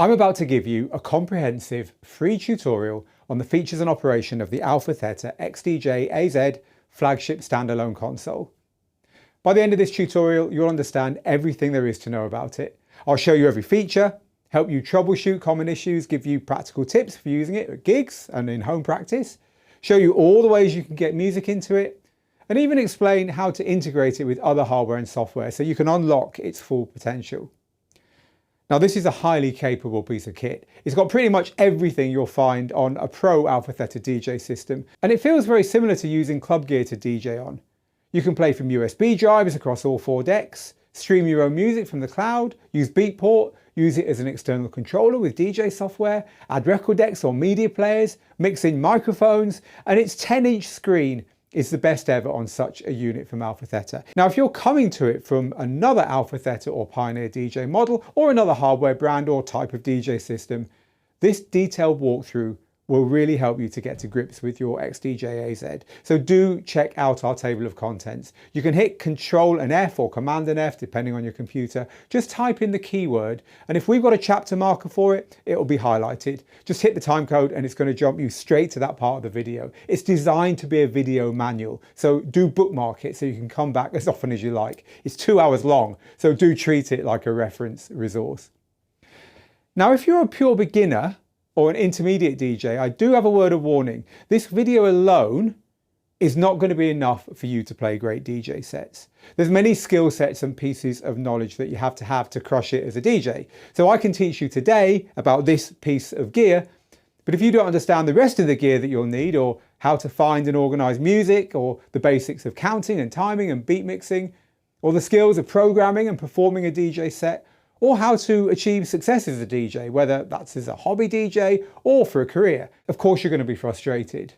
I'm about to give you a comprehensive free tutorial on the features and operation of the AlphaTheta XDJ-AZ flagship standalone console. By the end of this tutorial, you'll understand everything there is to know about it. I'll show you every feature, help you troubleshoot common issues, give you practical tips for using it at gigs and in home practice, show you all the ways you can get music into it, and even explain how to integrate it with other hardware and software so you can unlock its full potential. Now, this is a highly capable piece of kit. It's got pretty much everything you'll find on a pro AlphaTheta DJ system, and it feels very similar to using club gear to DJ on. You can play from USB drives across all 4 decks, stream your own music from the cloud, use Beatport, use it as an external controller with DJ software, add record decks or media players, mix in microphones, and its 10-inch screen is the best ever on such a unit from AlphaTheta. Now, if you're coming to it from another AlphaTheta or Pioneer DJ model or another hardware brand or type of DJ system, this detailed walkthrough will really help you to get to grips with your XDJ-AZ. So do check out our table of contents. You can hit Control and F or Command and F depending on your computer. Just type in the keyword, and if we've got a chapter marker for it, it'll be highlighted. Just hit the time code and it's going to jump you straight to that part of the video. It's designed to be a video manual, so do bookmark it so you can come back as often as you like. It's 2 hours long, so do treat it like a reference resource. Now, if you're a pure beginner or an intermediate DJ, I do have a word of warning. This video alone is not going to be enough for you to play great DJ sets. There's many skill sets and pieces of knowledge that you have to crush it as a DJ. So I can teach you today about this piece of gear, but if you don't understand the rest of the gear that you'll need, or how to find and organize music, or the basics of counting and timing and beat mixing, or the skills of programming and performing a DJ set, or how to achieve success as a DJ, whether that's as a hobby DJ or for a career, of course you're going to be frustrated.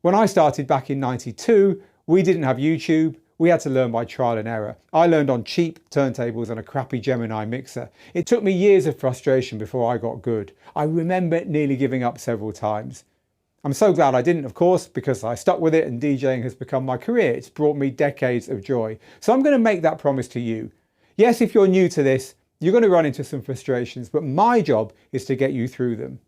When I started back in '92, we didn't have YouTube. We had to learn by trial and error. I learned on cheap turntables and a crappy Gemini mixer. It took me years of frustration before I got good. I remember nearly giving up several times. I'm so glad I didn't, of course, because I stuck with it and DJing has become my career. It's brought me decades of joy. So I'm going to make that promise to you. Yes, if you're new to this, you're going to run into some frustrations, but my job is to get you through them.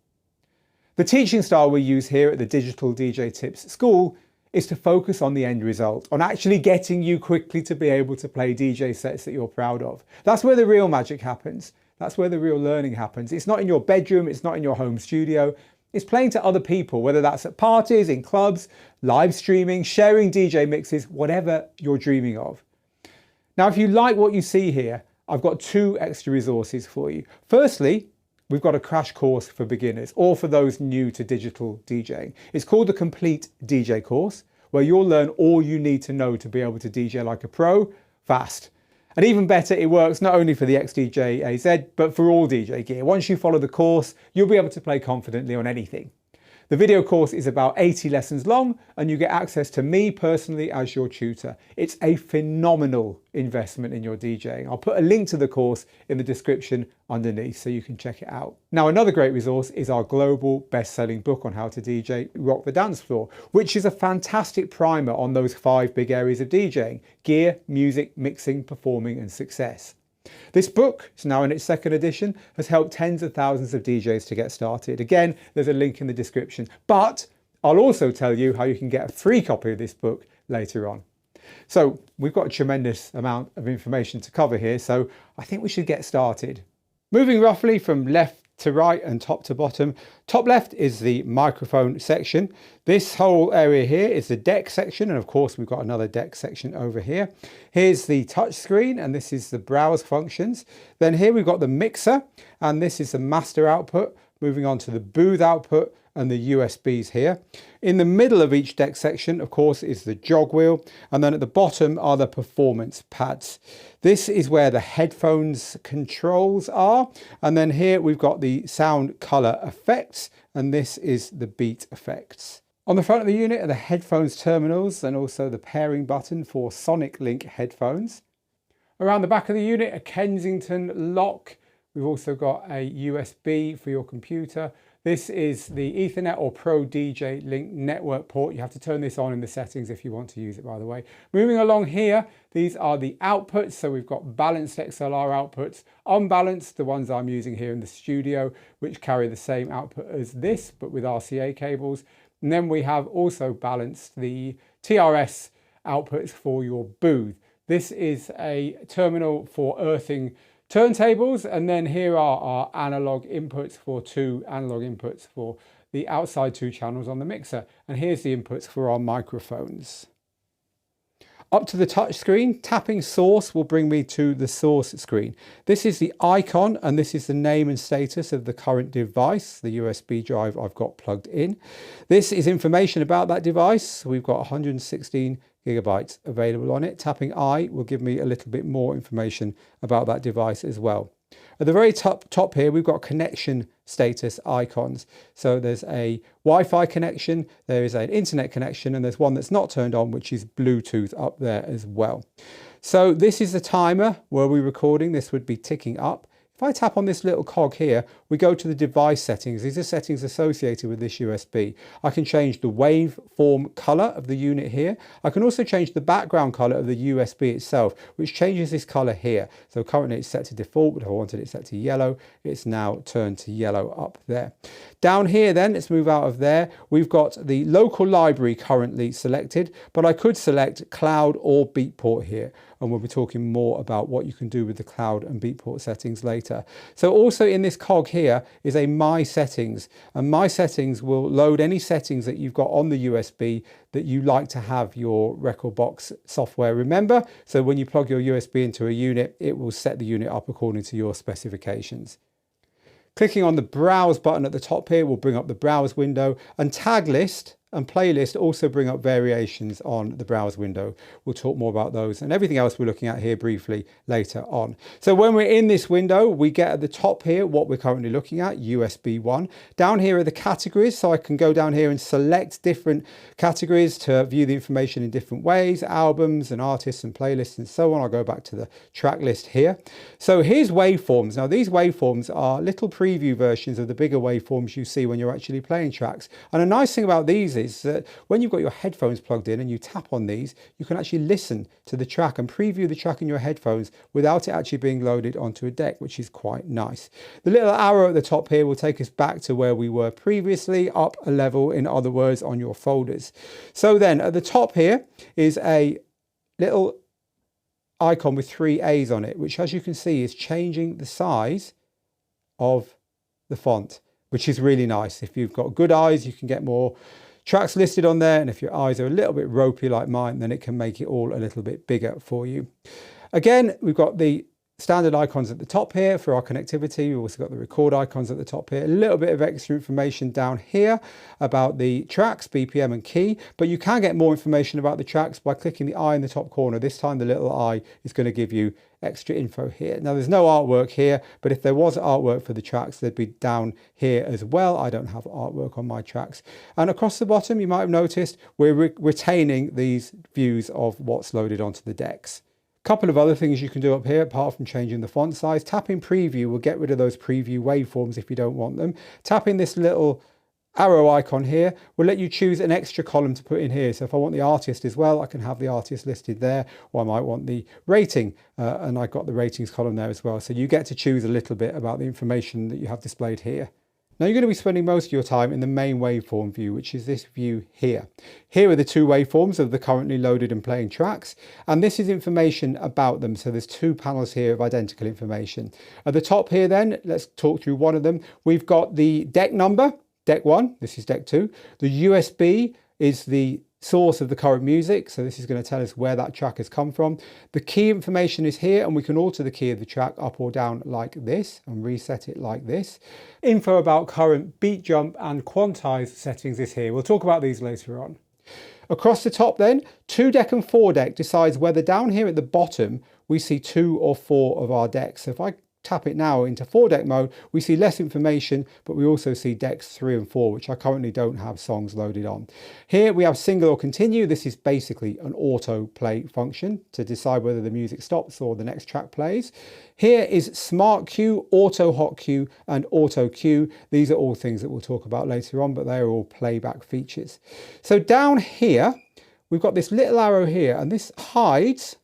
The teaching style we use here at the Digital DJ Tips School is to focus on the end result, on actually getting you quickly to be able to play DJ sets that you're proud of. That's where the real magic happens. That's where the real learning happens. It's not in your bedroom, it's not in your home studio. It's playing to other people, whether that's at parties, in clubs, live streaming, sharing DJ mixes, whatever you're dreaming of. Now, if you like what you see here, I've got 2 extra resources for you. Firstly, we've got a crash course for beginners or for those new to digital DJing. It's called the Complete DJ Course, where you'll learn all you need to know to be able to DJ like a pro, fast. And even better, it works not only for the XDJ-AZ, but for all DJ gear. Once you follow the course, you'll be able to play confidently on anything. The video course is about 80 lessons long, and you get access to me personally as your tutor. It's a phenomenal investment in your DJing. I'll put a link to the course in the description underneath so you can check it out. Now, another great resource is our global best-selling book on how to DJ Rock the Dance Floor, which is a fantastic primer on those 5 big areas of DJing: gear, music, mixing, performing, and success. This book, it's now in its 2nd edition, has helped tens of thousands of DJs to get started. Again, there's a link in the description, but I'll also tell you how you can get a free copy of this book later on. So we've got a tremendous amount of information to cover here, so I think we should get started. Moving roughly from left to right and top to bottom. Top left is the microphone section. This whole area here is the deck section, and of course we've got another deck section over here. Here's the touch screen, and this is the browse functions. Then here we've got the mixer, and this is the master output. Moving on to the booth output and the USBs here. In the middle of each deck section, of course, is the Jogwheel, and then at the bottom are the performance pads. This is where the headphones controls are, and then here we've got the sound color effects, and this is the beat effects. On the front of the unit are the headphones terminals and also the pairing button for SonicLink headphones. Around the back of the unit, a Kensington lock. We've also got a USB for your computer. This is the Ethernet or Pro DJ Link network port. You have to turn this on in the settings if you want to use it, by the way. Moving along here, these are the outputs. So we've got balanced XLR outputs, unbalanced, the ones I'm using here in the studio, which carry the same output as this, but with RCA cables. And then we have also balanced the TRS outputs for your booth. This is a terminal for earthing turntables, and then here are our analog inputs for two analog inputs for the outside two channels on the mixer, and here's the inputs for our microphones. Up to the touch screen, tapping source will bring me to the source screen. This is the icon, and this is the name and status of the current device, the USB drive I've got plugged in. This is information about that device. We've got 116 gigabytes available on it. Tapping I will give me a little bit more information about that device as well. At the very top here, we've got connection status icons. So there's a Wi-Fi connection, there is an internet connection, and there's one that's not turned on, which is Bluetooth up there as well. So this is the timer. Were we recording, this would be ticking up. If I tap on this little cog here, we go to the device settings. These are settings associated with this USB. I can change the waveform color of the unit here. I can also change the background color of the USB itself, which changes this color here. So currently it's set to default, but if I wanted it set to yellow, it's now turned to yellow up there. Down here then, let's move out of there. We've got the local library currently selected, but I could select Cloud or Beatport here. And we'll be talking more about what you can do with the Cloud and Beatport settings later. So also in this cog here is a My Settings, and My Settings will load any settings that you've got on the USB that you like to have your Rekordbox software remember. So when you plug your USB into a unit, it will set the unit up according to your specifications. Clicking on the Browse button at the top here will bring up the Browse window, and Tag List and Playlist also bring up variations on the Browse window. We'll talk more about those and everything else we're looking at here briefly later on. So when we're in this window, we get at the top here what we're currently looking at, USB 1. Down here are the categories, so I can go down here and select different categories to view the information in different ways, albums and artists and playlists and so on. I'll go back to the track list here. So here's waveforms. Now these waveforms are little preview versions of the bigger waveforms you see when you're actually playing tracks. And a nice thing about these is that when you've got your headphones plugged in and you tap on these, you can actually listen to the track and preview the track in your headphones without it actually being loaded onto a deck, which is quite nice. The little arrow at the top here will take us back to where we were previously, up a level, in other words, on your folders. So then at the top here is a little icon with 3 A's on it, which as you can see is changing the size of the font, which is really nice. If you've got good eyes, you can get more tracks listed on there, and if your eyes are a little bit ropey like mine, then it can make it all a little bit bigger for you. Again, we've got the standard icons at the top here for our connectivity. We've also got the record icons at the top here. A little bit of extra information down here about the tracks, BPM and key, but you can get more information about the tracks by clicking the eye in the top corner. This time the little eye is going to give you extra info here. Now there's no artwork here, but if there was artwork for the tracks, they'd be down here as well. I don't have artwork on my tracks. And across the bottom, you might have noticed we're retaining these views of what's loaded onto the decks. Couple of other things you can do up here apart from changing the font size. Tapping preview will get rid of those preview waveforms if you don't want them. Tapping this little arrow icon here will let you choose an extra column to put in here. So if I want the artist as well, I can have the artist listed there, or I might want the rating and I've got the ratings column there as well. So you get to choose a little bit about the information that you have displayed here. Now you're going to be spending most of your time in the main waveform view, which is this view here. Here are the two waveforms of the currently loaded and playing tracks, and this is information about them. So there's two panels here of identical information. At the top here then, let's talk through one of them. We've got the deck number, deck 1, this is deck 2. The USB is the source of the current music, so this is going to tell us where that track has come from. The key information is here, and we can alter the key of the track up or down like this and reset it like this. Info about current beat jump and quantize settings is here. We'll talk about these later on. Across the top then, 2 deck and 4 deck decides whether down here at the bottom we see 2 or 4 of our decks. So if I tap it now into 4-deck mode, we see less information, but we also see decks 3 and 4, which I currently don't have songs loaded on. Here we have single or continue. This is basically an auto play function to decide whether the music stops or the next track plays. Here is smart queue, auto hot queue, and auto queue. These are all things that we'll talk about later on, but they're all playback features. So down here, we've got this little arrow here, and this hides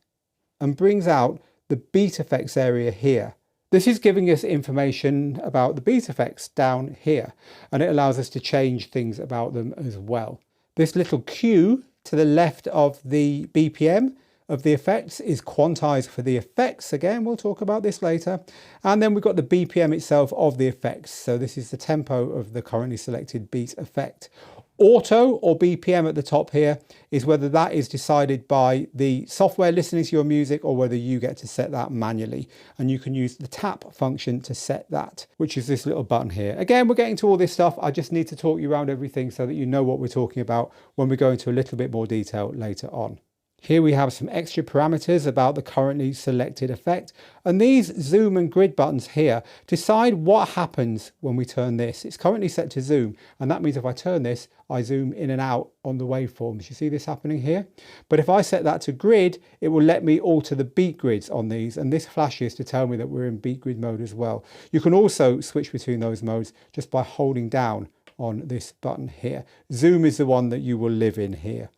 and brings out the beat effects area here. This is giving us information about the beat effects down here, and it allows us to change things about them as well. This little Q to the left of the BPM of the effects is Quantize for the effects. Again, we'll talk about this later. And then we've got the BPM itself of the effects. So this is the tempo of the currently selected beat effect. Auto or BPM at the top here is whether that is decided by the software listening to your music or whether you get to set that manually. And you can use the tap function to set that, which is this little button here. Again, we're getting to all this stuff. I just need to talk you around everything so that you know what we're talking about when we go into a little bit more detail later on. Here we have some extra parameters about the currently selected effect, and these zoom and grid buttons here decide what happens when we turn this. It's currently set to zoom, and that means if I turn this, I zoom in and out on the waveforms. You see this happening here? But if I set that to grid, it will let me alter the beat grids on these, and this flashes to tell me that we're in beat grid mode as well. You can also switch between those modes just by holding down on this button here. Zoom is the one that you will live in here.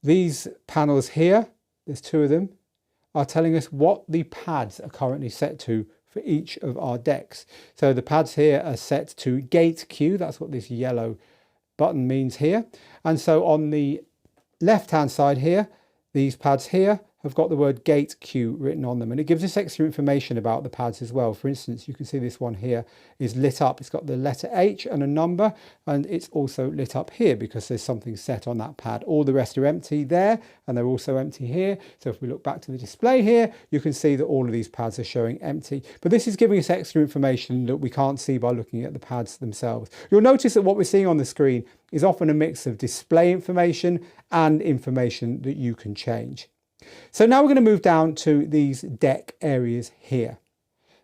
These panels here, there's 2 of them, are telling us what the pads are currently set to for each of our decks. So the pads here are set to gate queue. That's what this yellow button means here. And so on the left-hand side here, these pads here have got the word gate queue written on them, and it gives us extra information about the pads as well. For instance, you can see this one here is lit up. It's got the letter H and a number, and it's also lit up here because there's something set on that pad. All the rest are empty there, and they're also empty here. So if we look back to the display here, you can see that all of these pads are showing empty. But this is giving us extra information that we can't see by looking at the pads themselves. You'll notice that what we're seeing on the screen is often a mix of display information and information that you can change. So now we're going to move down to these deck areas here.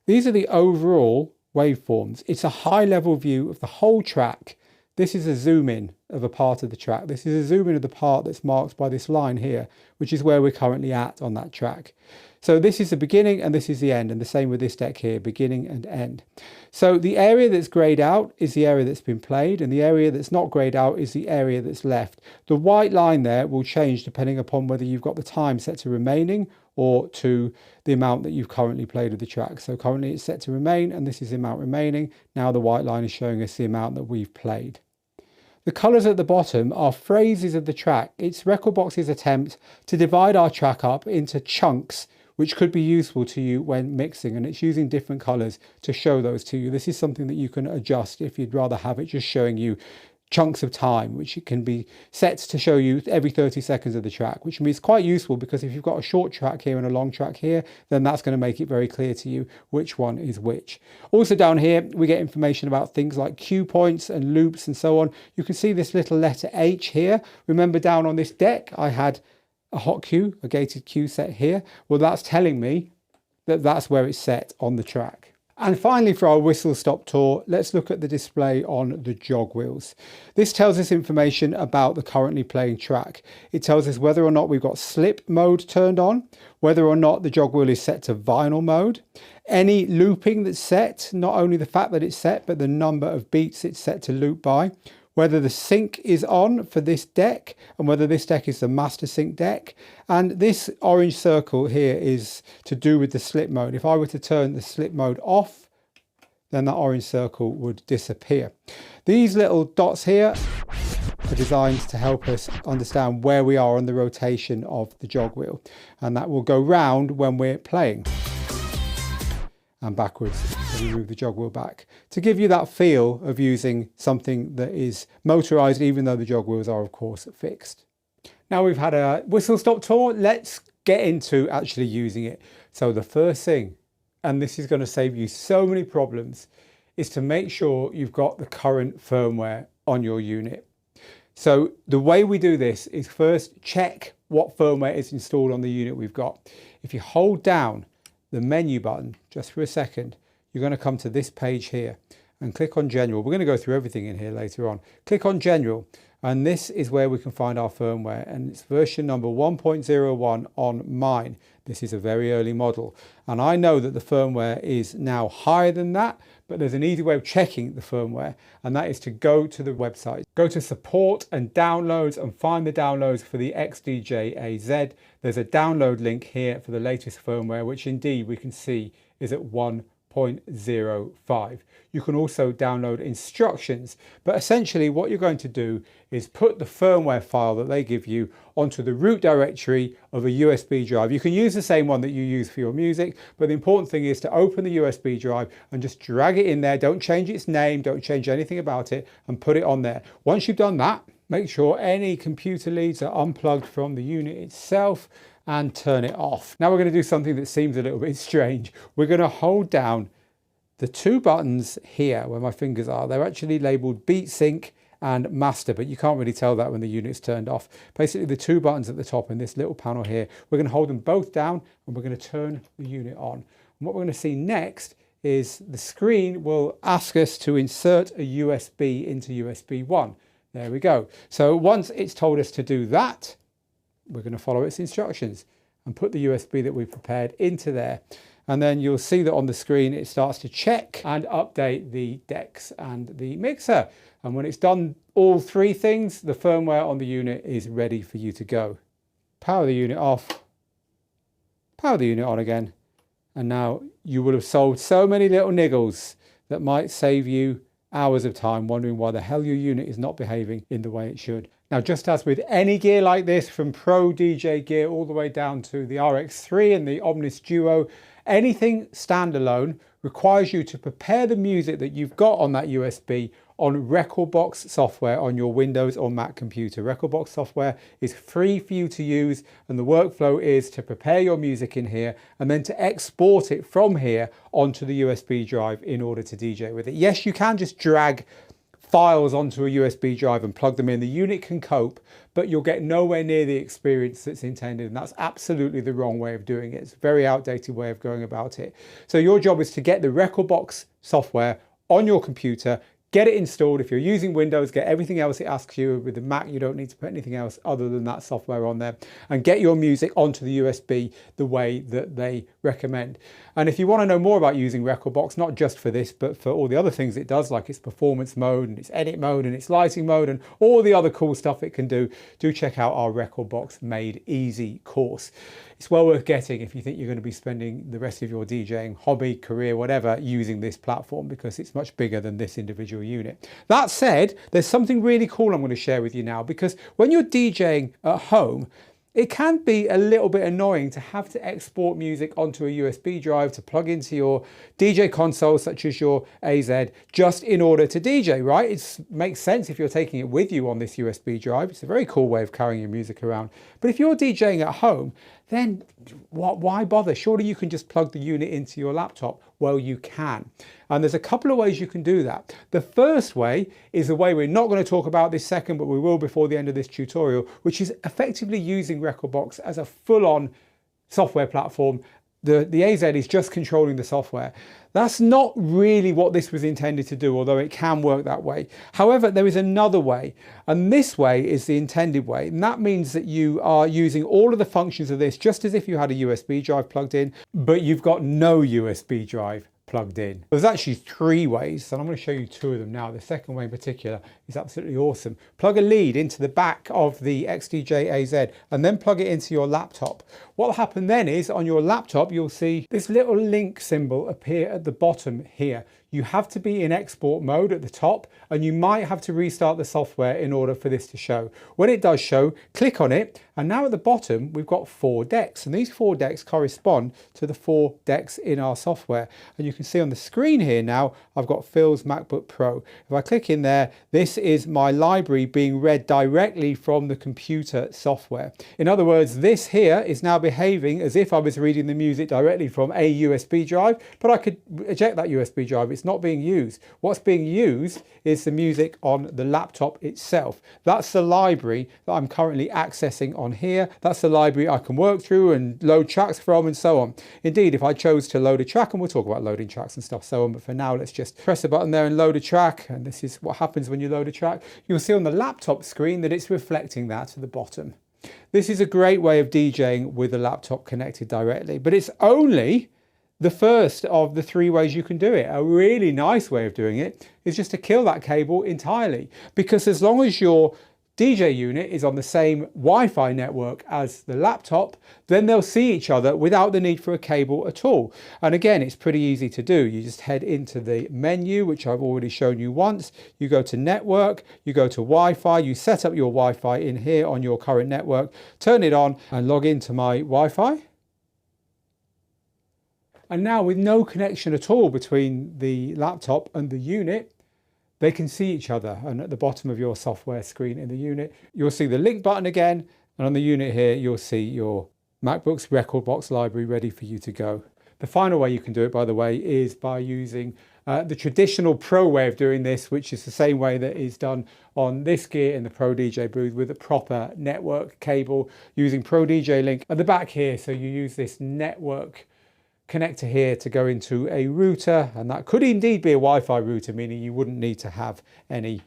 These are the overall waveforms. It's a high level view of the whole track. This is a zoom in of a part of the track. This is a zoom in of the part that's marked by this line here, which is where we're currently at on that track. So this is the beginning and this is the end, and the same with this deck here, beginning and end. So the area that's grayed out is the area that's been played, and the area that's not grayed out is the area that's left. The white line there will change depending upon whether you've got the time set to remaining or to the amount that you've currently played of the track. So currently it's set to remain, and this is the amount remaining. Now the white line is showing us the amount that we've played. The colours at the bottom are phrases of the track. It's Rekordbox's attempt to divide our track up into chunks, which could be useful to you when mixing, and it's using different colours to show those to you. This is something that you can adjust if you'd rather have it just showing you chunks of time, which it can be set to show you every 30 seconds of the track, which means quite useful because if you've got a short track here and a long track here, then that's going to make it very clear to you which one is which. Also down here, we get information about things like cue points and loops and so on. You can see this little letter H here. Remember down on this deck, I had a hot cue, a gated cue set here. Well, that's telling me that that's where it's set on the track. And finally, for our whistle stop tour, let's look at the display on the Jogwheels. This tells us information about the currently playing track. It tells us whether or not we've got slip mode turned on, whether or not the Jogwheel is set to vinyl mode, any looping that's set, not only the fact that it's set, but the number of beats it's set to loop by, whether the sync is on for this deck and whether this deck is the master sync deck. And this orange circle here is to do with the slip mode. If I were to turn the slip mode off, then that orange circle would disappear. These little dots here are designed to help us understand where we are on the rotation of the Jogwheel, and that will go round when we're playing and backwards when we move the Jogwheel back, to give you that feel of using something that is motorized, even though the Jogwheels are of course fixed. Now we've had a whistle stop tour, let's get into actually using it. So the first thing, and this is going to save you so many problems, is to make sure you've got the current firmware on your unit. So the way we do this is first check what firmware is installed on the unit we've got. If you hold down the menu button just for a second, you're going to come to this page here and click on General. We're going to go through everything in here later on. Click on General, and this is where we can find our firmware, and it's version number 1.01 on mine. This is a very early model, and I know that the firmware is now higher than that, but there's an easy way of checking the firmware, and that is to go to the website. Go to support and downloads and find the downloads for the XDJ-AZ. There's a download link here for the latest firmware, which indeed we can see is at 1.05. You can also download instructions, but essentially what you're going to do is put the firmware file that they give you onto the root directory of a USB drive. You can use the same one that you use for your music, but the important thing is to open the USB drive and just drag it in there. Don't change its name, don't change anything about it, and put it on there. Once you've done that, make sure any computer leads are unplugged from the unit itself and turn it off. Now we're going to do something that seems a little bit strange. We're going to hold down the two buttons here where my fingers are. They're actually labeled Beat Sync and Master, but you can't really tell that when the unit's turned off. Basically the two buttons at the top in this little panel here, we're going to hold them both down and we're going to turn the unit on. And what we're going to see next is the screen will ask us to insert a USB into USB 1. There we go. So once it's told us to do that, we're going to follow its instructions and put the USB that we've prepared into there. And then you'll see that on the screen it starts to check and update the decks and the mixer. And when it's done all three things, the firmware on the unit is ready for you to go. Power the unit off, power the unit on again. And now you will have solved so many little niggles that might save you hours of time wondering why the hell your unit is not behaving in the way it should. Now, just as with any gear like this, from Pro DJ gear all the way down to the RX3 and the Omnis Duo, anything standalone requires you to prepare the music that you've got on that USB on Rekordbox software on your Windows or Mac computer. Rekordbox software is free for you to use, and the workflow is to prepare your music in here and then to export it from here onto the USB drive in order to DJ with it. Yes, you can just drag files onto a USB drive and plug them in. The unit can cope, but you'll get nowhere near the experience that's intended, and that's absolutely the wrong way of doing it. It's a very outdated way of going about it. So your job is to get the Rekordbox software on your computer, get it installed. If you're using Windows, get everything else it asks you. With the Mac, you don't need to put anything else other than that software on there, and get your music onto the USB the way that they recommend. And if you want to know more about using Rekordbox, not just for this, but for all the other things it does, like its performance mode and its edit mode and its lighting mode and all the other cool stuff it can do check out our Rekordbox Made Easy course. It's well worth getting if you think you're going to be spending the rest of your DJing hobby, career, whatever, using this platform, because it's much bigger than this individual unit. That said, there's something really cool I'm going to share with you now, because when you're DJing at home, it can be a little bit annoying to have to export music onto a USB drive to plug into your DJ console, such as your AZ, just in order to DJ, right? It makes sense if you're taking it with you on this USB drive. It's a very cool way of carrying your music around. But if you're DJing at home, then why bother? Surely you can just plug the unit into your laptop. Well, you can. And there's a couple of ways you can do that. The first way is the way we're not going to talk about this second, but we will before the end of this tutorial, which is effectively using Rekordbox as a full-on software platform. The AZ is just controlling the software. That's not really what this was intended to do, although it can work that way. However, there is another way, and this way is the intended way. And that means that you are using all of the functions of this just as if you had a USB drive plugged in, but you've got no USB drive plugged in. There's actually three ways, and I'm going to show you two of them now. The second way in particular is absolutely awesome. Plug a lead into the back of the XDJ-AZ and then plug it into your laptop. What will happen then is on your laptop you'll see this little link symbol appear at the bottom here. You have to be in export mode at the top, and you might have to restart the software in order for this to show. When it does show, click on it, and now at the bottom we've got 4 decks, and these 4 decks correspond to the 4 decks in our software. And you can see on the screen here now I've got Phil's MacBook Pro. If I click in there, this is my library being read directly from the computer software. In other words, this here is now behaving as if I was reading the music directly from a USB drive, but I could eject that USB drive. It's It's not being used. What's being used is the music on the laptop itself. That's the library that I'm currently accessing on here. That's the library I can work through and load tracks from and so on. Indeed, if I chose to load a track, and we'll talk about loading tracks and stuff so on, but for now, let's just press a button there and load a track. And this is what happens when you load a track. You'll see on the laptop screen that it's reflecting that to the bottom. This is a great way of DJing with a laptop connected directly, but it's only the first of the 3 ways you can do it. A really nice way of doing it is just to kill that cable entirely, because as long as your DJ unit is on the same Wi-Fi network as the laptop, then they'll see each other without the need for a cable at all. And again, it's pretty easy to do. You just head into the menu, which I've already shown you once. You go to network, you go to Wi-Fi, you set up your Wi-Fi in here on your current network, turn it on and log into my Wi-Fi. And now with no connection at all between the laptop and the unit, they can see each other. And at the bottom of your software screen in the unit, you'll see the link button again. And on the unit here, you'll see your MacBook's Rekordbox library ready for you to go. The final way you can do it, by the way, is by using the traditional pro way of doing this, which is the same way that is done on this gear in the Pro DJ booth with a proper network cable using Pro DJ Link at the back here. So you use this network connector here to go into a router, and that could indeed be a Wi-Fi router, meaning you wouldn't need to have any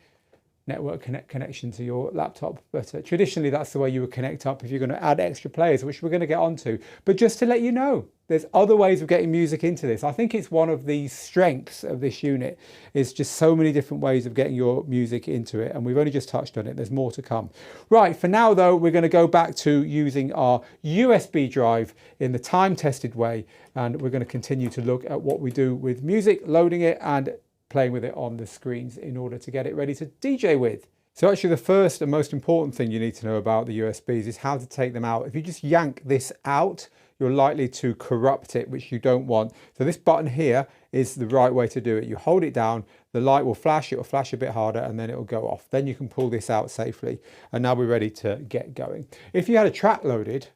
network connection to your laptop. But traditionally, that's the way you would connect up if you're going to add extra players, which we're going to get onto. But just to let you know, there's other ways of getting music into this. I think it's one of the strengths of this unit is just so many different ways of getting your music into it. And we've only just touched on it. There's more to come. Right, for now, though, we're going to go back to using our USB drive in the time-tested way. And we're going to continue to look at what we do with music, loading it and playing with it on the screens in order to get it ready to DJ with. So actually the first and most important thing you need to know about the USBs is how to take them out. If you just yank this out, you're likely to corrupt it, which you don't want. So this button here is the right way to do it. You hold it down, the light will flash, it will flash a bit harder, and then it will go off. Then you can pull this out safely. And now we're ready to get going. If you had a track loaded,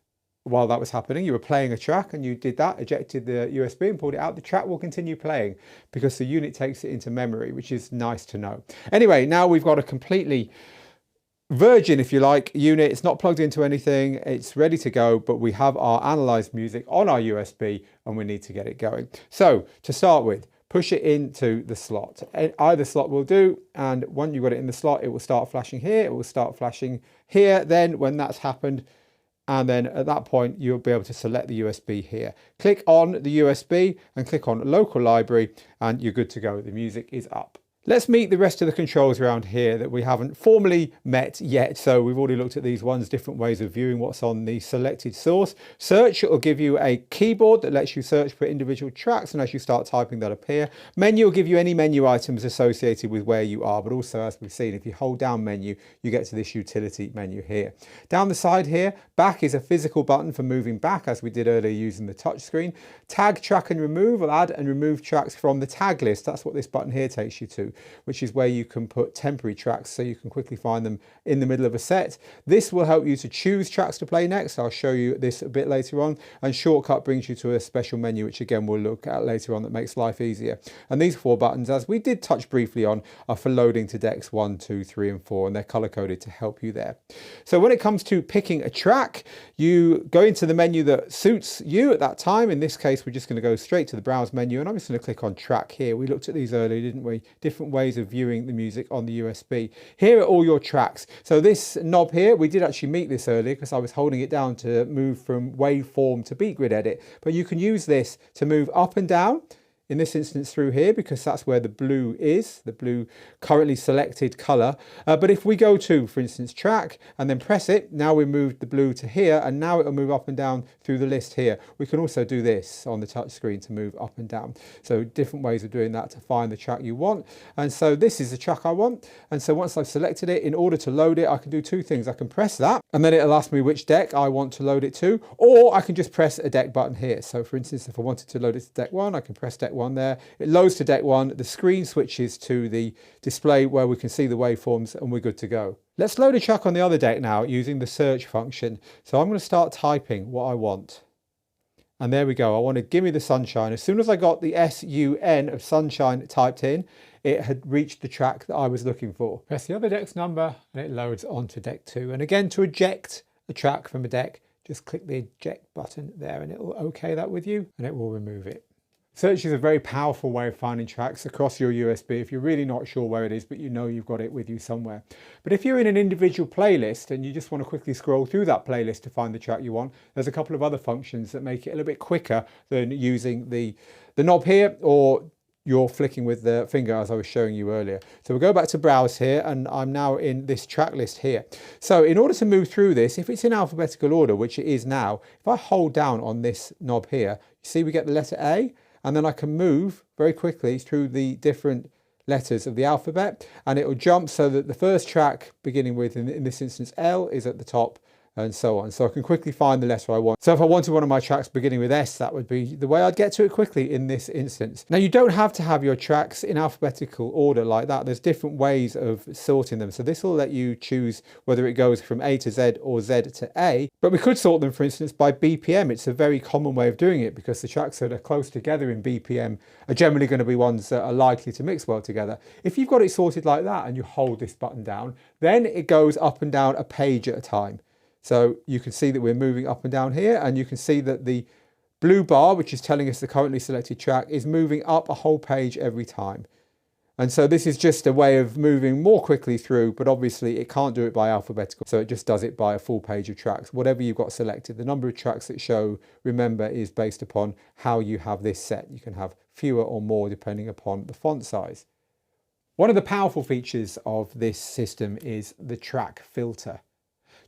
while that was happening, you were playing a track and you did that, ejected the USB and pulled it out, the track will continue playing because the unit takes it into memory, which is nice to know. Anyway, now we've got a completely virgin, if you like, unit. It's not plugged into anything, it's ready to go, but we have our analyzed music on our USB and we need to get it going. So to start with, push it into the slot. Either slot will do, and when you've got it in the slot, it will start flashing here, it will start flashing here. Then when that's happened, and then at that point, you'll be able to select the USB here. Click on the USB and click on local library and you're good to go. The music is up. Let's meet the rest of the controls around here that we haven't formally met yet. So we've already looked at these ones, different ways of viewing what's on the selected source. Search, it will give you a keyboard that lets you search for individual tracks, and as you start typing, they'll appear. Menu will give you any menu items associated with where you are, but also, as we've seen, if you hold down menu, you get to this utility menu here. Down the side here, back is a physical button for moving back, as we did earlier using the touch screen. Tag, track and remove will add and remove tracks from the tag list. That's what this button here takes you to, which is where you can put temporary tracks so you can quickly find them in the middle of a set. This will help you to choose tracks to play next. I'll show you this a bit later on. And shortcut brings you to a special menu, which again we'll look at later on, that makes life easier. And these 4 buttons, as we did touch briefly on, are for loading to decks 1, 2, 3 and 4, and they're color coded to help you there. So when it comes to picking a track, you go into the menu that suits you at that time. In this case, we're just going to go straight to the browse menu, and I'm just going to click on track here. We looked at these earlier, didn't we? Different ways of viewing the music on the USB. Here are all your tracks. So this knob here, we did actually meet this earlier because I was holding it down to move from waveform to beatgrid edit, but you can use this to move up and down. In this instance through here, because that's where the blue is, the blue currently selected color. But if we go to, for instance, track and then press it, now we moved the blue to here, and now it will move up and down through the list here. We can also do this on the touch screen to move up and down. So different ways of doing that to find the track you want. And so this is the track I want. And so once I've selected it, in order to load it, I can do 2 things. I can press that and then it'll ask me which deck I want to load it to, or I can just press a deck button here. So for instance, if I wanted to load it to deck 1, I can press deck 1 there. It loads to deck 1, the screen switches to the display where we can see the waveforms, and we're good to go. Let's load a track on the other deck now using the search function. So I'm going to start typing what I want. And there we go. I want to give me the sunshine. As soon as I got the SUN of sunshine typed in, it had reached the track that I was looking for. Press the other deck's number and it loads onto deck 2. And again, to eject a track from a deck, just click the eject button there and it will OK that with you and it will remove it. Search is a very powerful way of finding tracks across your USB if you're really not sure where it is, but you know you've got it with you somewhere. But if you're in an individual playlist and you just want to quickly scroll through that playlist to find the track you want, there's a couple of other functions that make it a little bit quicker than using the knob here, or you're flicking with the finger as I was showing you earlier. So we'll go back to browse here and I'm now in this track list here. So in order to move through this, if it's in alphabetical order, which it is now, if I hold down on this knob here, you see we get the letter A, and then I can move very quickly through the different letters of the alphabet and it will jump so that the first track beginning with, in this instance, L is at the top and so on. So I can quickly find the letter I want. So if I wanted one of my tracks beginning with S, that would be the way I'd get to it quickly in this instance. Now you don't have to have your tracks in alphabetical order like that. There's different ways of sorting them. So this will let you choose whether it goes from A to Z or Z to A. But we could sort them, for instance, by BPM. It's a very common way of doing it because the tracks that are close together in BPM are generally going to be ones that are likely to mix well together. If you've got it sorted like that and you hold this button down, then it goes up and down a page at a time. So you can see that we're moving up and down here, and you can see that the blue bar, which is telling us the currently selected track, is moving up a whole page every time. And so this is just a way of moving more quickly through, but obviously it can't do it by alphabetical. So it just does it by a full page of tracks. Whatever you've got selected, the number of tracks that show, remember, is based upon how you have this set. You can have fewer or more depending upon the font size. One of the powerful features of this system is the track filter.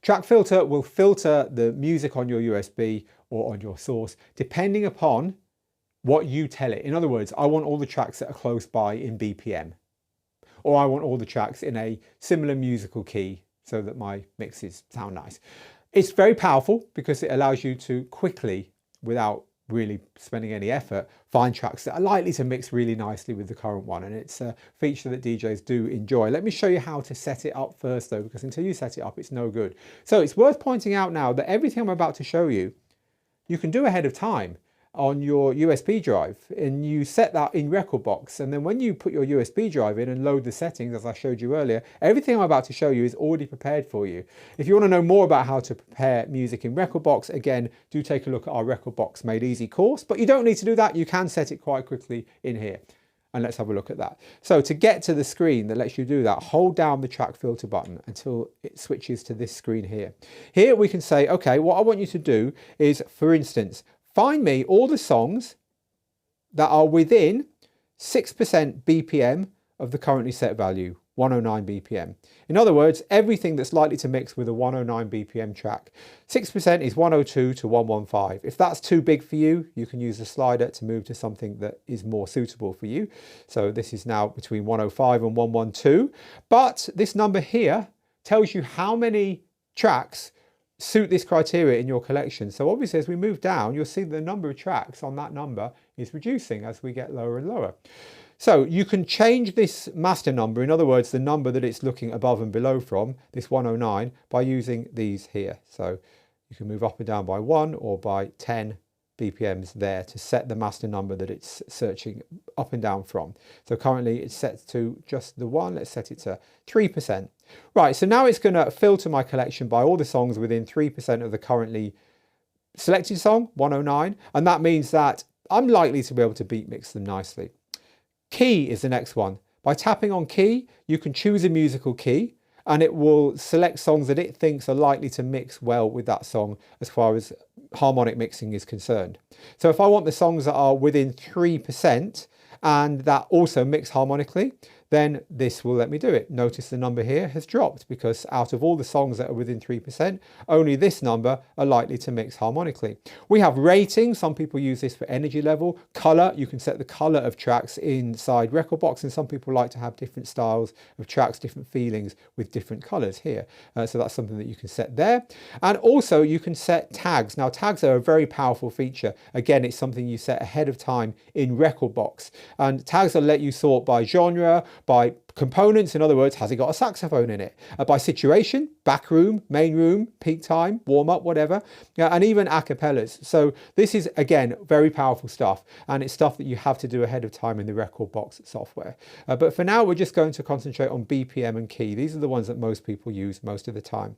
Track filter will filter the music on your USB or on your source depending upon what you tell it. In other words, I want all the tracks that are close by in BPM, or I want all the tracks in a similar musical key so that my mixes sound nice. It's very powerful because it allows you to quickly, without really spending any effort, find tracks that are likely to mix really nicely with the current one, and it's a feature that DJs do enjoy. Let me show you how to set it up first though, because until you set it up it's no good. So it's worth pointing out now that everything I'm about to show you, you can do ahead of time on your USB drive, and you set that in Rekordbox, and then when you put your USB drive in and load the settings as I showed you earlier, everything I'm about to show you is already prepared for you. If you want to know more about how to prepare music in Rekordbox, again, do take a look at our Rekordbox Made Easy course, but you don't need to do that. You can set it quite quickly in here, and let's have a look at that. So to get to the screen that lets you do that, hold down the track filter button until it switches to this screen here. Here we can say, okay, what I want you to do is, for instance, find me all the songs that are within 6% BPM of the currently set value, 109 BPM. In other words, everything that's likely to mix with a 109 BPM track. 6% is 102 to 115. If that's too big for you, you can use the slider to move to something that is more suitable for you. So this is now between 105 and 112. But this number here tells you how many tracks suit this criteria in your collection. So obviously as we move down, you'll see the number of tracks on that number is reducing as we get lower and lower. So you can change this master number, in other words, the number that it's looking above and below from, this 109, by using these here. So you can move up and down by 1 or by 10 BPMs there to set the master number that it's searching up and down from. So currently it's set to just the 1. Let's set it to 3%. Right, so now it's going to filter my collection by all the songs within 3% of the currently selected song, 109, and that means that I'm likely to be able to beat mix them nicely. Key is the next one. By tapping on key, you can choose a musical key, and it will select songs that it thinks are likely to mix well with that song as far as harmonic mixing is concerned. So if I want the songs that are within 3% and that also mix harmonically, then this will let me do it. Notice the number here has dropped because out of all the songs that are within 3%, only this number are likely to mix harmonically. We have rating. Some people use this for energy level. Color, you can set the color of tracks inside Rekordbox, and some people like to have different styles of tracks, different feelings with different colors here. So that's something that you can set there. And also you can set tags. Now tags are a very powerful feature. Again, it's something you set ahead of time in Rekordbox. And tags will let you sort by genre, by components, in other words, has it got a saxophone in it? By situation, back room, main room, peak time, warm up, whatever, and even a cappellas. So this is, again, very powerful stuff, and it's stuff that you have to do ahead of time in the Rekordbox software. But for now, we're just going to concentrate on BPM and key. These are the ones that most people use most of the time.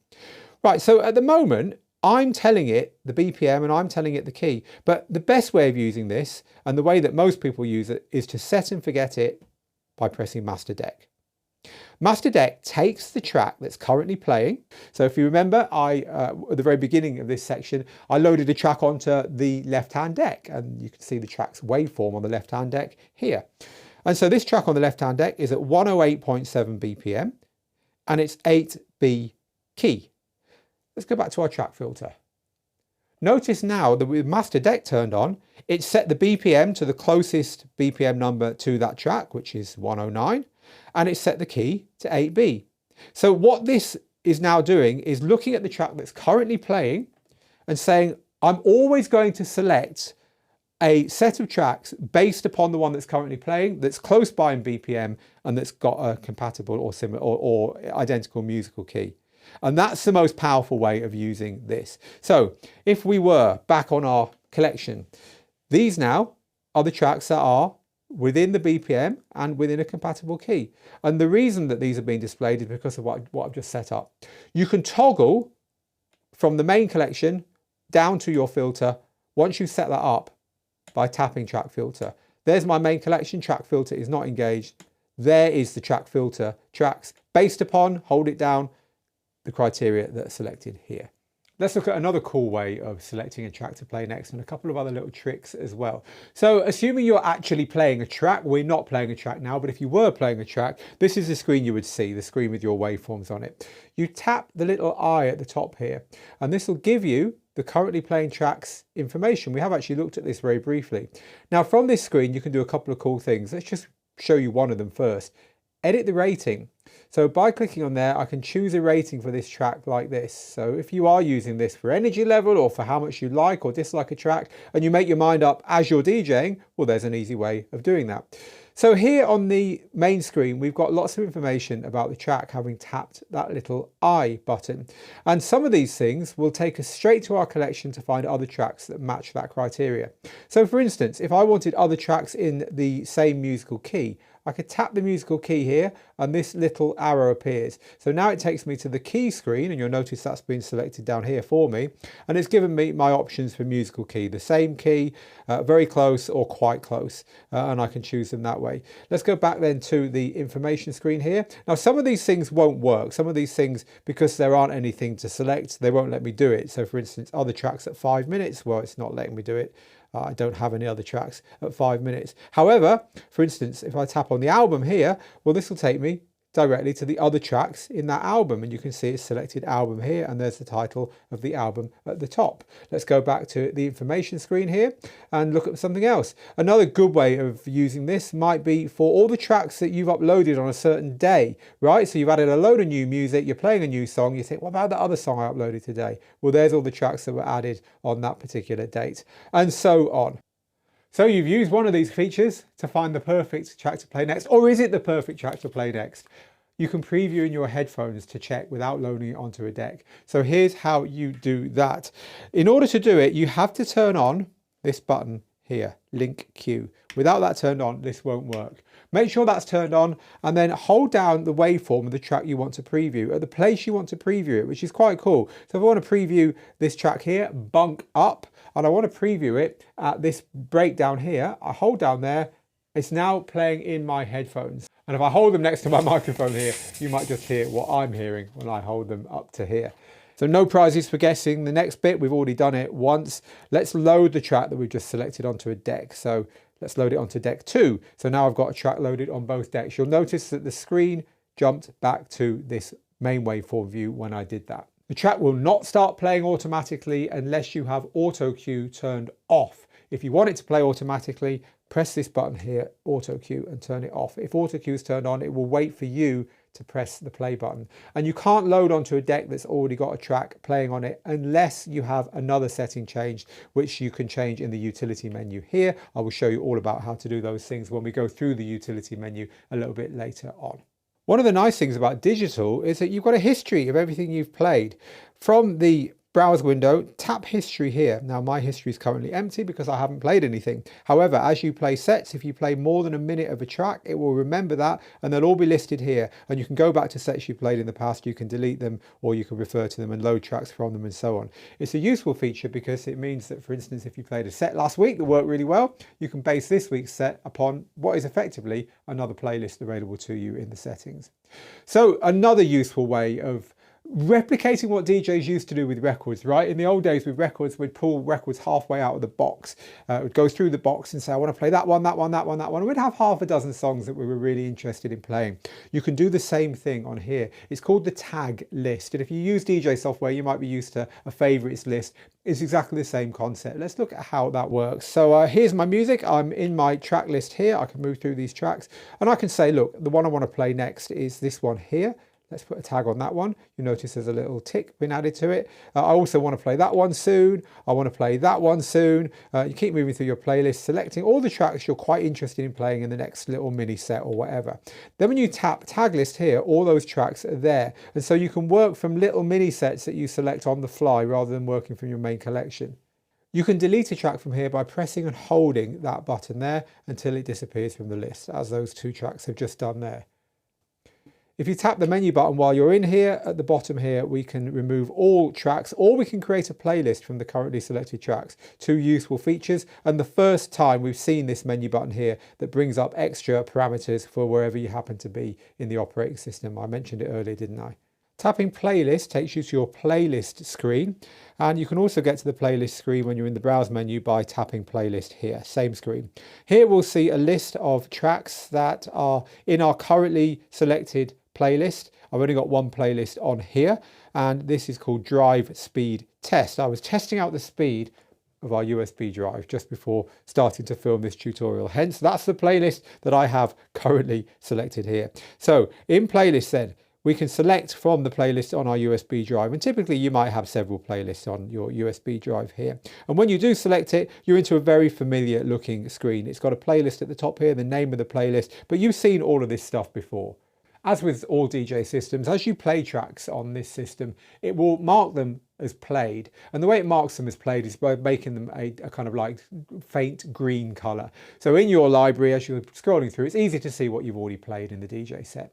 Right, so at the moment, I'm telling it the BPM and I'm telling it the key, but the best way of using this, and the way that most people use it, is to set and forget it by pressing Master Deck. Master Deck takes the track that's currently playing. So if you remember, at the very beginning of this section, I loaded a track onto the left-hand deck, and you can see the track's waveform on the left-hand deck here. And so this track on the left-hand deck is at 108.7 BPM, and it's 8B key. Let's go back to our track filter. Notice now that with Master Deck turned on, it set the BPM to the closest BPM number to that track, which is 109, and it set the key to 8B. So what this is now doing is looking at the track that's currently playing and saying, I'm always going to select a set of tracks based upon the one that's currently playing, that's close by in BPM, and that's got a compatible or similar or identical musical key. And that's the most powerful way of using this. So if we were back on our collection, these now are the tracks that are within the BPM and within a compatible key. And the reason that these are being displayed is because of what I've just set up. You can toggle from the main collection down to your filter once you set that up by tapping track filter. There's my main collection, track filter is not engaged. There is the track filter, tracks based upon, hold it down, the criteria that are selected here. Let's look at another cool way of selecting a track to play next, and a couple of other little tricks as well. So assuming you're actually playing a track, we're not playing a track now, but if you were playing a track, this is the screen you would see, the screen with your waveforms on it. You tap the little eye at the top here, and this will give you the currently playing tracks information. We have actually looked at this very briefly. Now from this screen, you can do a couple of cool things. Let's just show you one of them first. Edit the rating. So by clicking on there, I can choose a rating for this track like this. So if you are using this for energy level or for how much you like or dislike a track, and you make your mind up as you're DJing, well, there's an easy way of doing that. So here on the main screen, we've got lots of information about the track having tapped that little I button. And some of these things will take us straight to our collection to find other tracks that match that criteria. So for instance, if I wanted other tracks in the same musical key, I could tap the musical key here and this little arrow appears. So now it takes me to the key screen, and you'll notice that's been selected down here for me. And it's given me my options for musical key, the same key, very close or quite close. And I can choose them that way. Let's go back then to the information screen here. Now some of these things won't work. Some of these things, because there aren't anything to select, they won't let me do it. So for instance, other tracks at 5 minutes, well, it's not letting me do it. I don't have any other tracks at 5 minutes. However, for instance, if I tap on the album here, well, this will take me directly to the other tracks in that album, and you can see it's selected album here, and there's the title of the album at the top. Let's go back to the information screen here and look at something else. Another good way of using this might be for all the tracks that you've uploaded on a certain day, right? So you've added a load of new music, you're playing a new song, you think, what about that other song I uploaded today? Well, there's all the tracks that were added on that particular date, and so on. So you've used one of these features to find the perfect track to play next, or is it the perfect track to play next? You can preview in your headphones to check without loading it onto a deck. So here's how you do that. In order to do it, you have to turn on this button here, Link Queue. Without that turned on, this won't work. Make sure that's turned on, and then hold down the waveform of the track you want to preview at the place you want to preview it, which is quite cool. So if I want to preview this track here, bunk up, and I want to preview it at this breakdown here, I hold down there, it's now playing in my headphones. And if I hold them next to my microphone here, you might just hear what I'm hearing when I hold them up to here. So no prizes for guessing. The next bit, we've already done it once. Let's load the track that we've just selected onto a deck. So let's load it onto deck 2. So now I've got a track loaded on both decks. You'll notice that the screen jumped back to this main waveform view when I did that. The track will not start playing automatically unless you have auto cue turned off. If you want it to play automatically, press this button here, auto cue, and turn it off. If auto cue is turned on, it will wait for you to press the play button. And you can't load onto a deck that's already got a track playing on it unless you have another setting changed, which you can change in the utility menu here. I will show you all about how to do those things when we go through the utility menu a little bit later on. One of the nice things about digital is that you've got a history of everything you've played. From the browse window, tap history here. Now my history is currently empty because I haven't played anything. However, as you play sets, if you play more than a minute of a track, it will remember that and they'll all be listed here. And you can go back to sets you played in the past, you can delete them or you can refer to them and load tracks from them and so on. It's a useful feature because it means that, for instance, if you played a set last week that worked really well, you can base this week's set upon what is effectively another playlist available to you in the settings. So another useful way of replicating what DJs used to do with records, right? In the old days with records, we'd pull records halfway out of the box. We'd go through the box and say, I want to play that one, that one, that one, that one. And we'd have half a dozen songs that we were really interested in playing. You can do the same thing on here. It's called the tag list. And if you use DJ software, you might be used to a favorites list. It's exactly the same concept. Let's look at how that works. So here's my music. I'm in my track list here. I can move through these tracks and I can say, look, the one I want to play next is this one here. Let's put a tag on that one. You notice there's a little tick been added to it. I also want to play that one soon. I want to play that one soon. You keep moving through your playlist, selecting all the tracks you're quite interested in playing in the next little mini set or whatever. Then when you tap tag list here, all those tracks are there. And so you can work from little mini sets that you select on the fly rather than working from your main collection. You can delete a track from here by pressing and holding that button there until it disappears from the list, as those two tracks have just done there. If you tap the menu button while you're in here, at the bottom here, we can remove all tracks or we can create a playlist from the currently selected tracks. Two useful features, and the first time we've seen this menu button here that brings up extra parameters for wherever you happen to be in the operating system. I mentioned it earlier, didn't I? Tapping playlist takes you to your playlist screen, and you can also get to the playlist screen when you're in the browse menu by tapping playlist here, same screen. Here we'll see a list of tracks that are in our currently selected playlist. I've only got one playlist on here, and this is called Drive Speed Test. I was testing out the speed of our USB drive just before starting to film this tutorial. Hence, that's the playlist that I have currently selected here. So in playlist then, we can select from the playlist on our USB drive, and typically you might have several playlists on your USB drive here. And when you do select it, you're into a very familiar looking screen. It's got a playlist at the top here, the name of the playlist, but you've seen all of this stuff before. As with all DJ systems, as you play tracks on this system, it will mark them as played. And the way it marks them as played is by making them a kind of like faint green color. So in your library, as you're scrolling through, it's easy to see what you've already played in the DJ set.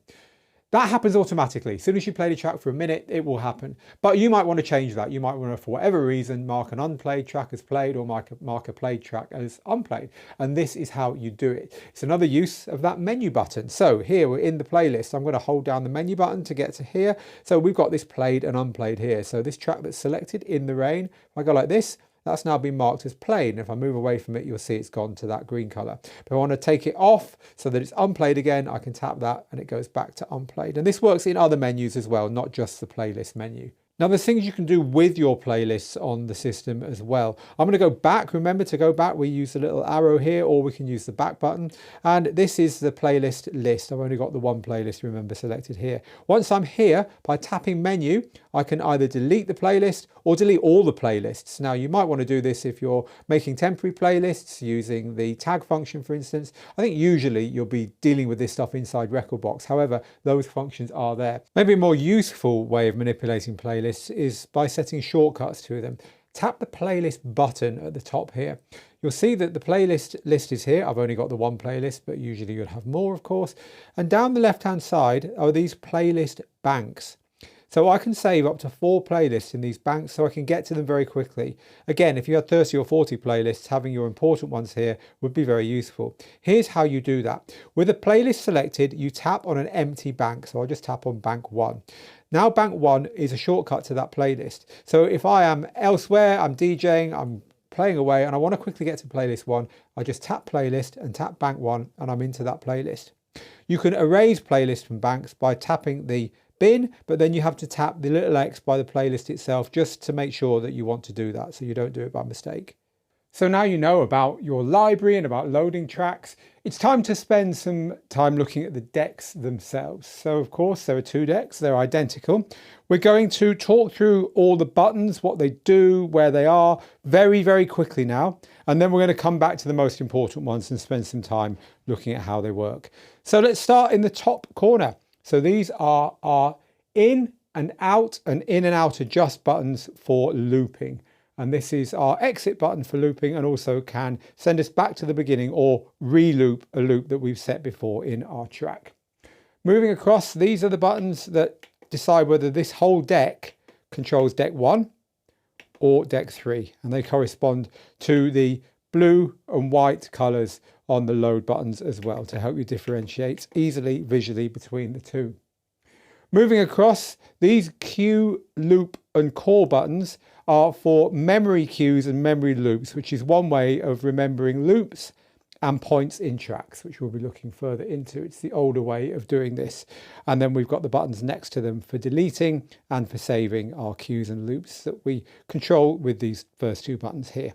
That happens automatically. As soon as you play the track for a minute, it will happen. But you might want to change that. You might want to, for whatever reason, mark an unplayed track as played or mark a played track as unplayed. And this is how you do it. It's another use of that menu button. So here we're in the playlist. I'm going to hold down the menu button to get to here. So we've got this played and unplayed here. So this track that's selected, In the Rain, if I go like this, that's now been marked as played. And if I move away from it, you'll see it's gone to that green color. But if I want to take it off so that it's unplayed again, I can tap that and it goes back to unplayed. And this works in other menus as well, not just the playlist menu. Now there's things you can do with your playlists on the system as well. I'm going to go back. Remember to go back. We use the little arrow here, or we can use the back button. And this is the playlist list. I've only got the one playlist, remember, selected here. Once I'm here, by tapping menu, I can either delete the playlist or delete all the playlists. Now you might want to do this if you're making temporary playlists using the tag function, for instance. I think usually you'll be dealing with this stuff inside Rekordbox. However, those functions are there. Maybe a more useful way of manipulating playlists is by setting shortcuts to them. Tap the playlist button at the top here. You'll see that the playlist list is here. I've only got the one playlist, but usually you'll have more, of course. And down the left-hand side are these playlist banks. So I can save up to 4 playlists in these banks so I can get to them very quickly. Again, if you had 30 or 40 playlists, having your important ones here would be very useful. Here's how you do that. With a playlist selected, you tap on an empty bank. So I'll just tap on bank 1. Now bank 1 is a shortcut to that playlist. So if I am elsewhere, I'm DJing, I'm playing away and I want to quickly get to playlist 1, I just tap playlist and tap bank 1 and I'm into that playlist. You can erase playlists from banks by tapping the bin, but then you have to tap the little X by the playlist itself just to make sure that you want to do that so you don't do it by mistake. So now you know about your library and about loading tracks. It's time to spend some time looking at the decks themselves. So of course there are two decks, they're identical. We're going to talk through all the buttons, what they do, where they are, very, very quickly now. And then we're going to come back to the most important ones and spend some time looking at how they work. So let's start in the top corner. So these are our in and out adjust buttons for looping. And this is our exit button for looping and also can send us back to the beginning or re-loop a loop that we've set before in our track. Moving across, these are the buttons that decide whether this whole deck controls deck 1 or deck 3. And they correspond to the blue and white colours on the load buttons as well to help you differentiate easily visually between the two. Moving across, these cue, loop and call buttons are for memory cues and memory loops, which is one way of remembering loops and points in tracks, which we'll be looking further into. It's the older way of doing this. And then we've got the buttons next to them for deleting and for saving our cues and loops that we control with these first two buttons here.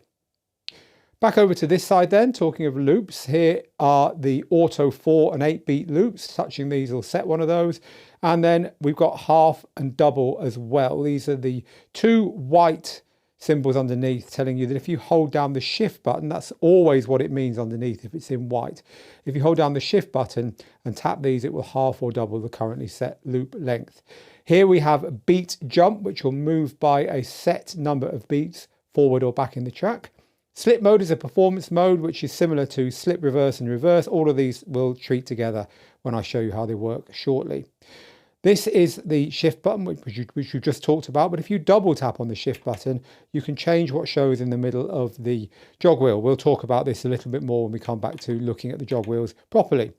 Back over to this side then, talking of loops, here are the auto 4 and 8 beat loops. Touching these will set one of those. And then we've got half and double as well. These are the two white symbols underneath telling you that if you hold down the shift button, that's always what it means underneath if it's in white. If you hold down the shift button and tap these, it will half or double the currently set loop length. Here we have beat jump, which will move by a set number of beats forward or back in the track. Slip mode is a performance mode, which is similar to slip, reverse and reverse. All of these will treat together when I show you how they work shortly. This is the shift button, which we just talked about. But if you double tap on the shift button, you can change what shows in the middle of the jogwheel. We'll talk about this a little bit more when we come back to looking at the jogwheels properly.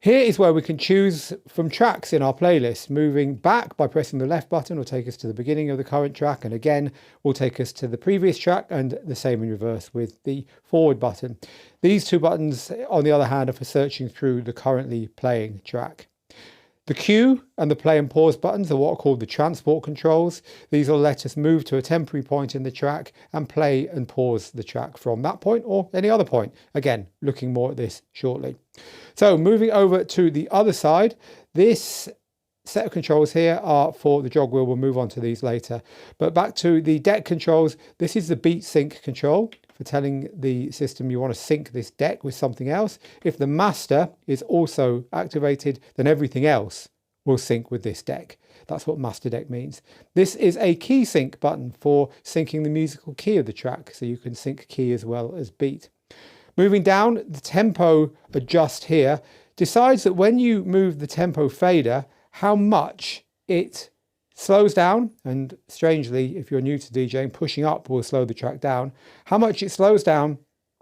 Here is where we can choose from tracks in our playlist. Moving back by pressing the left button will take us to the beginning of the current track, and again will take us to the previous track, and the same in reverse with the forward button. These two buttons, on the other hand, are for searching through the currently playing track. The cue and the play and pause buttons are what are called the transport controls. These will let us move to a temporary point in the track and play and pause the track from that point or any other point. Again, looking more at this shortly. So moving over to the other side, this set of controls here are for the jogwheel. We'll move on to these later. But back to the deck controls, this is the beat sync control for telling the system you want to sync this deck with something else. If the master is also activated, then everything else will sync with this deck. That's what master deck means. This is a key sync button for syncing the musical key of the track, so you can sync key as well as beat. Moving down, the tempo adjust here decides that when you move the tempo fader, how much it slows down, and strangely, if you're new to DJing, pushing up will slow the track down. How much it slows down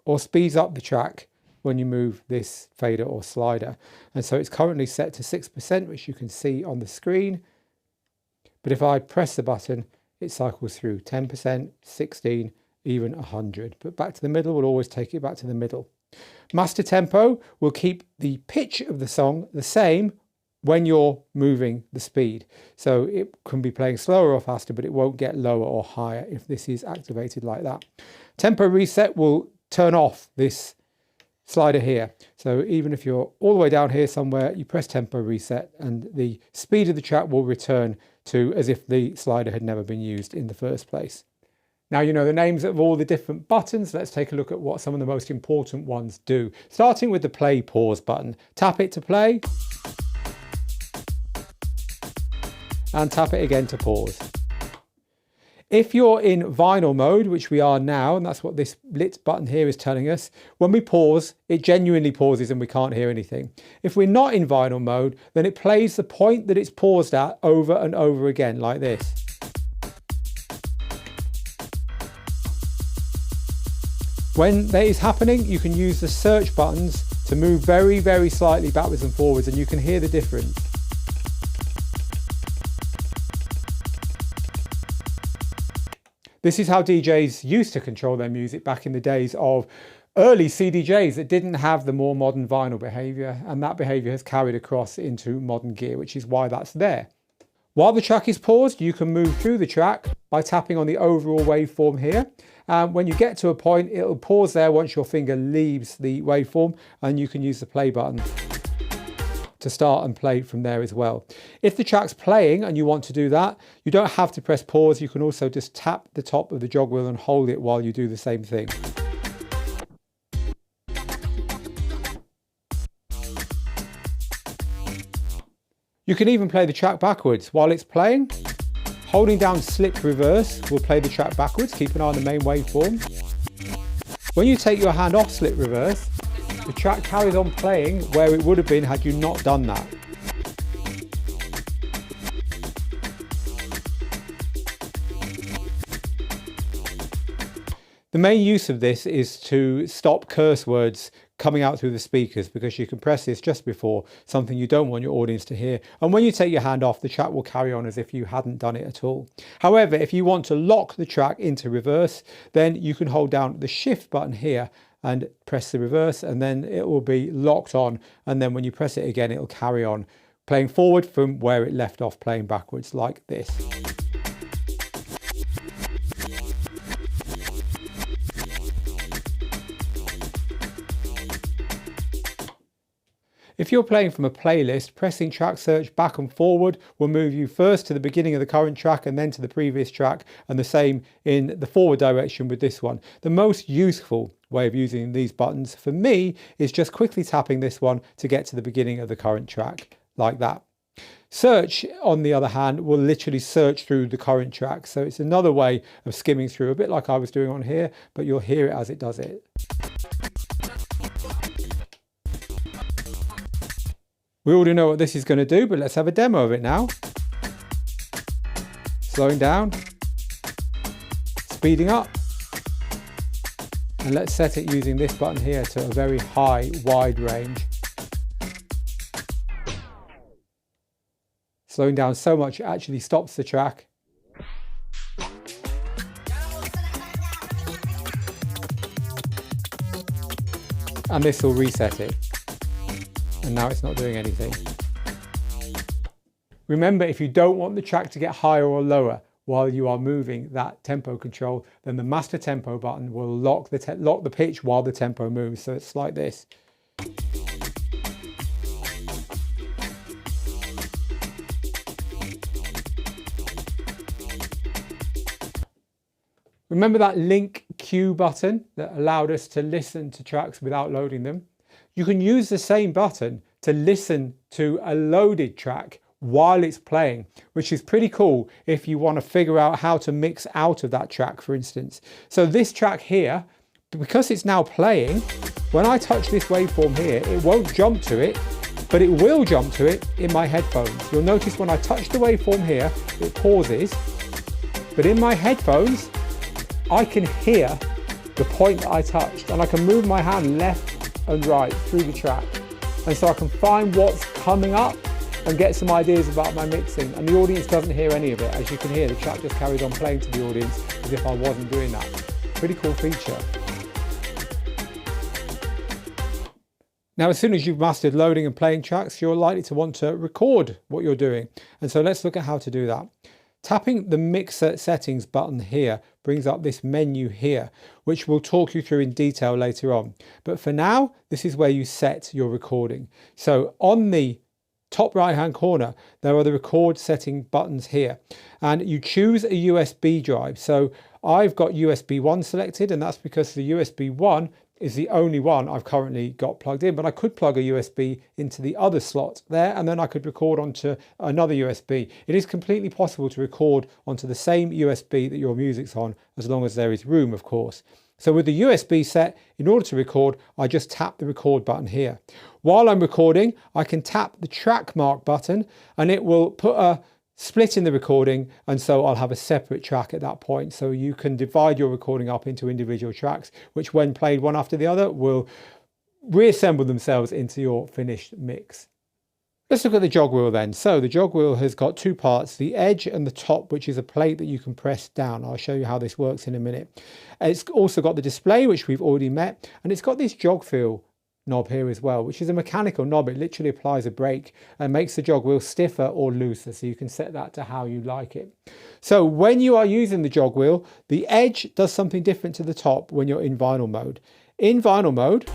or speeds up the track when you move this fader or slider. And so it's currently set to 6%, which you can see on the screen. But if I press the button, it cycles through 10%, 16, even 100. But back to the middle will always take it back to the middle. Master tempo will keep the pitch of the song the same when you're moving the speed. So it can be playing slower or faster, but it won't get lower or higher if this is activated like that. Tempo reset will turn off this slider here. So even if you're all the way down here somewhere, you press tempo reset and the speed of the track will return to as if the slider had never been used in the first place. Now you know the names of all the different buttons. Let's take a look at what some of the most important ones do. Starting with the play pause button. Tap it to play. And tap it again to pause. If you're in vinyl mode, which we are now, and that's what this lit button here is telling us, when we pause, it genuinely pauses and we can't hear anything. If we're not in vinyl mode, then it plays the point that it's paused at over and over again, like this. When that is happening, you can use the search buttons to move very, very slightly backwards and forwards, and you can hear the difference. This is how DJs used to control their music back in the days of early CDJs that didn't have the more modern vinyl behavior, and that behavior has carried across into modern gear, which is why that's there. While the track is paused, you can move through the track by tapping on the overall waveform here. When you get to a point, it'll pause there once your finger leaves the waveform, and you can use the play button to start and play from there as well. If the track's playing and you want to do that, you don't have to press pause. You can also just tap the top of the jog wheel and hold it while you do the same thing. You can even play the track backwards while it's playing. Holding down slip reverse will play the track backwards. Keep an eye on the main waveform. When you take your hand off slip reverse, the track carries on playing where it would have been had you not done that. The main use of this is to stop curse words coming out through the speakers, because you can press this just before something you don't want your audience to hear. And when you take your hand off, the track will carry on as if you hadn't done it at all. However, if you want to lock the track into reverse, then you can hold down the shift button here and press the reverse, and then it will be locked on. And then when you press it again, it'll carry on playing forward from where it left off playing backwards, like this. If you're playing from a playlist, pressing track search back and forward will move you first to the beginning of the current track and then to the previous track, and the same in the forward direction with this one. The most useful way of using these buttons for me is just quickly tapping this one to get to the beginning of the current track, like that. Search, on the other hand, will literally search through the current track. So it's another way of skimming through, a bit like I was doing on here, but you'll hear it as it does it. We already know what this is going to do, but let's have a demo of it now. Slowing down, speeding up, and let's set it using this button here to a very high, wide range. Slowing down so much it actually stops the track. And this will reset it. And now it's not doing anything. Remember, if you don't want the track to get higher or lower while you are moving that tempo control, then the master tempo button will lock the pitch while the tempo moves. So it's like this. Remember that link queue button that allowed us to listen to tracks without loading them? You can use the same button to listen to a loaded track while it's playing, which is pretty cool if you want to figure out how to mix out of that track, for instance. So this track here, because it's now playing, when I touch this waveform here, it won't jump to it, but it will jump to it in my headphones. You'll notice when I touch the waveform here, it pauses, but in my headphones, I can hear the point that I touched, and I can move my hand left and right through the track, and so I can find what's coming up and get some ideas about my mixing, and the audience doesn't hear any of it. As you can hear, the track just carries on playing to the audience as if I wasn't doing that. Pretty cool feature. Now, as soon as you've mastered loading and playing tracks, you're likely to want to record what you're doing, and so let's look at how to do that. Tapping the mixer settings button here brings up this menu here, which we'll talk you through in detail later on. But for now, this is where you set your recording. So on the top right hand corner, there are the record setting buttons here, and you choose a USB drive. So I've got USB 1 selected, and that's because the USB 1 is the only one I've currently got plugged in, but I could plug a USB into the other slot there, and then I could record onto another USB. It is completely possible to record onto the same USB that your music's on, as long as there is room, of course. So with the USB set, in order to record, I just tap the record button here. While I'm recording, I can tap the track mark button, and it will put a split in the recording, and so I'll have a separate track at that point. So you can divide your recording up into individual tracks, which when played one after the other will reassemble themselves into your finished mix. Let's look at the Jogwheel then. So the Jogwheel has got two parts, the edge and the top, which is a plate that you can press down. I'll show you how this works in a minute. It's also got the display, which we've already met, and it's got this jog feel knob here as well, which is a mechanical knob. It literally applies a brake and makes the jog wheel stiffer or looser, so you can set that to how you like it. So when you are using the jog wheel, the edge does something different to the top when you're in vinyl mode. In vinyl mode,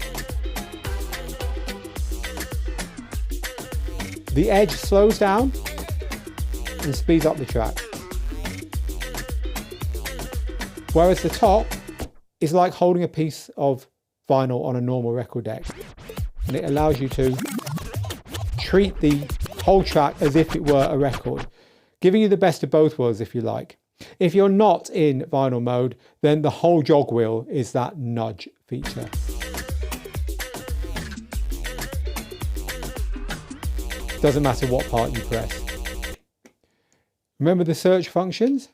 the edge slows down and speeds up the track. Whereas the top is like holding a piece of vinyl on a normal record deck. And it allows you to treat the whole track as if it were a record, giving you the best of both worlds if you like. If you're not in vinyl mode, then the whole jog wheel is that nudge feature. Doesn't matter what part you press. Remember the search functions?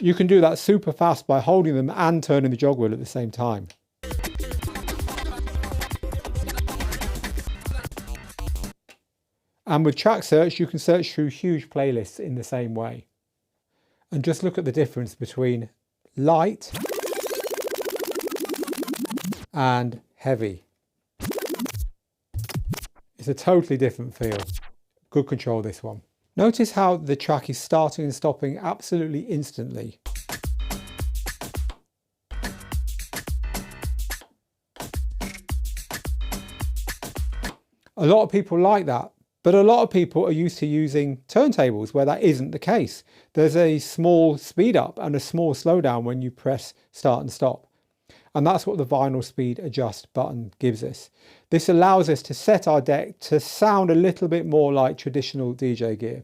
You can do that super fast by holding them and turning the jog wheel at the same time. And with track search, you can search through huge playlists in the same way. And just look at the difference between light and heavy. It's a totally different feel. Good control, this one. Notice how the track is starting and stopping absolutely instantly. A lot of people like that, but a lot of people are used to using turntables where that isn't the case. There's a small speed up and a small slowdown when you press start and stop. And that's what the vinyl speed adjust button gives us. This allows us to set our deck to sound a little bit more like traditional DJ gear.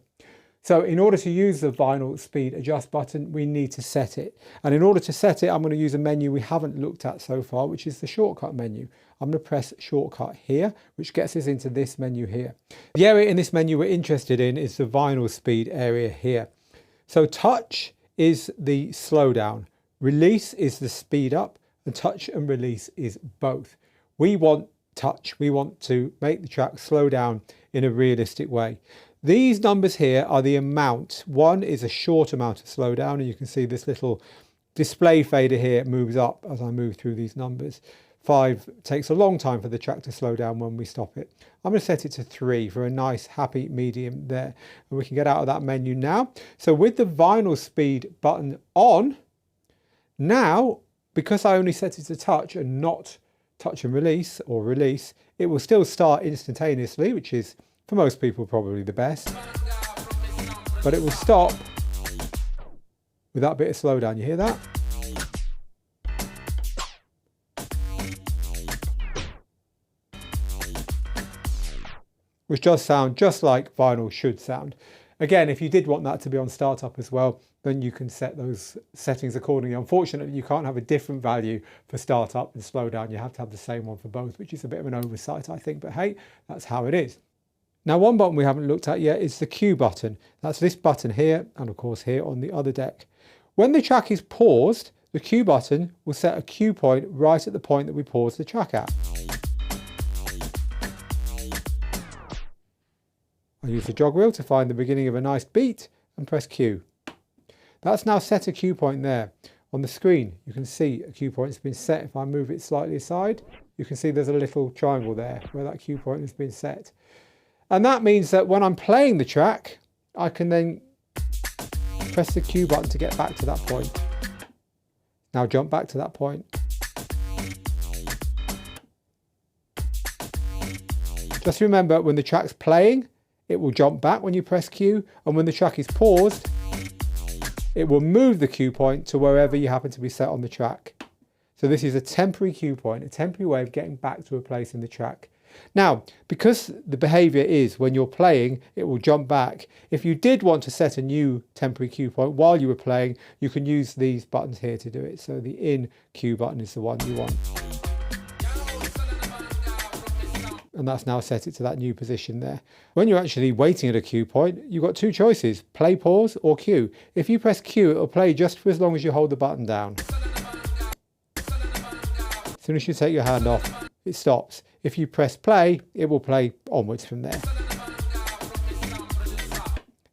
So in order to use the vinyl speed adjust button, we need to set it. And in order to set it, I'm going to use a menu we haven't looked at so far, which is the shortcut menu. I'm going to press shortcut here, which gets us into this menu here. The area in this menu we're interested in is the vinyl speed area here. So touch is the slowdown, release is the speed up, and touch and release is both. We want touch. We want to make the track slow down in a realistic way. These numbers here are the amount. One is a short amount of slowdown, and you can see this little display fader here moves up as I move through these numbers. 5 takes a long time for the track to slow down when we stop it. I'm going to set it to 3 for a nice happy medium there. And we can get out of that menu now. So with the vinyl speed button on, now, because I only set it to touch and not touch and release or release, it will still start instantaneously, which is for most people probably the best. But it will stop with that bit of slowdown. You hear that? Which does sound just like vinyl should sound. Again, if you did want that to be on startup as well, then you can set those settings accordingly. Unfortunately, you can't have a different value for startup and slowdown. You have to have the same one for both, which is a bit of an oversight, I think. But hey, that's how it is. Now, one button we haven't looked at yet is the Q button. That's this button here, and of course here on the other deck. When the track is paused, the Q button will set a cue point right at the point that we pause the track at. I use the jog wheel to find the beginning of a nice beat and press Q. That's now set a cue point there. On the screen, you can see a cue point has been set. If I move it slightly aside, you can see there's a little triangle there where that cue point has been set. And that means that when I'm playing the track, I can then press the Q button to get back to that point. Now jump back to that point. Just remember, when the track's playing, it will jump back when you press Q, and when the track is paused, it will move the cue point to wherever you happen to be set on the track. So this is a temporary cue point, a temporary way of getting back to a place in the track. Now, because the behavior is when you're playing, it will jump back. If you did want to set a new temporary cue point while you were playing, you can use these buttons here to do it. So the in cue button is the one you want. And that's now set it to that new position there. When you're actually waiting at a cue point, you've got two choices, play, pause, or cue. If you press Q, it'll play just for as long as you hold the button down. As soon as you take your hand off, it stops. If you press play, it will play onwards from there.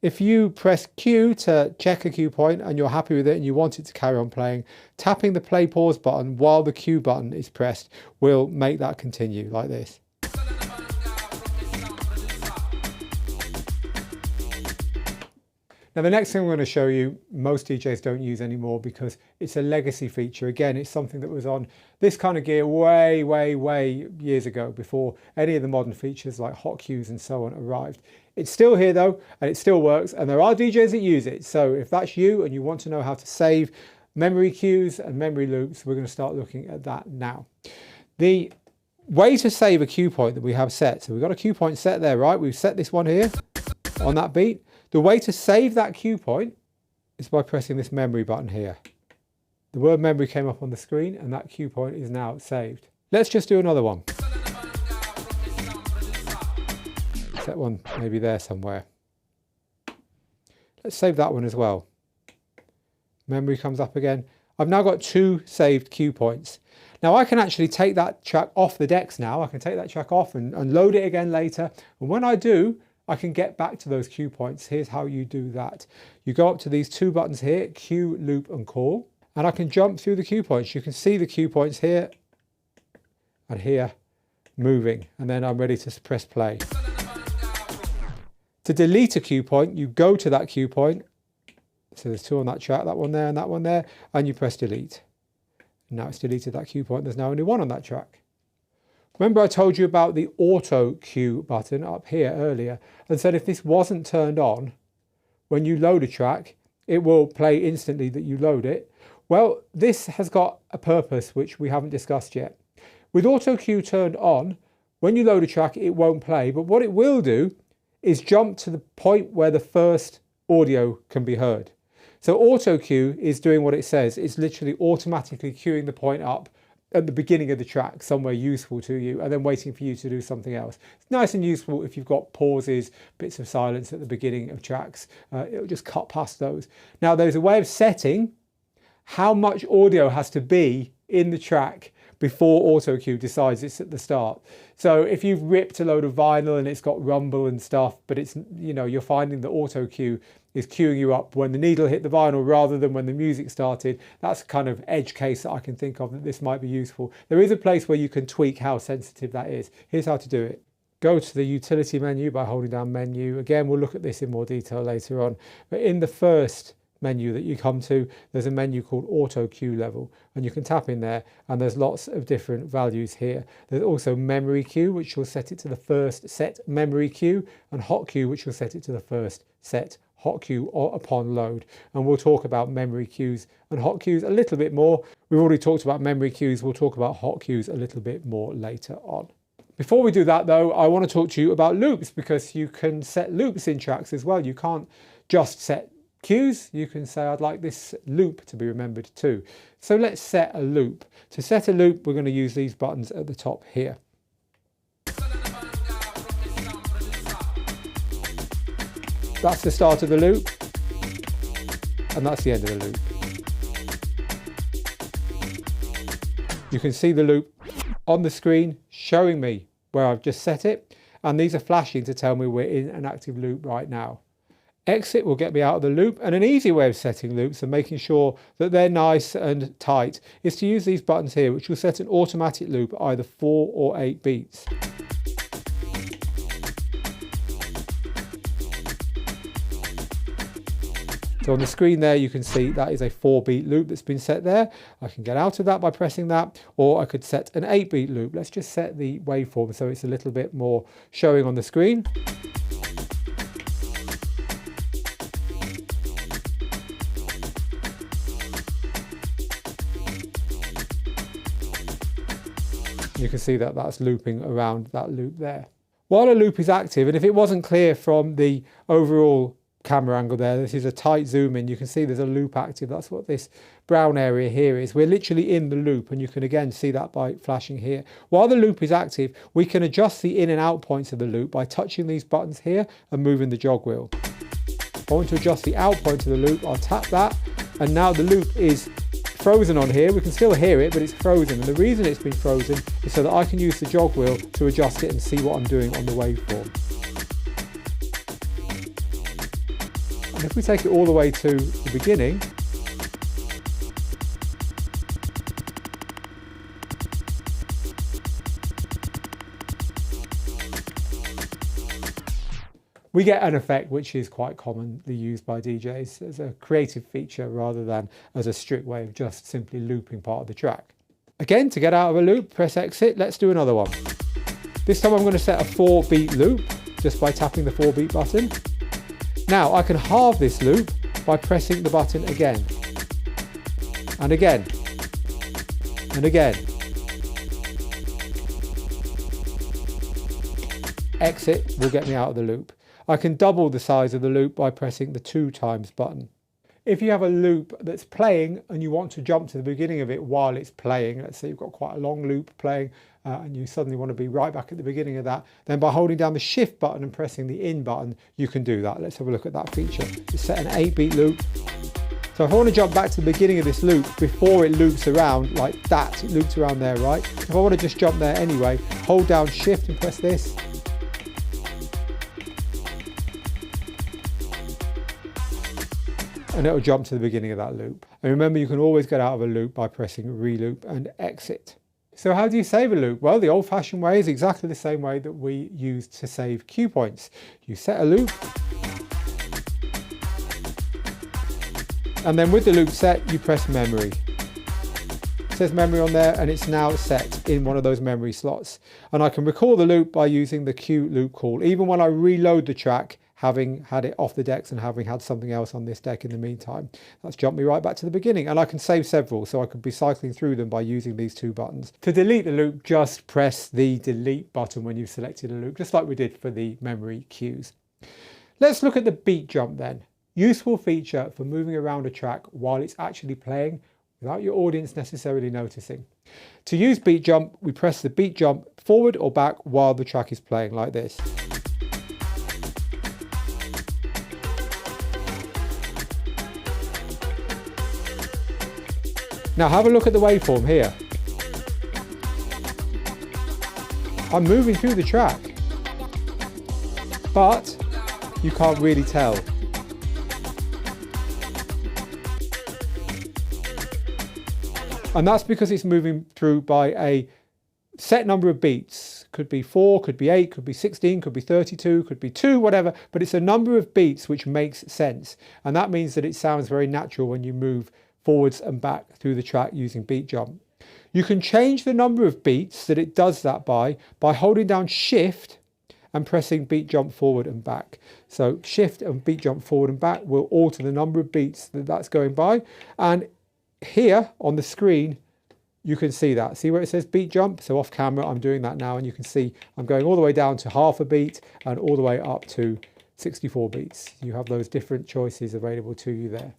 If you press Q to check a cue point and you're happy with it and you want it to carry on playing, tapping the play pause button while the cue button is pressed will make that continue like this. Now the next thing I'm going to show you, most DJs don't use anymore because it's a legacy feature. Again, it's something that was on this kind of gear way years ago, before any of the modern features like hot cues and so on arrived. It's still here though, and it still works, and there are DJs that use it. So if that's you and you want to know how to save memory cues and memory loops, we're going to start looking at that now. The way to save a cue point that we have set, so we've got a cue point set there, right? We've set this one here on that beat. The way to save that cue point is by pressing this memory button here. The word memory came up on the screen and that cue point is now saved. Let's just do another one. Set one maybe there somewhere. Let's save that one as well. Memory comes up again. I've now got 2 saved cue points. Now I can actually take that track off the decks now. I can take that track off and load it again later. And when I do, I can get back to those cue points. Here's how you do that. You go up to these 2 buttons here, cue, loop and call, and I can jump through the cue points. You can see the cue points here and here moving, and then I'm ready to press play. To delete a cue point, you go to that cue point. So there's 2 on that track, that one there and that one there, and you press delete. Now it's deleted that cue point. There's now only 1 on that track. Remember I told you about the auto cue button up here earlier and said if this wasn't turned on, when you load a track, it will play instantly that you load it. Well, this has got a purpose which we haven't discussed yet. With auto cue turned on, when you load a track, it won't play, but what it will do is jump to the point where the first audio can be heard. So auto cue is doing what it says. It's literally automatically queuing the point up at the beginning of the track, somewhere useful to you, and then waiting for you to do something else. It's nice and useful if you've got pauses, bits of silence at the beginning of tracks. It'll just cut past those. Now there's a way of setting how much audio has to be in the track before auto cue decides it's at the start. So if you've ripped a load of vinyl and it's got rumble and stuff, but it's, you know, you're finding that auto cue is queuing you up when the needle hit the vinyl rather than when the music started, that's a kind of edge case that I can think of that this might be useful. There is a place where you can tweak how sensitive that is. Here's how to do it. Go to the utility menu by holding down menu. Again, we'll look at this in more detail later on. But in the first menu that you come to, there's a menu called auto cue level, and you can tap in there and there's lots of different values here. There's also memory cue, which will set it to the first set memory cue, and hot cue, which will set it to the first set hot cue or upon load. And we'll talk about memory cues and hot cues a little bit more. We've already talked about memory cues. We'll talk about hot cues a little bit more later on. Before we do that though, I want to talk to you about loops, because you can set loops in tracks as well. You can't just set cues, you can say I'd like this loop to be remembered too. So let's set a loop. To set a loop, we're going to use these buttons at the top here. That's the start of the loop, and that's the end of the loop. You can see the loop on the screen showing me where I've just set it, and these are flashing to tell me we're in an active loop right now. Exit will get me out of the loop, and an easy way of setting loops and making sure that they're nice and tight is to use these buttons here, which will set an automatic loop, either 4 or 8 beats. So on the screen there, you can see that is a 4-beat loop that's been set there. I can get out of that by pressing that, or I could set an 8-beat loop. Let's just set the waveform so it's a little bit more showing on the screen. You can see that that's looping around that loop there. While a loop is active, and if it wasn't clear from the overall camera angle there, this is a tight zoom in, you can see there's a loop active. That's what this brown area here is. We're literally in the loop, and you can again see that by flashing here. While the loop is active, we can adjust the in and out points of the loop by touching these buttons here and moving the jog wheel. If I want to adjust the out point of the loop, I'll tap that, and now the loop is frozen on here. We can still hear it, but it's frozen, and the reason it's been frozen is so that I can use the jog wheel to adjust it and see what I'm doing on the waveform. And if we take it all the way to the beginning, we get an effect which is quite commonly used by DJs as a creative feature rather than as a strict way of just simply looping part of the track. Again, to get out of a loop, press exit. Let's do another one. This time I'm going to set a 4-beat loop just by tapping the 4-beat button. Now I can halve this loop by pressing the button again, and again, and again. Exit will get me out of the loop. I can double the size of the loop by pressing the 2 times button. If you have a loop that's playing and you want to jump to the beginning of it while it's playing, let's say you've got quite a long loop playing and you suddenly want to be right back at the beginning of that, then by holding down the shift button and pressing the in button, you can do that. Let's have a look at that feature. Just set an 8-beat loop. So if I want to jump back to the beginning of this loop before it loops around like that, it loops around there, right? If I want to just jump there anyway, hold down shift and press this. And it'll jump to the beginning of that loop. And remember, you can always get out of a loop by pressing reloop and exit. So how do you save a loop? Well, the old-fashioned way is exactly the same way that we use to save cue points. You set a loop, and then with the loop set, you press memory. It says memory on there, and it's now set in one of those memory slots. And I can recall the loop by using the cue loop call, even when I reload the track, having had it off the decks and having had something else on this deck in the meantime. That's jumped me right back to the beginning, and I can save several, so I could be cycling through them by using these 2 buttons. To delete the loop, just press the delete button when you've selected a loop, just like we did for the memory cues. Let's look at the beat jump then. Useful feature for moving around a track while it's actually playing without your audience necessarily noticing. To use beat jump, we press the beat jump forward or back while the track is playing like this. Now have a look at the waveform here. I'm moving through the track, but you can't really tell. And that's because it's moving through by a set number of beats. Could be 4, could be 8, could be 16, could be 32, could be 2, whatever, but it's a number of beats which makes sense. And that means that it sounds very natural when you move forwards and back through the track using beat jump. You can change the number of beats that it does that by holding down shift and pressing beat jump forward and back. So shift and beat jump forward and back will alter the number of beats that that's going by. And here on the screen, you can see that. See where it says beat jump? So off camera, I'm doing that now, and you can see I'm going all the way down to half a beat and all the way up to 64 beats. You have those different choices available to you there.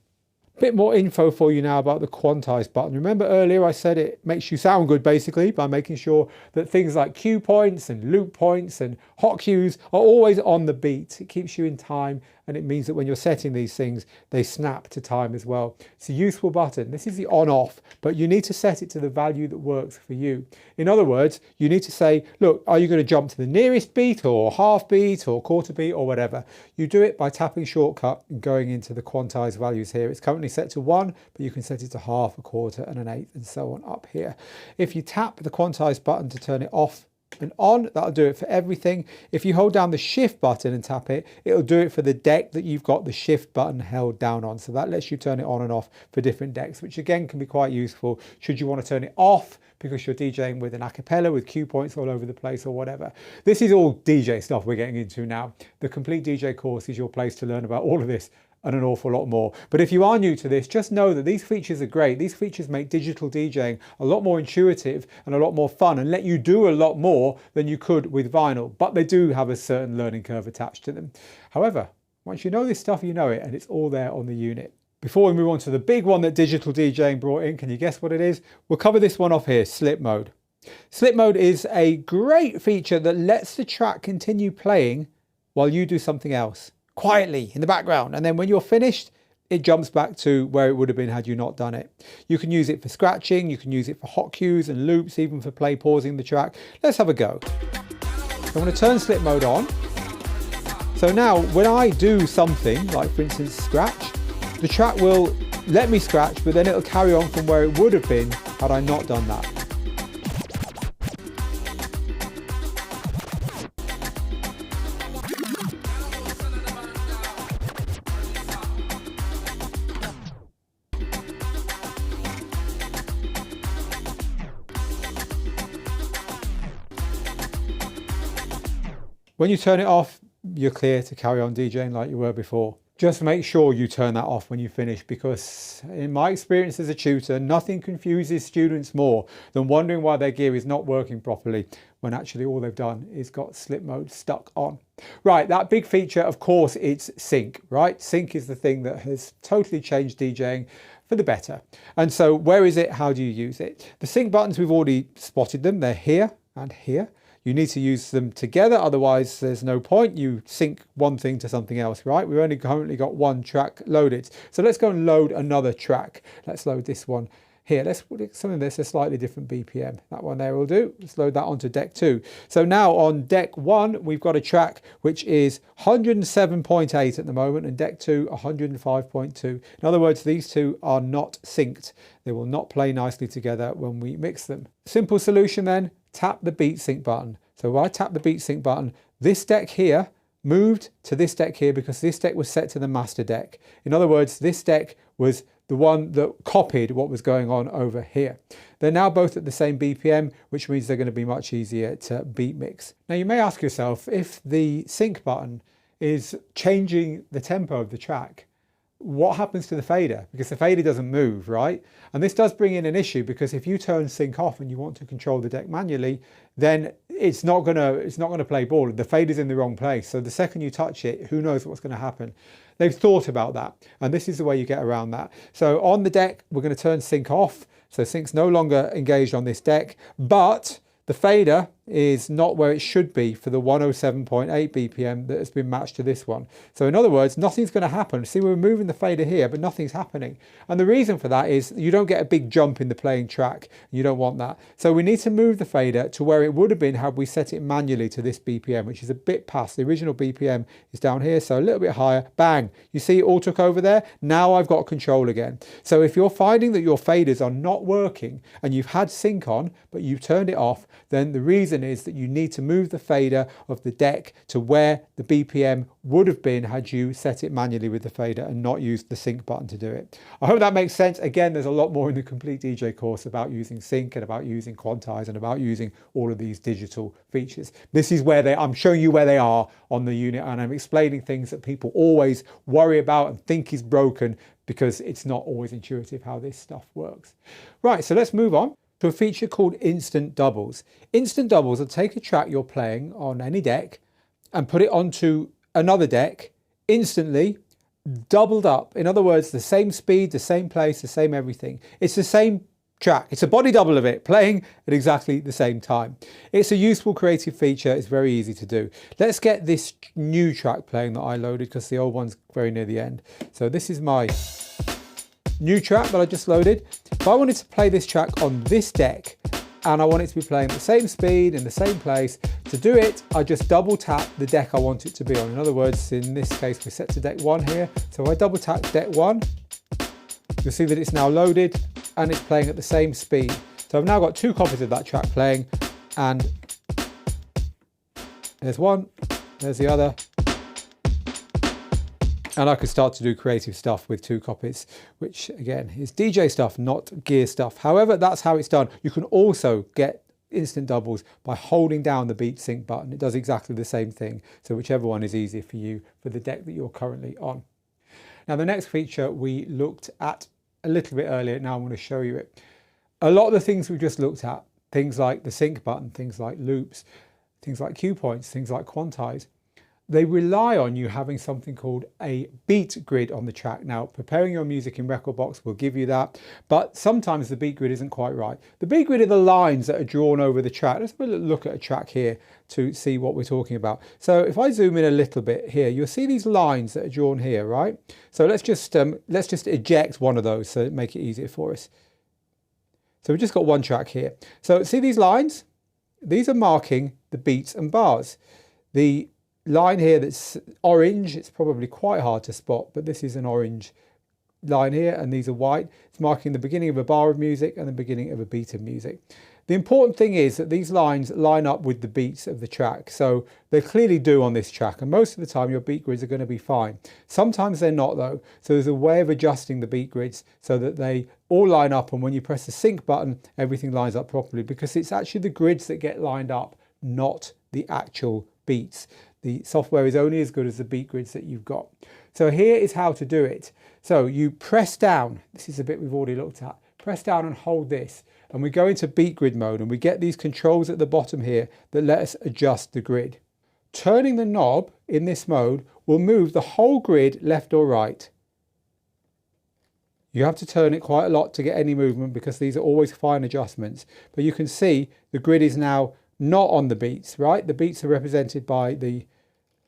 Bit more info for you now about the Quantize button. Remember earlier I said it makes you sound good basically by making sure that things like cue points and loop points and hot cues are always on the beat. It keeps you in time, and it means that when you're setting these things, they snap to time as well. It's a useful button. This is the on-off, but you need to set it to the value that works for you. In other words, you need to say, look, are you going to jump to the nearest beat or half beat or quarter beat or whatever? You do it by tapping shortcut and going into the Quantize values here. It's currently set to 1, but you can set it to half, a quarter and an eighth and so on up here. If you tap the Quantize button to turn it off and on, that'll do it for everything. If you hold down the shift button and tap it, it'll do it for the deck that you've got the shift button held down on. So that lets you turn it on and off for different decks, which again can be quite useful should you want to turn it off because you're DJing with an a cappella with cue points all over the place or whatever. This is all DJ stuff we're getting into now. The Complete DJ course is your place to learn about all of this and an awful lot more. But if you are new to this, just know that these features are great. These features make digital DJing a lot more intuitive and a lot more fun and let you do a lot more than you could with vinyl, but they do have a certain learning curve attached to them. However, once you know this stuff, you know it, and it's all there on the unit. Before we move on to the big one that digital DJing brought in, can you guess what it is? We'll cover this one off here, slip mode. Slip mode is a great feature that lets the track continue playing while you do something else, quietly in the background, and then when you're finished, it jumps back to where it would have been had you not done it. You can use it for scratching, you can use it for hot cues and loops, even for play pausing the track. Let's have a go. I'm going to turn slip mode on. So So now when I do something, like for instance scratch, the track will let me scratch, but then it'll carry on from where it would have been had I not done that. When you turn it off, you're clear to carry on DJing like you were before. Just make sure you turn that off when you finish, because in my experience as a tutor, nothing confuses students more than wondering why their gear is not working properly when actually all they've done is got slip mode stuck on. Right, that big feature, of course, it's sync, right? Sync is the thing that has totally changed DJing for the better. And so where is it? How do you use it? The sync buttons, we've already spotted them. They're here and here. You need to use them together, otherwise there's no point. You sync one thing to something else, right? We've only currently got one track loaded. So let's go and load another track. Let's load this one here. Let's put something that's a slightly different BPM. That one there will do. Let's load that onto deck 2. So now on deck 1, we've got a track which is 107.8 at the moment, and deck 2, 105.2. In other words, these two are not synced. They will not play nicely together when we mix them. Simple solution then, tap the beat sync button. So when I tap the beat sync button, this deck here moved to this deck here because this deck was set to the master deck. In other words, this deck was the one that copied what was going on over here. They're now both at the same BPM, which means they're going to be much easier to beat mix. Now you may ask yourself, if the sync button is changing the tempo of the track, what happens to the fader? Because the fader doesn't move, right? And this does bring in an issue, because if you turn sync off and you want to control the deck manually, then it's not gonna play ball. The fader's in the wrong place. So the second you touch it, who knows what's gonna happen? They've thought about that, and this is the way you get around that. So on the deck, we're gonna turn sync off. So sync's no longer engaged on this deck, but the fader is not where it should be for the 107.8 BPM that has been matched to this one. So in other words, nothing's going to happen. See, we're moving the fader here, but nothing's happening. And the reason for that is you don't get a big jump in the playing track. You don't want that. So we need to move the fader to where it would have been had we set it manually to this BPM, which is a bit past. The original BPM is down here, so a little bit higher. Bang! You see it all took over there? Now I've got control again. So if you're finding that your faders are not working and you've had sync on, but you've turned it off, then the reason is that you need to move the fader of the deck to where the BPM would have been had you set it manually with the fader and not used the sync button to do it. I hope that makes sense. Again, there's a lot more in the complete DJ course about using sync and about using Quantize and about using all of these digital features. This is where I'm showing you where they are on the unit, and I'm explaining things that people always worry about and think is broken, because it's not always intuitive how this stuff works. Right, so let's move on to a feature called instant doubles. Instant doubles will take a track you're playing on any deck and put it onto another deck instantly, doubled up. In other words, the same speed, the same place, the same everything. It's the same track. It's a body double of it, playing at exactly the same time. It's a useful creative feature. It's very easy to do. Let's get this new track playing that I loaded, because the old one's very near the end. So this is my new track that I just loaded. If I wanted to play this track on this deck and I want it to be playing at the same speed in the same place, to do it, I just double tap the deck I want it to be on. In other words, in this case, we're set to deck 1 here. So if I double tap deck 1, you'll see that it's now loaded and it's playing at the same speed. So I've now got 2 copies of that track playing, and there's one, there's the other. And I could start to do creative stuff with 2 copies, which again is DJ stuff, not gear stuff. However, that's how it's done. You can also get instant doubles by holding down the beat sync button. It does exactly the same thing. So whichever one is easier for you for the deck that you're currently on. Now the next feature we looked at a little bit earlier. Now I'm going to show you it. A lot of the things we just looked at, things like the sync button, things like loops, things like cue points, things like Quantize, they rely on you having something called a beat grid on the track. Now, preparing your music in Rekordbox will give you that, but sometimes the beat grid isn't quite right. The beat grid are the lines that are drawn over the track. Let's have a look at a track here to see what we're talking about. So if I zoom in a little bit here, you'll see these lines that are drawn here, right? So let's just eject one of those so make it easier for us. So we've just got one track here. So see these lines? These are marking the beats and bars. The line here that's orange, it's probably quite hard to spot, but this is an orange line here, and these are white. It's marking the beginning of a bar of music and the beginning of a beat of music. The important thing is that these lines line up with the beats of the track. So they clearly do on this track, and most of the time your beat grids are going to be fine. Sometimes they're not though. So there's a way of adjusting the beat grids so that they all line up, and when you press the sync button, everything lines up properly, because it's actually the grids that get lined up, not the actual beats. The software is only as good as the beat grids that you've got. So here is how to do it. So you press down, this is a bit we've already looked at, press down and hold this, and we go into beat grid mode, and we get these controls at the bottom here that let us adjust the grid. Turning the knob in this mode will move the whole grid left or right. You have to turn it quite a lot to get any movement, because these are always fine adjustments. But you can see the grid is now not on the beats, right? The beats are represented by the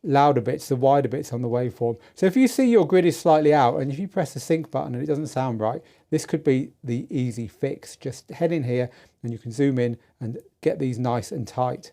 louder bits, the wider bits on the waveform. So if you see your grid is slightly out, and if you press the sync button and it doesn't sound right, this could be the easy fix. Just head in here and you can zoom in and get these nice and tight.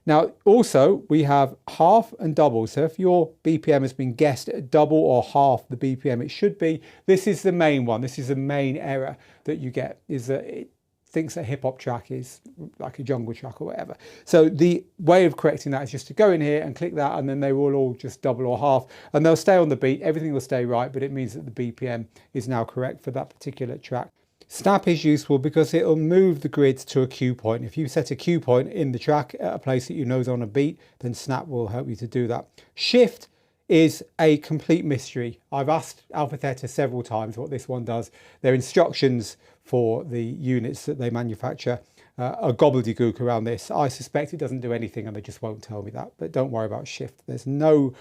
Now also we have half and double. So if your BPM has been guessed at double or half the BPM it should be, this is the main one. This is the main error that you get, is that it thinks a hip hop track is like a jungle track or whatever. So the way of correcting that is just to go in here and click that, and then they will all just double or half, and they'll stay on the beat. Everything will stay right, but it means that the BPM is now correct for that particular track. Snap is useful because it'll move the grids to a cue point. If you set a cue point in the track at a place that you know is on a beat, then Snap will help you to do that. Shift is a complete mystery. I've asked AlphaTheta several times what this one does. Their instructions for the units that they manufacture are gobbledygook around this. I suspect it doesn't do anything, and they just won't tell me that. But don't worry about shift. There's no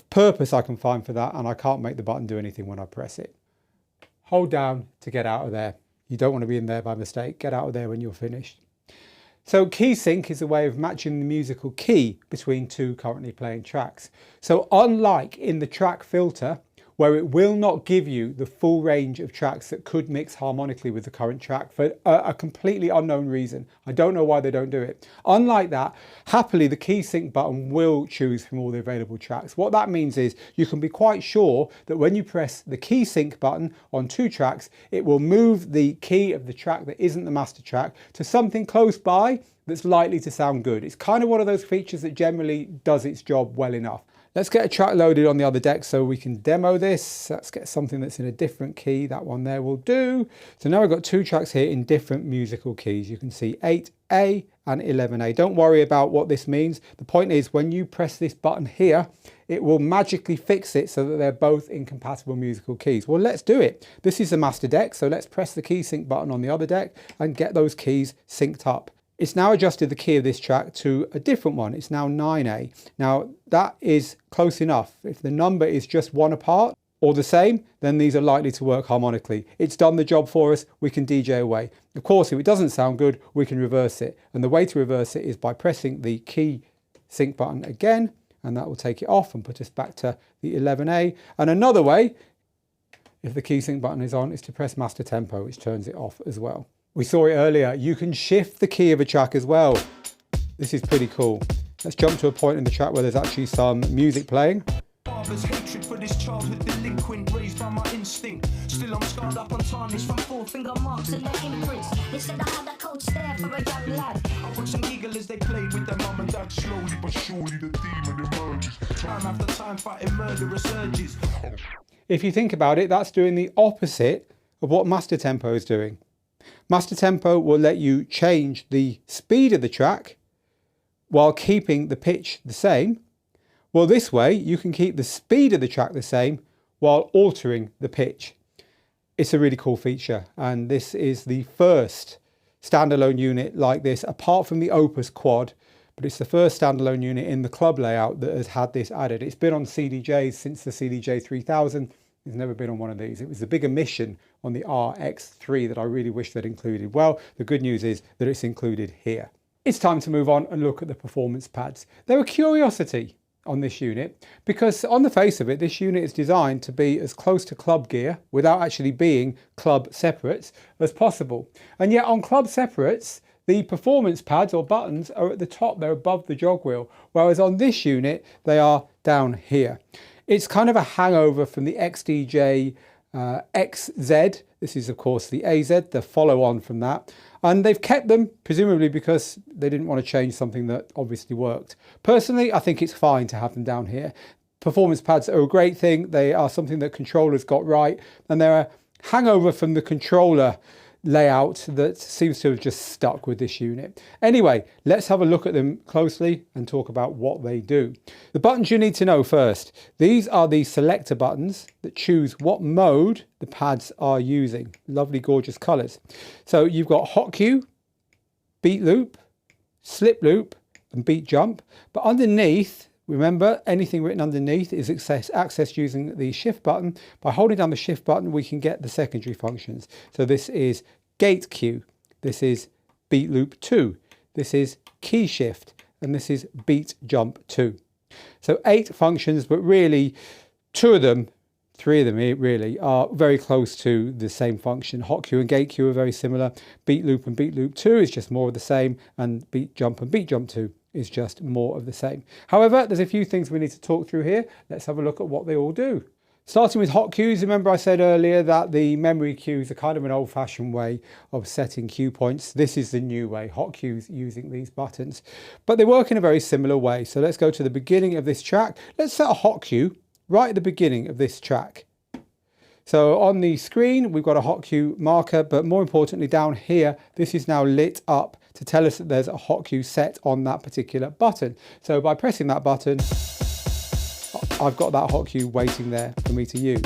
purpose I can find for that, and I can't make the button do anything when I press it. Hold down to get out of there. You don't want to be in there by mistake. Get out of there when you're finished. So key sync is a way of matching the musical key between two currently playing tracks. So unlike in the track filter, where it will not give you the full range of tracks that could mix harmonically with the current track for a completely unknown reason. I don't know why they don't do it. Unlike that, happily the key sync button will choose from all the available tracks. What that means is you can be quite sure that when you press the key sync button on two tracks, it will move the key of the track that isn't the master track to something close by that's likely to sound good. It's kind of one of those features that generally does its job well enough. Let's get a track loaded on the other deck so we can demo this. Let's get something that's in a different key. That one there will do. So now we've got two tracks here in different musical keys. You can see 8A and 11A. Don't worry about what this means. The point is, when you press this button here, it will magically fix it so that they're both in compatible musical keys. Well, let's do it. This is the master deck, so let's press the key sync button on the other deck and get those keys synced up. It's now adjusted the key of this track to a different one. It's now 9A. Now that is close enough. If the number is just one apart or the same, then these are likely to work harmonically. It's done the job for us. We can DJ away. Of course, if it doesn't sound good, we can reverse it. And the way to reverse it is by pressing the key sync button again, and that will take it off and put us back to the 11A. And another way, if the key sync button is on, is to press master tempo, which turns it off as well. We saw it earlier, you can shift the key of a track as well. This is pretty cool. Let's jump to a point in the track where there's actually some music playing. Hatred for this childhood delinquent raised by my instinct. Still I'm scarred up on tarnish from four-finger marks and their imprints. They said I had a cold stare for a young lad. I put some giggle as they played with their mum and dad. Slowly but surely the demon emerges. Time after time fighting murderous urges. If you think about it, that's doing the opposite of what master tempo is doing. Master tempo will let you change the speed of the track while keeping the pitch the same. Well, this way you can keep the speed of the track the same while altering the pitch. It's a really cool feature, and this is the first standalone unit like this, apart from the Opus Quad, but it's the first standalone unit in the club layout that has had this added. It's been on CDJs since the CDJ 3000. It's never been on one of these. It was the big omission on the RX3 that I really wish they'd included. Well, the good news is that it's included here. It's time to move on and look at the performance pads. They're a curiosity on this unit because on the face of it, this unit is designed to be as close to club gear without actually being club separates as possible. And yet on club separates, The performance pads or buttons are at the top, they're above the jogwheel, whereas on this unit, they are down here. It's kind of a hangover from the XDJ-XZ. This is, of course, the AZ, the follow-on from that. And they've kept them, presumably because they didn't want to change something that obviously worked. Personally, I think it's fine to have them down here. Performance pads are a great thing. They are something that controllers got right. And they're a hangover from the controller layout that seems to have just stuck with this unit. Anyway, let's have a look at them closely and talk about what they do. The buttons you need to know first. These are the selector buttons that choose what mode the pads are using. Lovely, gorgeous colors. So you've got hot cue, beat loop, slip loop, and beat jump. But underneath, remember, anything written underneath is accessed using the shift button. By holding down the shift button, we can get the secondary functions. So this is gate cue, this is beat loop 2, this is key shift, and this is beat jump 2. So 8 functions, but really 2 of them, 3 of them really, are very close to the same function. Hot cue and gate cue are very similar. Beat loop and beat loop 2 is just more of the same, and beat jump and beat jump 2 is just more of the same. However, there's a few things we need to talk through here. Let's have a look at what they all do. Starting with hot cues, remember I said earlier that the memory cues are kind of an old-fashioned way of setting cue points. This is the new way, hot cues using these buttons. But they work in a very similar way. So let's go to the beginning of this track. Let's set a hot cue right at the beginning of this track. So on the screen, we've got a hot cue marker, but more importantly down here, this is now lit up to tell us that there's a hot cue set on that particular button. So by pressing that button, I've got that hot cue waiting there for me to use.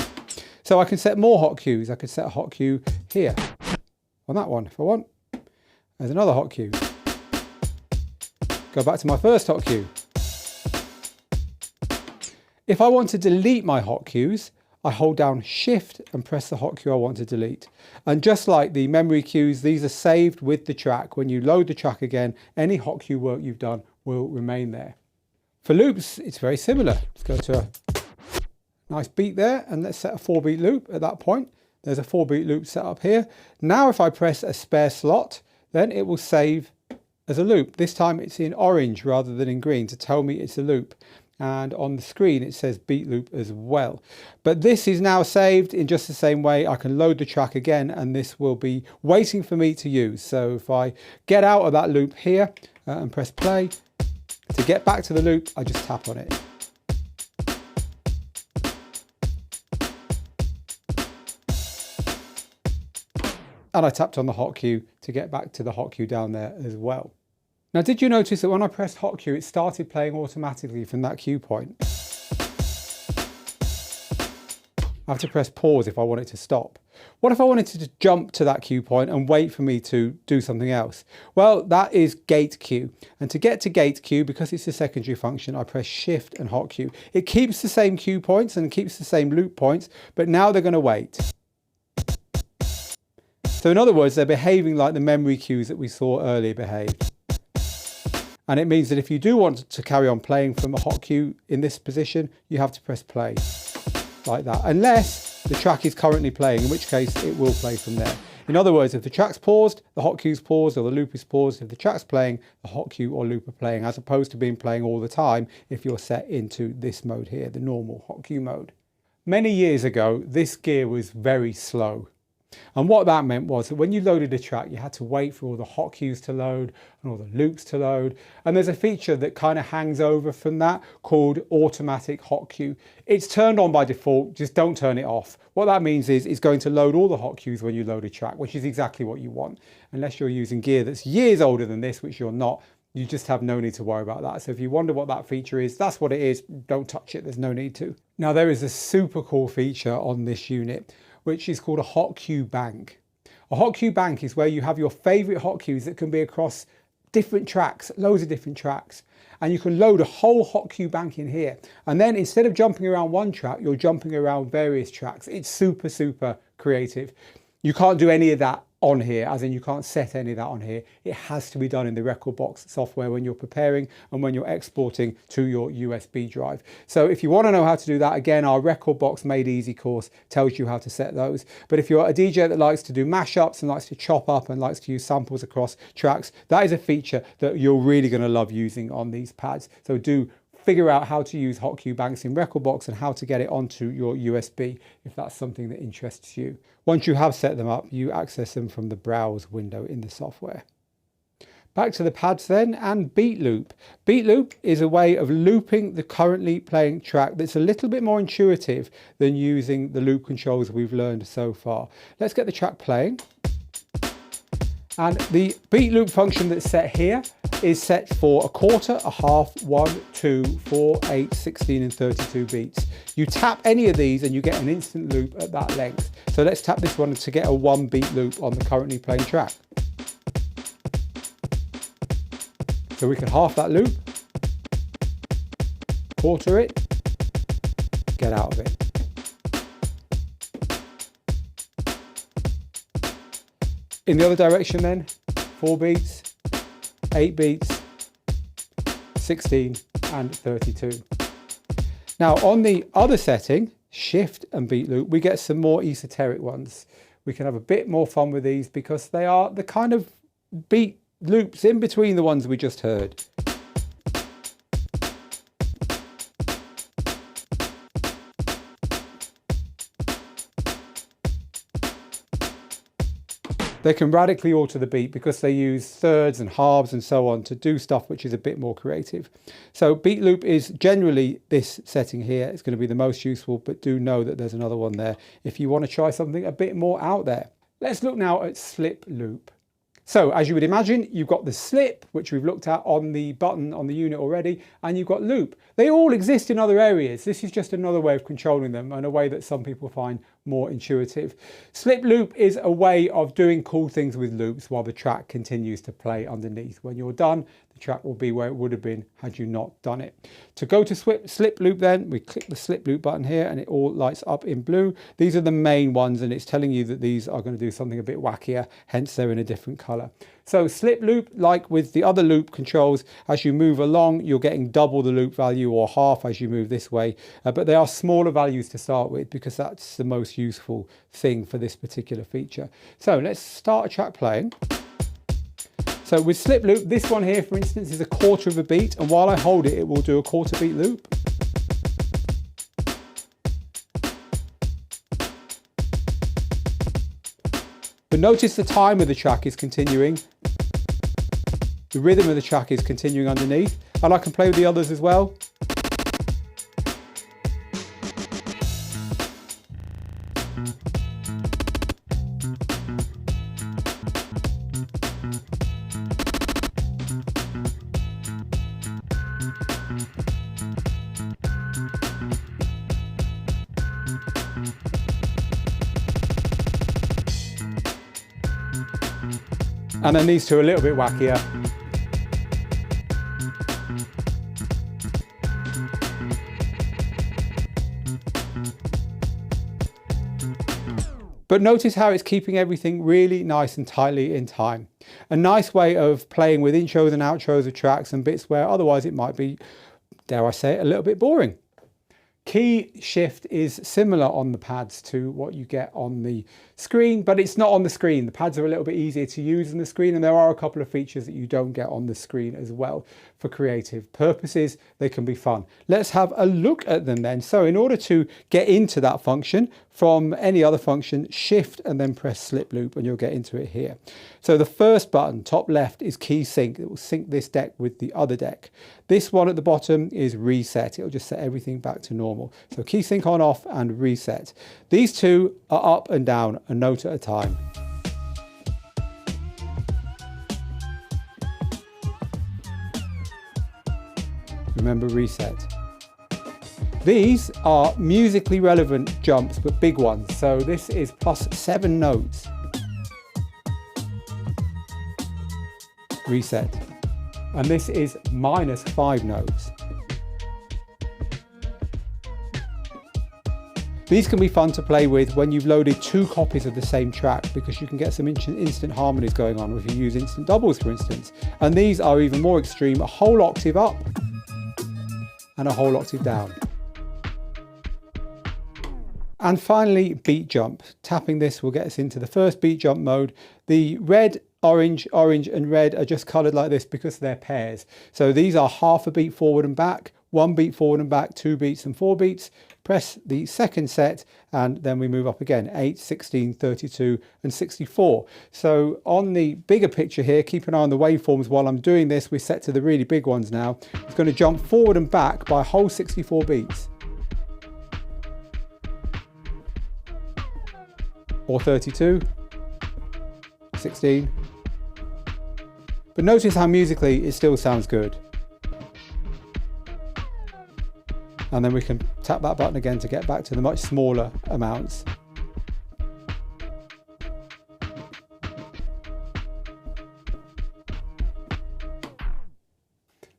So I can set more hot cues. I could set a hot cue here on that one if I want. There's another hot cue. Go back to my first hot cue. If I want to delete my hot cues, I hold down Shift and press the hot cue I want to delete. And just like the memory cues, these are saved with the track. When you load the track again, any hot cue work you've done will remain there. For loops, it's very similar. Let's go to a nice beat there, and let's set a 4-beat loop at that point. There's a 4-beat loop set up here. Now if I press a spare slot, then it will save as a loop. This time it's in orange rather than in green to tell me it's a loop. And on the screen it says beat loop as well. But this is now saved in just the same way. I can load the track again and this will be waiting for me to use. So if I get out of that loop here and press play, to get back to the loop, I just tap on it. And I tapped on the hot cue to get back to the hot cue down there as well. Now, did you notice that when I pressed hot cue, it started playing automatically from that cue point? I have to press pause if I want it to stop. What if I wanted to jump to that cue point and wait for me to do something else? Well, that is gate cue. And to get to gate cue, because it's a secondary function, I press shift and hot cue. It keeps the same cue points and keeps the same loop points, but now they're going to wait. So in other words, they're behaving like the memory cues that we saw earlier behaved. And it means that if you do want to carry on playing from a hot cue in this position, you have to press play like that, unless the track is currently playing, in which case it will play from there. In other words, if the track's paused, the hot cue's paused, or the loop is paused. If the track's playing, the hot cue or loop are playing, as opposed to being playing all the time if you're set into this mode here, the normal hot cue mode. Many years ago, this gear was very slow. And what that meant was that when you loaded a track, you had to wait for all the hot cues to load and all the loops to load. And there's a feature that kind of hangs over from that called automatic hot cue. It's turned on by default, just don't turn it off. What that means is it's going to load all the hot cues when you load a track, which is exactly what you want. Unless you're using gear that's years older than this, which you're not, you just have no need to worry about that. So if you wonder what that feature is, that's what it is. Don't touch it, there's no need to. Now there is a super cool feature on this unit, which is called a hot cue bank. A hot cue bank is where you have your favorite hot cues that can be across different tracks, loads of different tracks. And you can load a whole hot cue bank in here. And then instead of jumping around one track, you're jumping around various tracks. It's super, super creative. You can't do any of that on here, as in you can't set any of that on here. It has to be done in the Rekordbox software when you're preparing and when you're exporting to your USB drive. So if you want to know how to do that, again, our Rekordbox Made Easy course tells you how to set those. But if you're a DJ that likes to do mashups and likes to chop up and likes to use samples across tracks, that is a feature that you're really going to love using on these pads. So do figure out how to use hot cue banks in Rekordbox and how to get it onto your USB if that's something that interests you. Once you have set them up, you access them from the browse window in the software. Back to the pads then, and beat loop. Beat loop is a way of looping the currently playing track that's a little bit more intuitive than using the loop controls we've learned so far. Let's get the track playing. And the beat loop function that's set here is set for a quarter, a half, 1, 2, 4, 8, 16 and 32 beats. You tap any of these and you get an instant loop at that length. So let's tap this one to get a 1 beat loop on the currently playing track. So we can half that loop, quarter it, get out of it. In the other direction then, 4 beats, 8 beats, 16 and 32. Now on the other setting, shift and beat loop, we get some more esoteric ones. We can have a bit more fun with these because they are the kind of beat loops in between the ones we just heard. They can radically alter the beat because they use thirds and halves and so on to do stuff which is a bit more creative. So beat loop is generally this setting here. It's going to be the most useful, but do know that there's another one there if you want to try something a bit more out there. Let's look now at slip loop. So as you would imagine, you've got the slip, which we've looked at on the button on the unit already, and you've got loop. They all exist in other areas. This is just another way of controlling them and a way that some people find more intuitive. Slip loop is a way of doing cool things with loops while the track continues to play underneath. When you're done, the track will be where it would have been had you not done it. To go to slip loop then, we click the slip loop button here and it all lights up in blue. These are the main ones and it's telling you that these are going to do something a bit wackier, hence they're in a different color. So slip loop, like with the other loop controls, as you move along, you're getting double the loop value or half as you move this way. But they are smaller values to start with because that's the most useful thing for this particular feature. So let's start a track playing. So with slip loop, this one here, for instance, is a quarter of a beat. And while I hold it, it will do a quarter beat loop. But notice the time of the track is continuing. The rhythm of the track is continuing underneath. And I can play with the others as well. And then these two are a little bit wackier. But notice how it's keeping everything really nice and tightly in time. A nice way of playing with intros and outros of tracks and bits where otherwise it might be, dare I say it, a little bit boring. Key shift is similar on the pads to what you get on the screen, but it's not on the screen. The pads are a little bit easier to use on the screen, and there are a couple of features that you don't get on the screen as well. For creative purposes, they can be fun. Let's have a look at them then. So in order to get into that function from any other function, shift and then press slip loop and you'll get into it here. So the first button, top left, is key sync. It will sync this deck with the other deck. This one at the bottom is reset. It'll just set everything back to normal. So key sync on, off and reset. These two are up and down, a note at a time. Remember, reset. These are musically relevant jumps, but big ones. So this is +7 notes. Reset. And this is -5 notes. These can be fun to play with when you've loaded 2 copies of the same track, because you can get some instant harmonies going on if you use instant doubles, for instance. And these are even more extreme, a whole octave up and a whole octave down. And finally, beat jump. Tapping this will get us into the first beat jump mode. The red, orange, orange and red are just colored like this because they're pairs. So these are half a beat forward and back, 1 beat forward and back, 2 beats and 4 beats. Press the second set and then we move up again, 8, 16, 32 and 64. So on the bigger picture here, keep an eye on the waveforms while I'm doing this. We're set to the really big ones now. It's going to jump forward and back by a whole 64 beats. Or 32, 16. But notice how musically it still sounds good. And then we can tap that button again to get back to the much smaller amounts.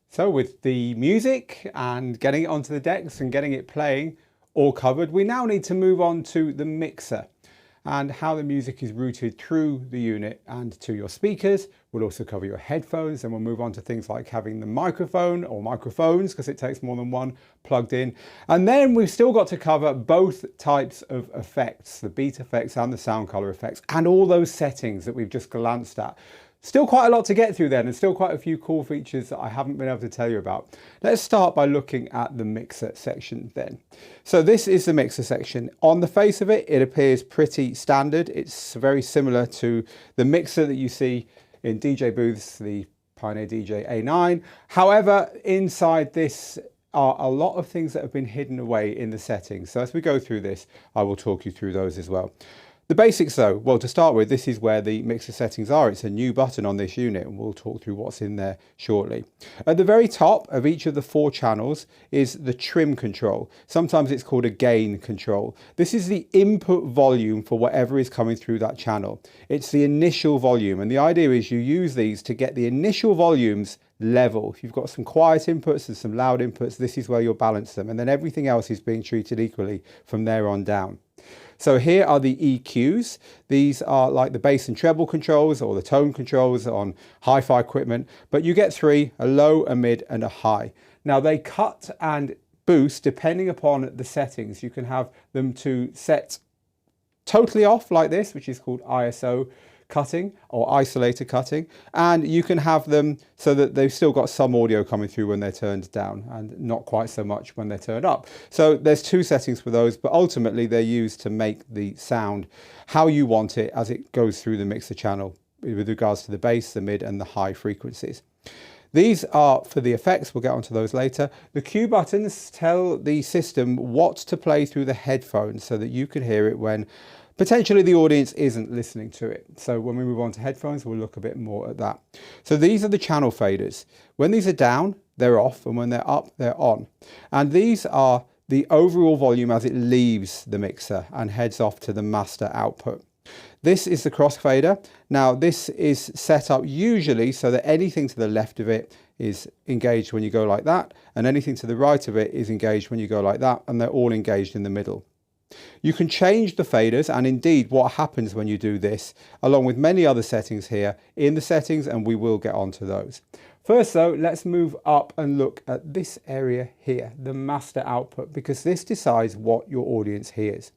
So with the music and getting it onto the decks and getting it playing all covered, we now need to move on to the mixer and how the music is routed through the unit and to your speakers. We'll also cover your headphones, and we'll move on to things like having the microphone or microphones, because it takes more than one plugged in. And then we've still got to cover both types of effects, the beat effects and the sound color effects, and all those settings that we've just glanced at. Still quite a lot to get through then, and still quite a few cool features that I haven't been able to tell you about. Let's start by looking at the mixer section then. So this is the mixer section. On the face of it, it appears pretty standard. It's very similar to the mixer that you see in DJ booths, the Pioneer DJ A9. However, inside this are a lot of things that have been hidden away in the settings. So as we go through this, I will talk you through those as well. The basics though, well, to start with, this is where the mixer settings are. It's a new button on this unit, and we'll talk through what's in there shortly. At the very top of each of the 4 channels is the trim control. Sometimes it's called a gain control. This is the input volume for whatever is coming through that channel. It's the initial volume, and the idea is you use these to get the initial volumes level. If you've got some quiet inputs and some loud inputs, this is where you'll balance them, and then everything else is being treated equally from there on down. So here are the EQs. These are like the bass and treble controls or the tone controls on hi-fi equipment, but you get 3, a low, a mid and a high. Now they cut and boost depending upon the settings. You can have them to set totally off like this, which is called ISO cutting or isolator cutting, and you can have them so that they've still got some audio coming through when they're turned down and not quite so much when they're turned up. So there's 2 settings for those, but ultimately they're used to make the sound how you want it as it goes through the mixer channel with regards to the bass, the mid and the high frequencies. These are for the effects, we'll get onto those later. The Q buttons tell the system what to play through the headphones so that you can hear it when potentially the audience isn't listening to it. So when we move on to headphones, we'll look a bit more at that. So these are the channel faders. When these are down, they're off, and when they're up, they're on. And these are the overall volume as it leaves the mixer and heads off to the master output. This is the crossfader. Now this is set up usually so that anything to the left of it is engaged when you go like that, and anything to the right of it is engaged when you go like that, and they're all engaged in the middle. You can change the faders, and indeed what happens when you do this, along with many other settings here in the settings, and we will get onto those. First though, let's move up and look at this area here, the master output, because this decides what your audience hears.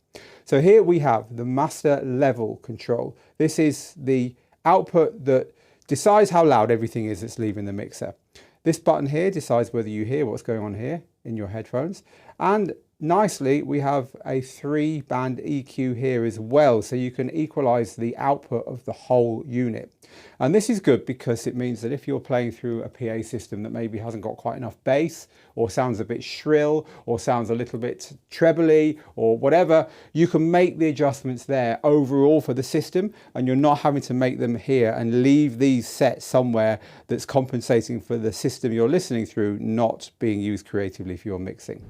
So here we have the master level control. This is the output that decides how loud everything is that's leaving the mixer. This button here decides whether you hear what's going on here in your headphones, and nicely, we have a 3-band EQ here as well, so you can equalize the output of the whole unit. And this is good because it means that if you're playing through a PA system that maybe hasn't got quite enough bass, or sounds a bit shrill, or sounds a little bit trebly, or whatever, you can make the adjustments there overall for the system, and you're not having to make them here and leave these set somewhere that's compensating for the system you're listening through not being used creatively for your mixing.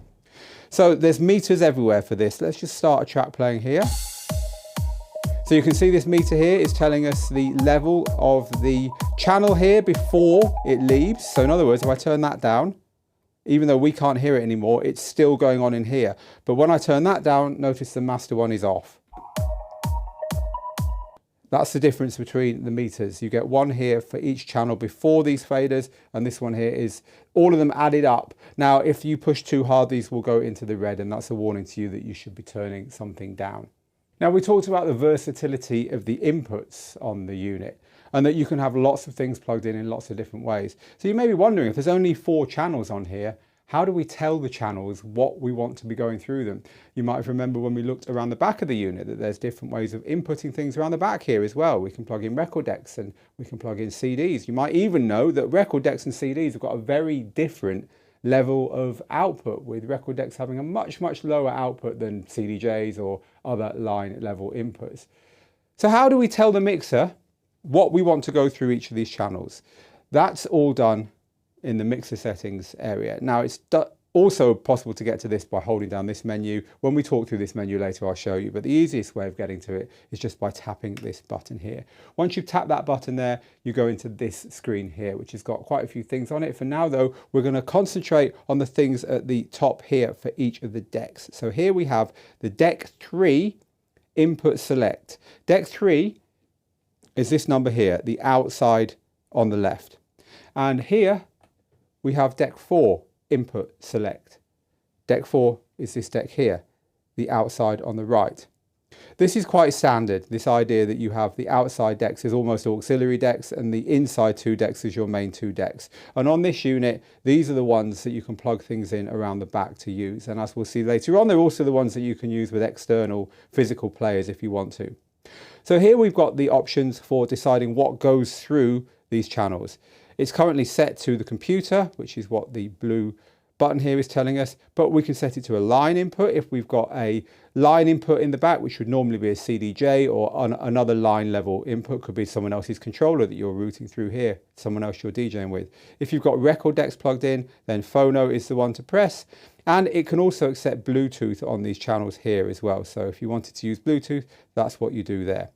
So there's meters everywhere for this. Let's just start a track playing here. So you can see this meter here is telling us the level of the channel here before it leaves. So in other words, if I turn that down, Even though we can't hear it anymore, it's still going on in here. But when I turn that down, notice the master one is off. That's the difference between the meters. You get one here for each channel before these faders, and this one here is all of them added up. Now, if you push too hard, these will go into the red, and that's a warning to you that you should be turning something down. Now, we talked about the versatility of the inputs on the unit, and that you can have lots of things plugged in lots of different ways. So you may be wondering, if there's only 4 channels on here, how do we tell the channels what we want to be going through them? You might remember when we looked around the back of the unit that there's different ways of inputting things around the back here as well. We can plug in record decks and we can plug in CDs. You might even know that record decks and CDs have got a very different level of output, with record decks having a much lower output than CDJs or other line level inputs. So how do we tell the mixer what we want to go through each of these channels? That's all done in the mixer settings area. Now, it's also possible to get to this by holding down this menu. When we talk through this menu later, I'll show you, but the easiest way of getting to it is just by tapping this button here. Once you've tapped that button there, you go into this screen here, which has got quite a few things on it. For now though, we're going to concentrate on the things at the top here for each of the decks. So here we have the deck 3 input select. Deck 3 is this number here, the outside on the left. And here we have deck 4 input select. Deck 4 is this deck here, the outside on the right. This is quite standard, this idea that you have the outside decks as almost auxiliary decks and the inside 2 decks as your main 2 decks. And on this unit, these are the ones that you can plug things in around the back to use. And as we'll see later on, they're also the ones that you can use with external physical players if you want to. So here we've got the options for deciding what goes through these channels. It's currently set to the computer, which is what the blue button here is telling us, but we can set it to a line input if we've got a line input in the back, which would normally be a CDJ, or another line level input could be someone else's controller that you're routing through here, someone else you're DJing with. If you've got record decks plugged in, then phono is the one to press, and it can also accept Bluetooth on these channels here as well. So if you wanted to use Bluetooth, that's what you do there.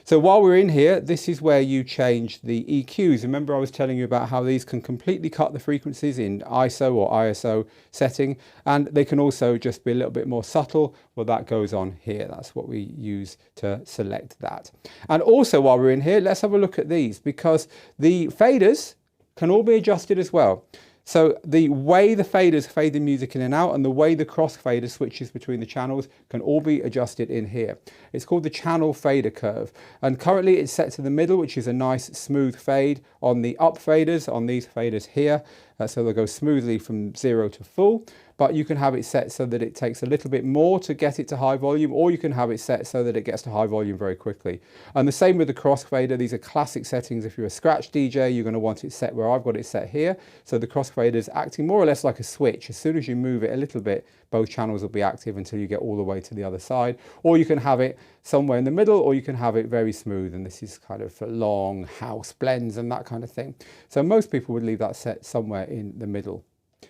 So while we're in here, this is where you change the EQs. Remember I was telling you about how these can completely cut the frequencies in ISO or ISO setting, and they can also just be a little bit more subtle. Well, that goes on here. That's what we use to select that. And also while we're in here, let's have a look at these, because the faders can all be adjusted as well. So the way the faders fade the music in and out and the way the crossfader switches between the channels can all be adjusted in here. It's called the channel fader curve, and currently it's set to the middle, which is a nice smooth fade on the up faders, on these faders here. So they'll go smoothly from 0 to full, but you can have it set so that it takes a little bit more to get it to high volume, or you can have it set so that it gets to high volume very quickly. And the same with the crossfader. These are classic settings. If you're a scratch DJ, you're going to want it set where I've got it set here. So the crossfader is acting more or less like a switch. As soon as you move it a little bit, both channels will be active until you get all the way to the other side. Or you can have it somewhere in the middle, or you can have it very smooth. And this is kind of for long house blends and that kind of thing. So most people would leave that set somewhere in the middle.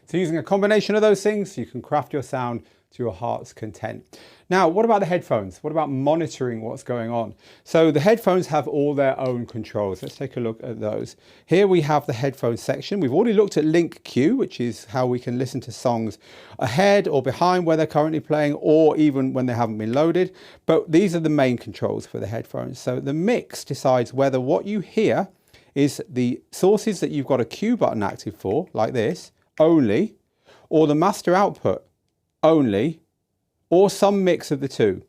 So using a combination of those things, you can craft your sound to your heart's content. Now, what about the headphones? What about monitoring what's going on? So the headphones have all their own controls. Let's take a look at those. Here we have the headphone section. We've already looked at link queue, which is how we can listen to songs ahead or behind where they're currently playing, or even when they haven't been loaded. But these are the main controls for the headphones. So the mix decides whether what you hear is the sources that you've got a queue button active for, like this, only, or the master output only, or some mix of the two.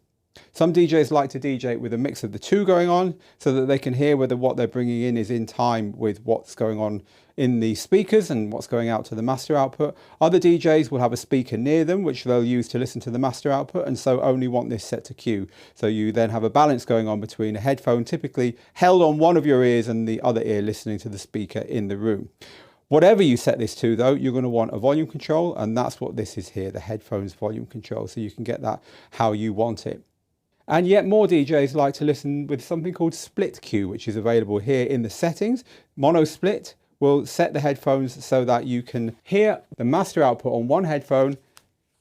Some DJs like to DJ with a mix of the two going on so that they can hear whether what they're bringing in is in time with what's going on in the speakers and what's going out to the master output. Other DJs will have a speaker near them which they'll use to listen to the master output, and so only want this set to queue. So you then have a balance going on between a headphone typically held on one of your ears and the other ear listening to the speaker in the room. Whatever you set this to though, you're going to want a volume control, and that's what this is here, the headphones volume control, so you can get that how you want it. And yet more DJs like to listen with something called split queue, which is available here in the settings. Mono split will set the headphones so that you can hear the master output on one headphone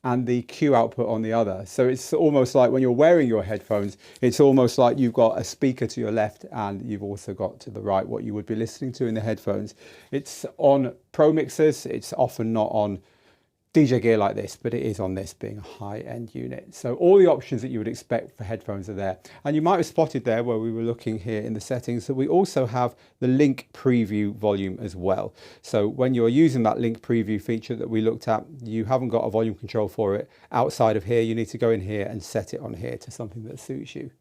and the cue output on the other. So it's almost like when you're wearing your headphones, it's almost like you've got a speaker to your left and you've also got to the right what you would be listening to in the headphones. It's on pro mixers, it's often not on DJ gear like this, but it is on this being a high-end unit. So all the options that you would expect for headphones are there. And you might have spotted there where we were looking here in the settings that we also have the link preview volume as well. So when you're using that link preview feature that we looked at, you haven't got a volume control for it outside of here. You need to go in here and set it on here to something that suits you.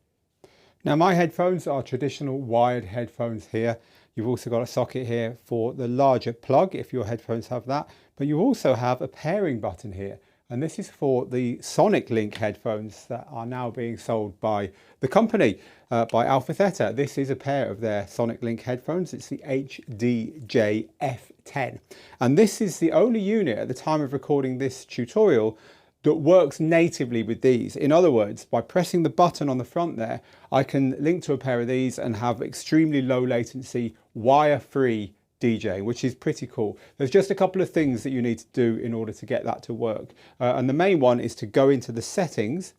Now my headphones are traditional wired headphones here. You've also got a socket here for the larger plug if your headphones have that, but you also have a pairing button here. And this is for the SonicLink headphones that are now being sold by the company, by AlphaTheta. This is a pair of their SonicLink headphones. It's the XDJ-F10. And this is the only unit at the time of recording this tutorial that works natively with these. In other words, by pressing the button on the front there, I can link to a pair of these and have extremely low latency, wire-free DJing, which is pretty cool. There's just a couple of things that you need to do in order to get that to work. And the main one is to go into the settings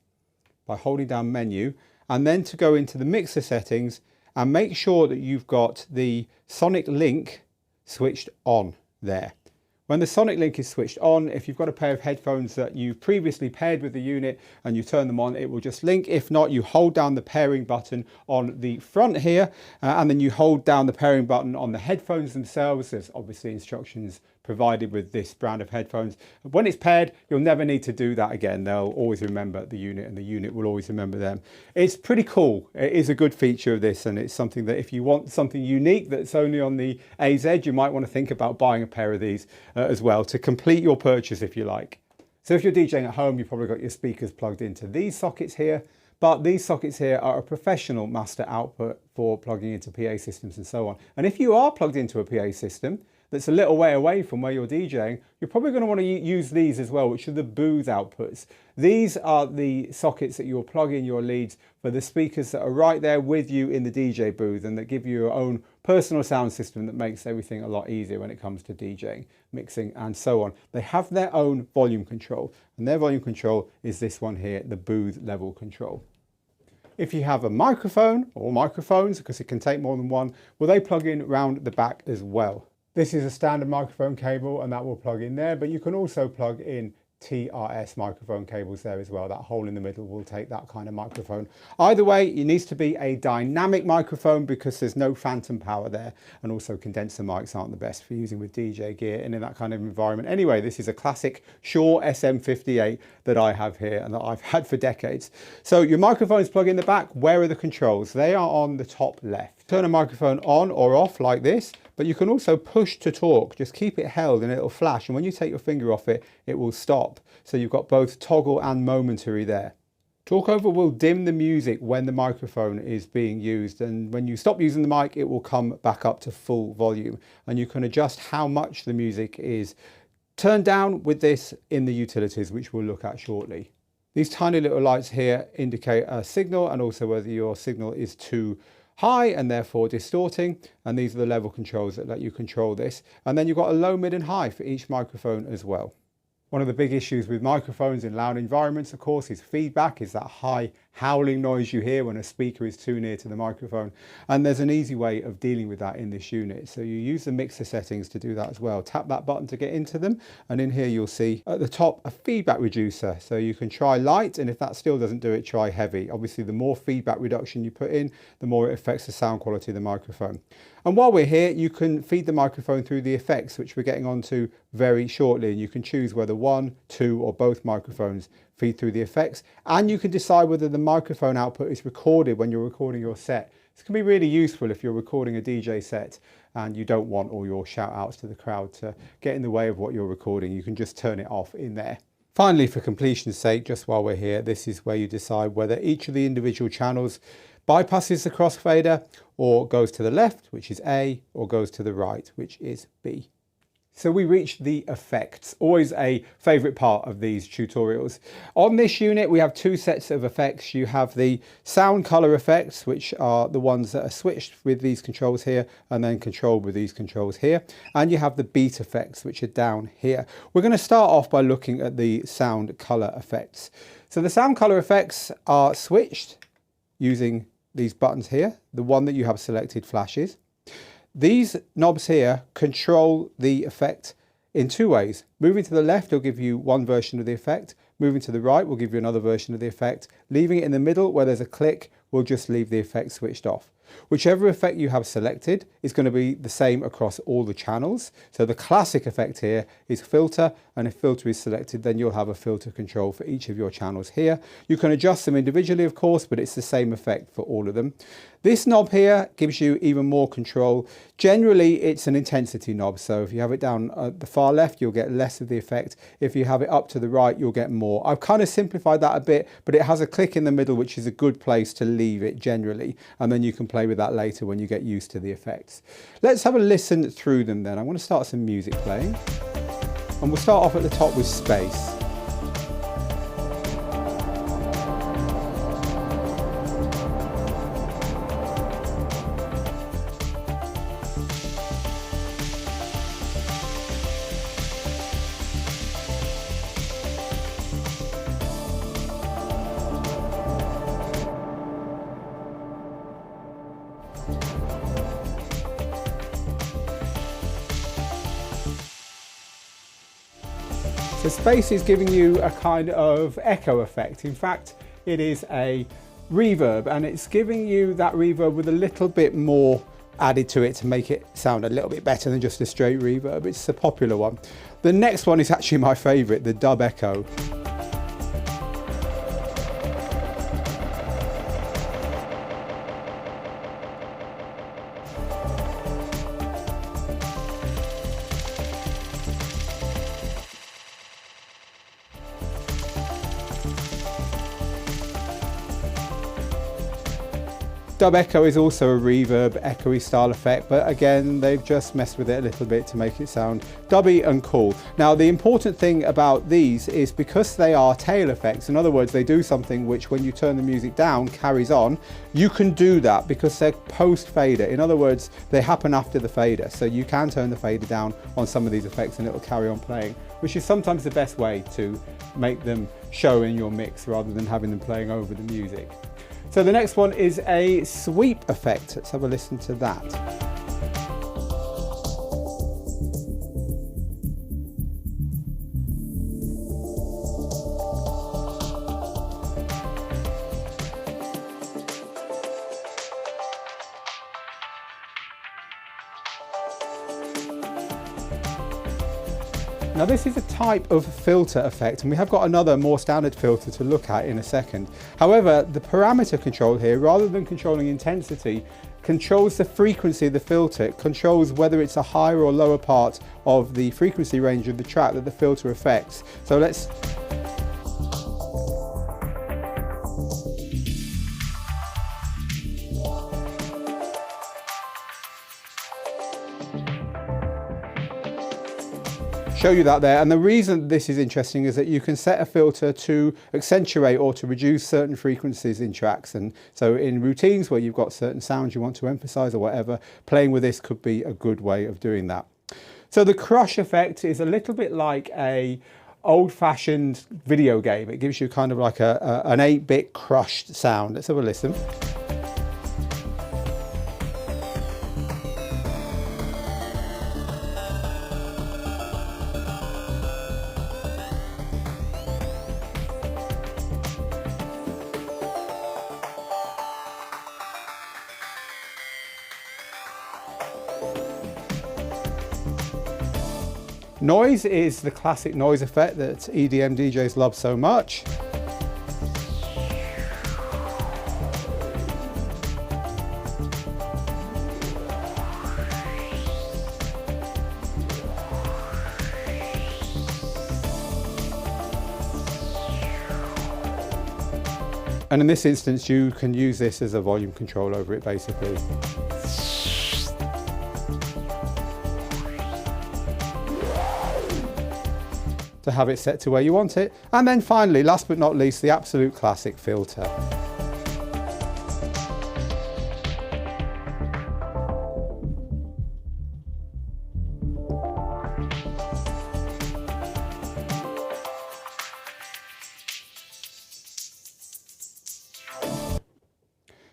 by holding down menu, and then to go into the mixer settings and make sure that you've got the SonicLink switched on there. When the SonicLink is switched on, if you've got a pair of headphones that you've previously paired with the unit and you turn them on, it will just link. If not, you hold down the pairing button on the front here, and then you hold down the pairing button on the headphones themselves. There's obviously instructions provided with this brand of headphones. When it's paired, you'll never need to do that again. They'll always remember the unit and the unit will always remember them. It's pretty cool. It is a good feature of this, and it's something that if you want something unique that's only on the AZ, you might want to think about buying a pair of these as well to complete your purchase if you like. So if you're DJing at home, you've probably got your speakers plugged into these sockets here, but these sockets here are a professional master output for plugging into PA systems and so on. And if you are plugged into a PA system that's a little way away from where you're DJing, you're probably going to want to use these as well, which are the booth outputs. These are the sockets that you'll plug in your leads for the speakers that are right there with you in the DJ booth and that give you your own personal sound system that makes everything a lot easier when it comes to DJing, mixing and so on. They have their own volume control, and their volume control is this one here, the booth level control. If you have a microphone or microphones, because it can take more than one, well, they plug in round the back as well. This is a standard microphone cable and that will plug in there, but you can also plug in TRS microphone cables there as well. That hole in the middle will take that kind of microphone. Either way, it needs to be a dynamic microphone because there's no phantom power there, and also condenser mics aren't the best for using with DJ gear and in that kind of environment. Anyway, this is a classic Shure SM58 that I have here and that I've had for decades. So your microphones plug in the back. Where are the controls? They are on the top left. Turn a microphone on or off like this, but you can also push to talk. Just keep it held and it'll flash, and when you take your finger off it, it will stop. So you've got both toggle and momentary there. Takeover will dim the music when the microphone is being used, and when you stop using the mic, it will come back up to full volume, and you can adjust how much the music is turned down with this in the utilities, which we'll look at shortly. These tiny little lights here indicate a signal and also whether your signal is too high and therefore distorting, and these are the level controls that let you control this. And then you've got a low, mid and high for each microphone as well. One of the big issues with microphones in loud environments, of course, is feedback, is that high howling noise you hear when a speaker is too near to the microphone. And there's an easy way of dealing with that in this unit. So you use the mixer settings to do that as well. Tap that button to get into them. And in here, you'll see at the top a feedback reducer. So you can try light, and if that still doesn't do it, try heavy. Obviously, the more feedback reduction you put in, the more it affects the sound quality of the microphone. And while we're here, you can feed the microphone through the effects, which we're getting onto very shortly. And you can choose whether one, two, or both microphones feed through the effects. And you can decide whether the microphone output is recorded when you're recording your set. This can be really useful if you're recording a DJ set and you don't want all your shout outs to the crowd to get in the way of what you're recording. You can just turn it off in there. Finally, for completion's sake, just while we're here, this is where you decide whether each of the individual channels bypasses the crossfader or goes to the left, which is A, or goes to the right, which is B. So we reached the effects, always a favorite part of these tutorials. On this unit, we have two sets of effects. You have the sound color effects, which are the ones that are switched with these controls here and then controlled with these controls here. And you have the beat effects, which are down here. We're going to start off by looking at the sound color effects. So the sound color effects are switched using these buttons here. The one that you have selected flashes. These knobs here control the effect in two ways. Moving to the left will give you one version of the effect. Moving to the right will give you another version of the effect. Leaving it in the middle where there's a click will just leave the effect switched off. Whichever effect you have selected is going to be the same across all the channels. So the classic effect here is filter, and if filter is selected, then you'll have a filter control for each of your channels here. You can adjust them individually, of course, but it's the same effect for all of them. This knob here gives you even more control. Generally, it's an intensity knob, so if you have it down at the far left, you'll get less of the effect. If you have it up to the right, you'll get more. I've kind of simplified that a bit, but it has a click in the middle, which is a good place to leave it generally, and then you can play with that later when you get used to the effects. Let's have a listen through them then. I'm going to start some music playing, and we'll start off at the top with space. So space is giving you a kind of echo effect. In fact, it is a reverb, and it's giving you that reverb with a little bit more added to it to make it sound a little bit better than just a straight reverb. It's a popular one. The next one is actually my favorite, the dub echo. Dub echo is also a reverb, echoey style effect, but again, they've just messed with it a little bit to make it sound dubby and cool. Now, the important thing about these is because they are tail effects, in other words, they do something which when you turn the music down carries on, you can do that because they're post fader. In other words, they happen after the fader. So you can turn the fader down on some of these effects and it will carry on playing, which is sometimes the best way to make them show in your mix rather than having them playing over the music. So the next one is a sweep effect. Let's have a listen to that. Now this is a type of filter effect, and we have got another more standard filter to look at in a second. However, the parameter control here, rather than controlling intensity, controls the frequency of the filter. It controls whether it's a higher or lower part of the frequency range of the track that the filter affects. So let's show you that there. And the reason this is interesting is that you can set a filter to accentuate or to reduce certain frequencies in tracks. And so in routines where you've got certain sounds you want to emphasize or whatever, playing with this could be a good way of doing that. So the crush effect is a little bit like a old-fashioned video game. It gives you kind of like an 8-bit crushed sound. Let's have a listen. Noise is the classic noise effect that EDM DJs love so much. And in this instance, you can use this as a volume control over it, basically. To have it set to where you want it. And then finally, last but not least, the absolute classic filter.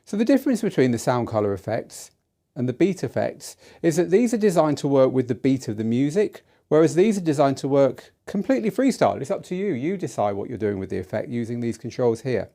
So the difference between the sound color effects and the beat effects is that these are designed to work with the beat of the music, whereas these are designed to work completely freestyle. It's up to you. You decide what you're doing with the effect using these controls here.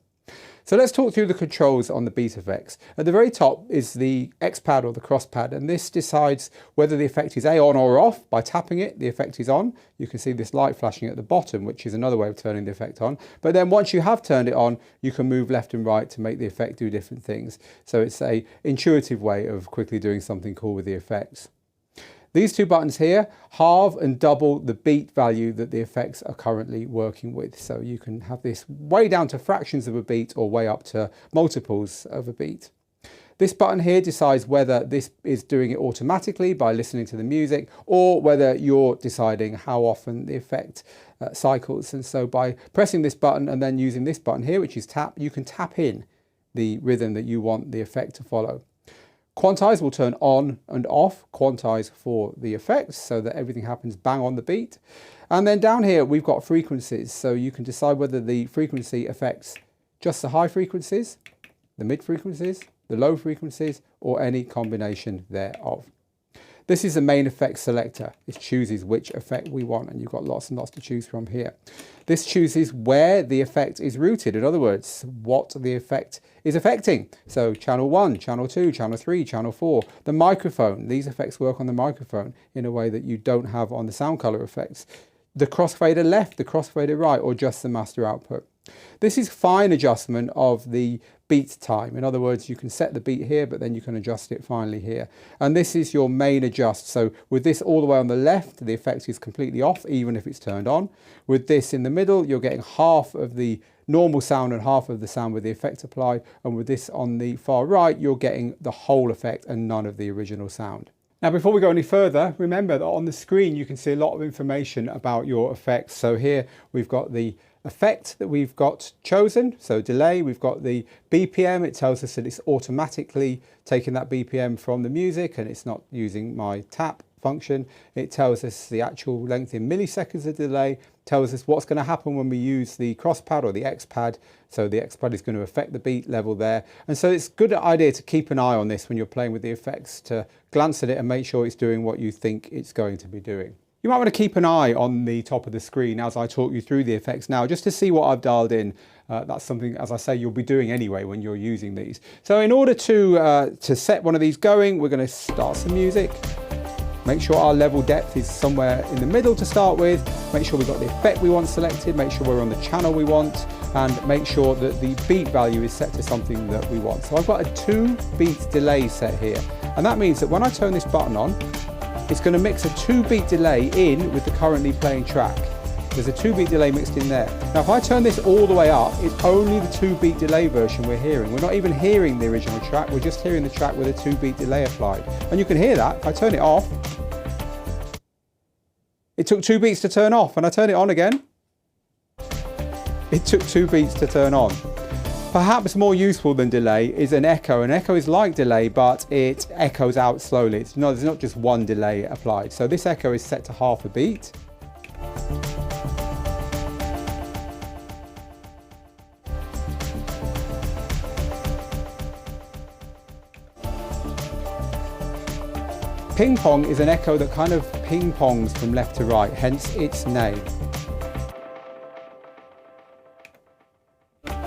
So let's talk through the controls on the beat effects. At the very top is the X pad or the cross pad, and this decides whether the effect is on or off. By tapping it, the effect is on. You can see this light flashing at the bottom, which is another way of turning the effect on. But then once you have turned it on, you can move left and right to make the effect do different things. So it's an intuitive way of quickly doing something cool with the effects. These two buttons here halve and double the beat value that the effects are currently working with. So you can have this way down to fractions of a beat or way up to multiples of a beat. This button here decides whether this is doing it automatically by listening to the music, or whether you're deciding how often the effect cycles. And so by pressing this button and then using this button here, which is tap, you can tap in the rhythm that you want the effect to follow. Quantize will turn on and off, quantize for the effects so that everything happens bang on the beat. And then down here we've got frequencies, so you can decide whether the frequency affects just the high frequencies, the mid frequencies, the low frequencies, or any combination thereof. This is the main effect selector. It chooses which effect we want, and you've got lots and lots to choose from here. This chooses where the effect is routed, in other words, what the effect is affecting. So channel 1, channel 2, channel 3, channel 4. The microphone, these effects work on the microphone in a way that you don't have on the sound color effects. The crossfader left, the crossfader right, or just the master output. This is fine adjustment of the beat time. In other words, you can set the beat here, but then you can adjust it finally here. And this is your main adjust. So with this all the way on the left, the effect is completely off, even if it's turned on. With this in the middle, you're getting half of the normal sound and half of the sound with the effect applied. And with this on the far right, you're getting the whole effect and none of the original sound. Now, before we go any further, remember that on the screen, you can see a lot of information about your effects. So here we've got the effect that we've got chosen, so delay. We've got the BPM. It tells us that it's automatically taking that BPM from the music and it's not using my tap function. It tells us the actual length in milliseconds of delay, tells us what's going to happen when we use the cross pad or the X pad. So the X pad is going to affect the beat level there. And so it's a good idea to keep an eye on this when you're playing with the effects, to glance at it and make sure it's doing what you think it's going to be doing. You might want to keep an eye on the top of the screen as I talk you through the effects now, just to see what I've dialed in. That's something, as I say, you'll be doing anyway when you're using these. So in order to set one of these going, we're going to start some music. Make sure our level depth is somewhere in the middle to start with. Make sure we've got the effect we want selected. Make sure we're on the channel we want. And make sure that the beat value is set to something that we want. So I've got a 2 beat delay set here. And that means that when I turn this button on, it's going to mix a 2 beat delay in with the currently playing track. There's a 2 beat delay mixed in there. Now if I turn this all the way up, it's only the 2 beat delay version we're hearing. We're not even hearing the original track, we're just hearing the track with a 2 beat delay applied. And you can hear that. If I turn it off, it took 2 beats to turn off, and I turn it on again, it took 2 beats to turn on. Perhaps more useful than delay is an echo. An echo is like delay, but it echoes out slowly. There's not just one delay applied. So this echo is set to half a beat. Ping pong is an echo that kind of ping pongs from left to right, hence its name.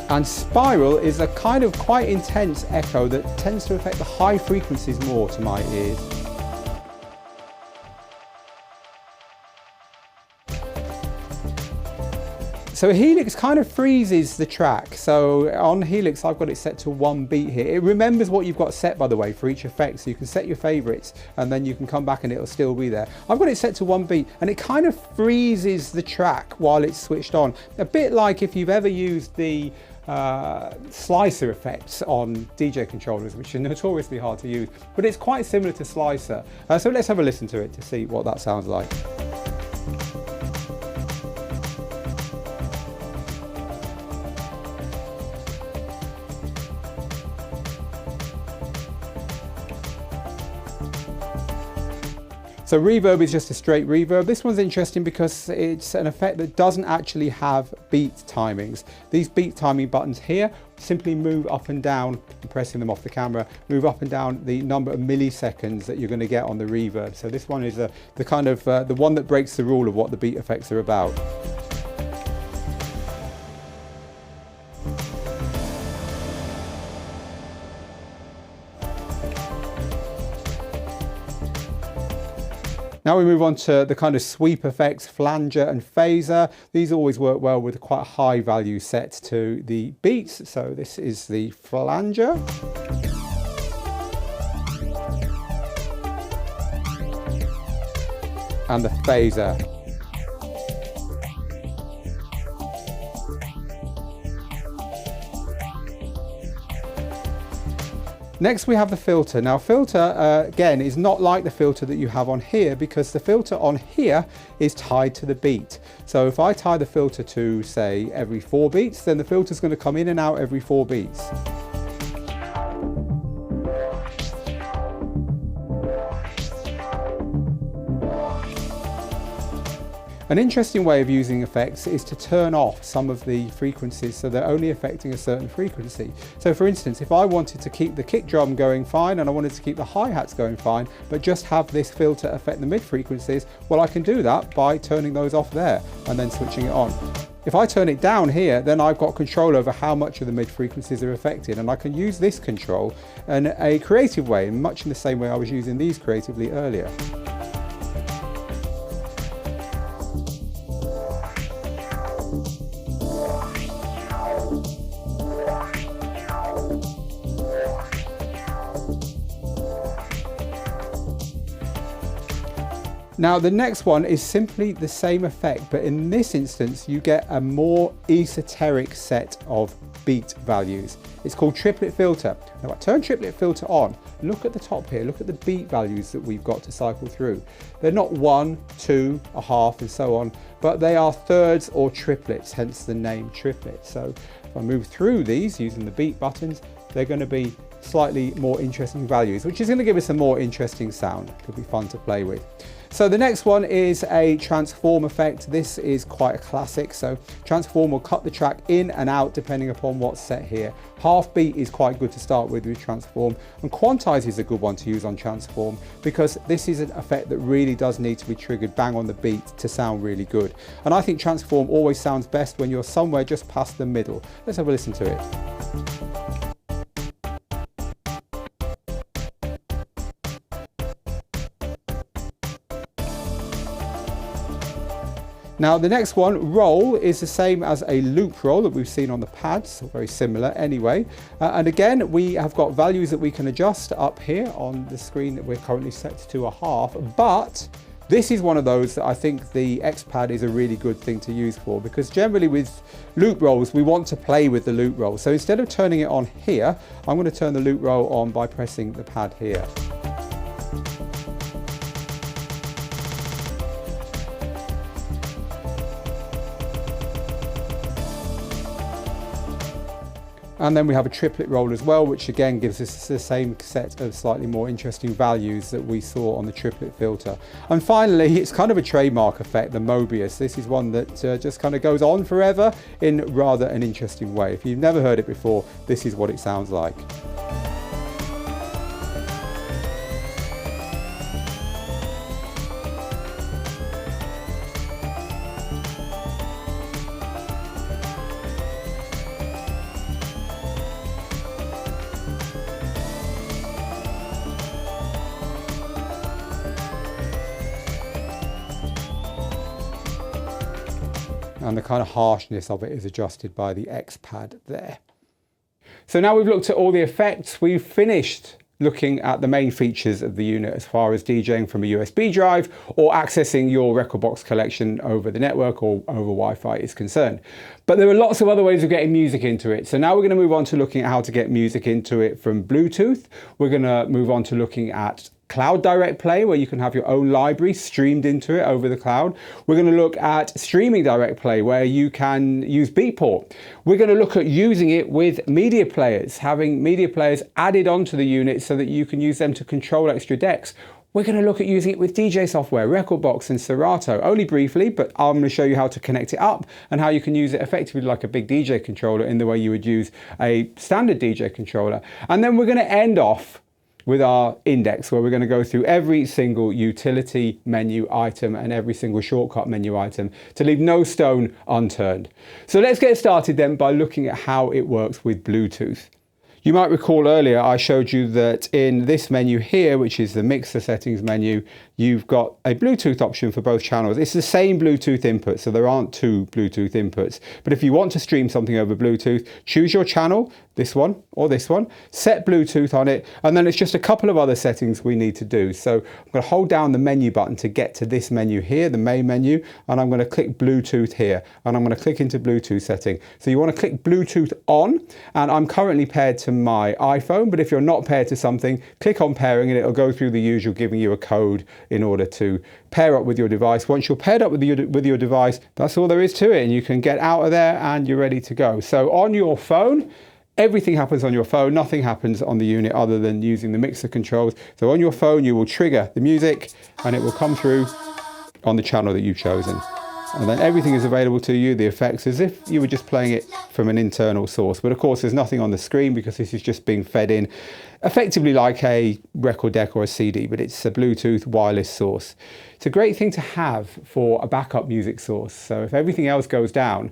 And spiral is a kind of quite intense echo that tends to affect the high frequencies more to my ears. So Helix kind of freezes the track. So on Helix, I've got it set to 1 beat here. It remembers what you've got set, by the way, for each effect. So you can set your favorites and then you can come back and it'll still be there. I've got it set to 1 beat and it kind of freezes the track while it's switched on. A bit like if you've ever used the slicer effects on DJ controllers, which are notoriously hard to use, but it's quite similar to slicer. So let's have a listen to it to see what that sounds like. So reverb is just a straight reverb. This one's interesting because it's an effect that doesn't actually have beat timings. These beat timing buttons here simply move up and down, I'm pressing them off the camera, move up and down the number of milliseconds that you're going to get on the reverb. So this one is the kind of the one that breaks the rule of what the beat effects are about. Now we move on to the kind of sweep effects, flanger and phaser. These always work well with quite a high value set to the beats. So this is the flanger. And the phaser. Next we have the filter. Now filter, again, is not like the filter that you have on here because the filter on here is tied to the beat. So if I tie the filter to, say, every 4 beats, then the filter is going to come in and out every 4 beats. An interesting way of using effects is to turn off some of the frequencies so they're only affecting a certain frequency. So for instance, if I wanted to keep the kick drum going fine and I wanted to keep the hi-hats going fine, but just have this filter affect the mid frequencies, well, I can do that by turning those off there and then switching it on. If I turn it down here, then I've got control over how much of the mid frequencies are affected, and I can use this control in a creative way, much in the same way I was using these creatively earlier. Now the next one is simply the same effect, but in this instance you get a more esoteric set of beat values. It's called triplet filter. Now I turn triplet filter on, look at the top here, look at the beat values that we've got to cycle through. They're not 1, 2, a half and so on, but they are thirds or triplets, hence the name triplet. So if I move through these using the beat buttons, they're going to be slightly more interesting values, which is going to give us a more interesting sound. It'll be fun to play with. So the next one is a transform effect. This is quite a classic. So transform will cut the track in and out depending upon what's set here. Half beat is quite good to start with transform, and quantize is a good one to use on transform because this is an effect that really does need to be triggered bang on the beat to sound really good. And I think transform always sounds best when you're somewhere just past the middle. Let's have a listen to it. Now the next one, roll, is the same as a loop roll that we've seen on the pads, so very similar anyway. And again, we have got values that we can adjust up here on the screen that we're currently set to a half, but this is one of those that I think the X-Pad is a really good thing to use for, because generally with loop rolls, we want to play with the loop roll. So instead of turning it on here, I'm going to turn the loop roll on by pressing the pad here. And then we have a triplet roll as well, which again gives us the same set of slightly more interesting values that we saw on the triplet filter. And finally, it's kind of a trademark effect, the Mobius. This is one that just kind of goes on forever in rather an interesting way. If you've never heard it before, this is what it sounds like. And the kind of harshness of it is adjusted by the X-Pad there. So now we've looked at all the effects, we've finished looking at the main features of the unit as far as DJing from a USB drive or accessing your Rekordbox collection over the network or over Wi-Fi is concerned. But there are lots of other ways of getting music into it. So now we're going to move on to looking at how to get music into it from Bluetooth. We're going to move on to looking at CloudDirectPlay, where you can have your own library streamed into it over the cloud. We're going to look at StreamingDirectPlay, where you can use Beatport. We're going to look at using it with media players, having media players added onto the unit so that you can use them to control extra decks. we're going to look at using it with DJ software, Rekordbox and Serato, only briefly, but I'm going to show you how to connect it up and how you can use it effectively like a big DJ controller in the way you would use a standard DJ controller. And then we're going to end off with our index, where we're going to go through every single utility menu item and every single shortcut menu item to leave no stone unturned. So let's get started then by looking at how it works with Bluetooth. You might recall earlier I showed you that in this menu here, which is the mixer settings menu, you've got a Bluetooth option for both channels. It's the same Bluetooth input, so there aren't two Bluetooth inputs. But if you want to stream something over Bluetooth, choose your channel, this one or this one, set Bluetooth on it, and then it's just a couple of other settings we need to do. So I'm going to hold down the menu button to get to this menu here, the main menu, and I'm going to click Bluetooth here, and I'm going to click into Bluetooth setting. So you want to click Bluetooth on, and I'm currently paired to my iPhone, but if you're not paired to something, click on pairing and it'll go through the usual, giving you a code in order to pair up with your device. Once you're paired up with your device, that's all there is to it, and you can get out of there and you're ready to go. So on your phone, everything happens on your phone, nothing happens on the unit other than using the mixer controls. So on your phone, you will trigger the music and it will come through on the channel that you've chosen. And then everything is available to you, the effects, as if you were just playing it from an internal source. But of course, there's nothing on the screen because this is just being fed in, effectively like a record deck or a CD, but it's a Bluetooth wireless source. It's a great thing to have for a backup music source. So if everything else goes down,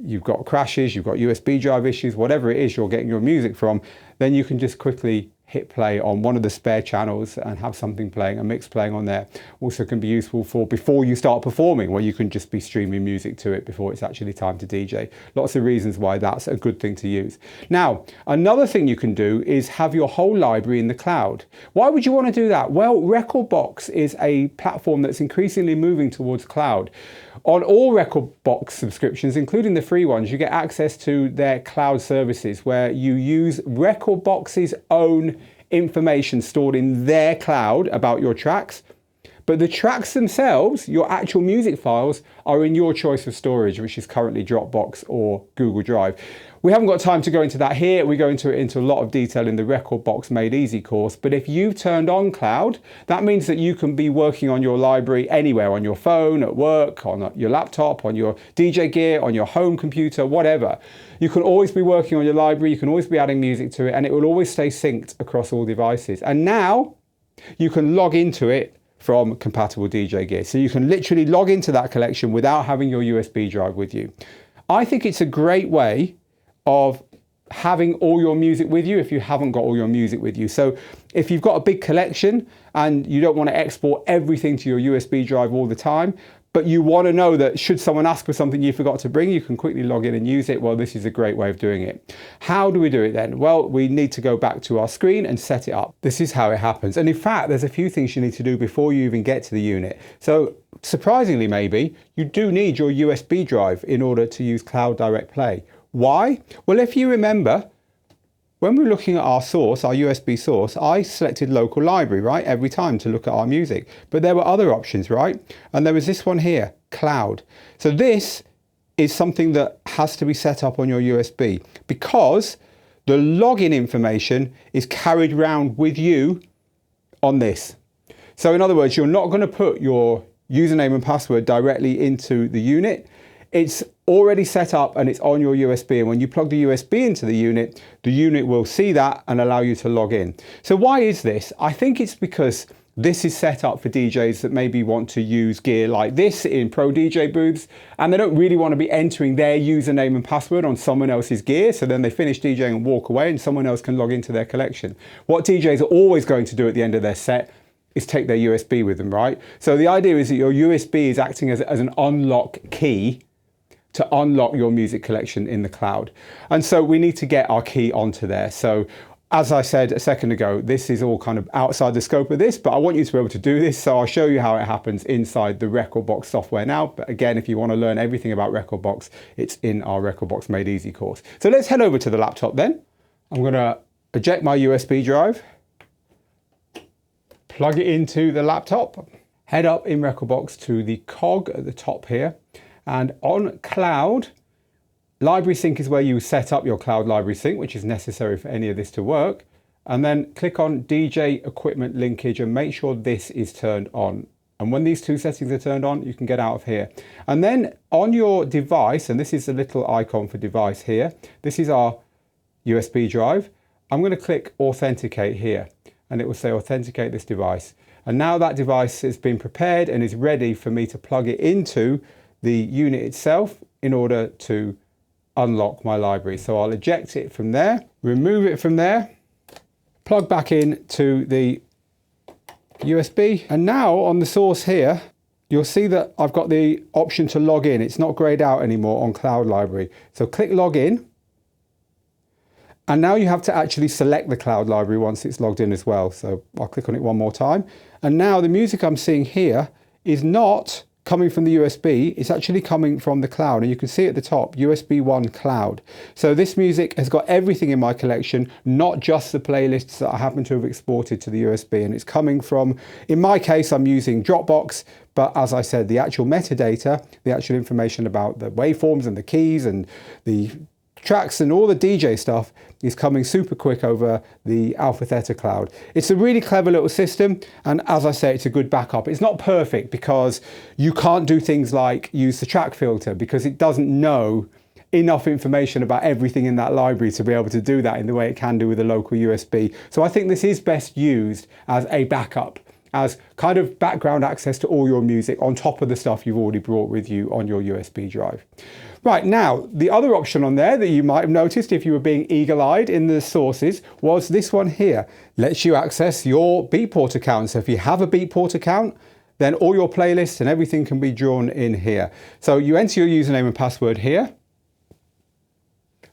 you've got crashes, you've got USB drive issues, whatever it is you're getting your music from, then you can just quickly hit play on one of the spare channels and have something playing, a mix playing on there. Also can be useful for before you start performing, where you can just be streaming music to it before it's actually time to DJ. Lots of reasons why that's a good thing to use. Now, another thing you can do is have your whole library in the cloud. Why would you want to do that? Well, Rekordbox is a platform that's increasingly moving towards cloud. On all Rekordbox subscriptions, including the free ones, you get access to their cloud services where you use Rekordbox's own information stored in their cloud about your tracks. But the tracks themselves, your actual music files, are in your choice of storage, which is currently Dropbox or Google Drive. We haven't got time to go into that here. We go into a lot of detail in the Rekordbox Made Easy course. But if you've turned on cloud, that means that you can be working on your library anywhere, on your phone, at work, on your laptop, on your DJ gear, on your home computer, whatever. You can always be working on your library. You can always be adding music to it, and it will always stay synced across all devices. And now you can log into it from compatible DJ gear. So you can literally log into that collection without having your USB drive with you. I think it's a great way of having all your music with you if you haven't got all your music with you. So if you've got a big collection and you don't want to export everything to your USB drive all the time, but you want to know that should someone ask for something you forgot to bring, you can quickly log in and use it. Well, this is a great way of doing it. How do we do it then? Well, we need to go back to our screen and set it up. This is how it happens. And in fact, there's a few things you need to do before you even get to the unit. So surprisingly, maybe, you do need your USB drive in order to use CloudDirectPlay. Why? Well, if you remember, when we were looking at our source, our USB source, I selected local library, right, every time to look at our music. But there were other options, right? And there was this one here, cloud. So this is something that has to be set up on your USB because the login information is carried around with you on this. So in other words, you're not going to put your username and password directly into the unit. It's already set up and it's on your USB, and when you plug the USB into the unit will see that and allow you to log in. So why is this? I think it's because this is set up for DJs that maybe want to use gear like this in pro DJ booths, and they don't really want to be entering their username and password on someone else's gear, so then they finish DJing and walk away and someone else can log into their collection. What DJs are always going to do at the end of their set is take their USB with them, right? So the idea is that your USB is acting as an unlock key to unlock your music collection in the cloud. And so we need to get our key onto there. So as I said a second ago, this is all kind of outside the scope of this, but I want you to be able to do this. So I'll show you how it happens inside the Rekordbox software now. But again, if you want to learn everything about Rekordbox, it's in our Rekordbox Made Easy course. So let's head over to the laptop then. I'm going to eject my USB drive, plug it into the laptop, head up in Rekordbox to the cog at the top here. And on cloud, library sync is where you set up your cloud library sync, which is necessary for any of this to work. and then click on DJ equipment linkage and make sure this is turned on. And when these two settings are turned on, you can get out of here. And then on your device, and this is the little icon for device here, this is our USB drive. I'm going to click Authenticate here, and it will say Authenticate this device. And now that device has been prepared and is ready for me to plug it into the unit itself in order to unlock my library. So I'll eject it from there, remove it from there, plug back in to the USB, and now on the source here you'll see that I've got the option to log in. It's not grayed out anymore on Cloud Library. So click log in, and now you have to actually select the Cloud Library once it's logged in as well. So I'll click on it one more time, and now the music I'm seeing here is not coming from the USB, it's actually coming from the cloud, and you can see at the top USB 1 cloud. So this music has got everything in my collection, not just the playlists that I happen to have exported to the USB, and it's coming from, in my case I'm using Dropbox, but as I said, the actual metadata, the actual information about the waveforms and the keys and the tracks and all the DJ stuff is coming super quick over the AlphaTheta cloud. It's a really clever little system, and as I say, it's a good backup. It's not perfect because you can't do things like use the track filter because it doesn't know enough information about everything in that library to be able to do that in the way it can do with a local USB. So I think this is best used as a backup, as kind of background access to all your music on top of the stuff you've already brought with you on your USB drive. Right, now, the other option on there that you might have noticed if you were being eagle-eyed in the sources was this one here. Lets you access your Beatport account. So if you have a Beatport account, then all your playlists and everything can be drawn in here. So you enter your username and password here.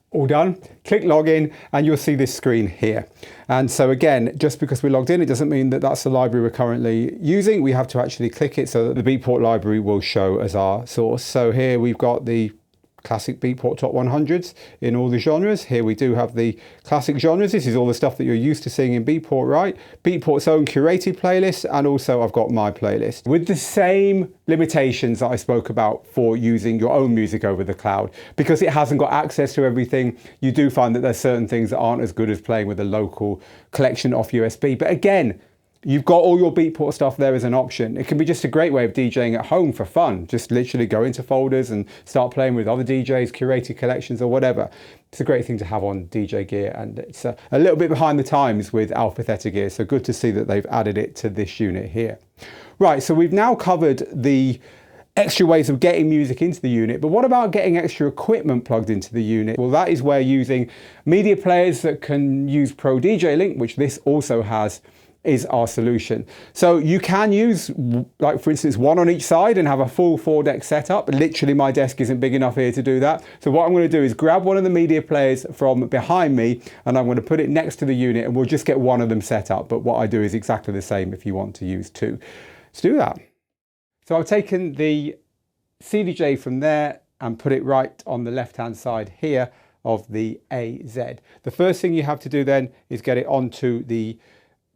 All done. Click login and you'll see this screen here. And so again, just because we're logged in, it doesn't mean that that's the library we're currently using. We have to actually click it so that the Beatport library will show as our source. So here we've got the classic Beatport top 100s in all the genres. Here we do have the classic genres. This is all the stuff that you're used to seeing in Beatport, right? Beatport's own curated playlist, and also I've got my playlist with the same limitations that I spoke about for using your own music over the cloud. Because it hasn't got access to everything, you do find that there's certain things that aren't as good as playing with a local collection off USB. But again, you've got all your Beatport stuff there as an option. It can be just a great way of DJing at home for fun. Just literally go into folders and start playing with other DJs, curated collections or whatever. It's a great thing to have on DJ gear, and it's a little bit behind the times with AlphaTheta gear. So good to see that they've added it to this unit here. Right, so we've now covered the extra ways of getting music into the unit, but what about getting extra equipment plugged into the unit? Well, that is where using media players that can use Pro DJ Link, which this also has, is our solution. So you can use, like for instance, one on each side and have a full 4-deck setup. Literally my desk isn't big enough here to do that. So what I'm going to do is grab one of the media players from behind me and I'm going to put it next to the unit and we'll just get one of them set up. But what I do is exactly the same if you want to use two. Let's do that. So I've taken the CDJ from there and put it right on the left-hand side here of the AZ. The first thing you have to do then is get it onto the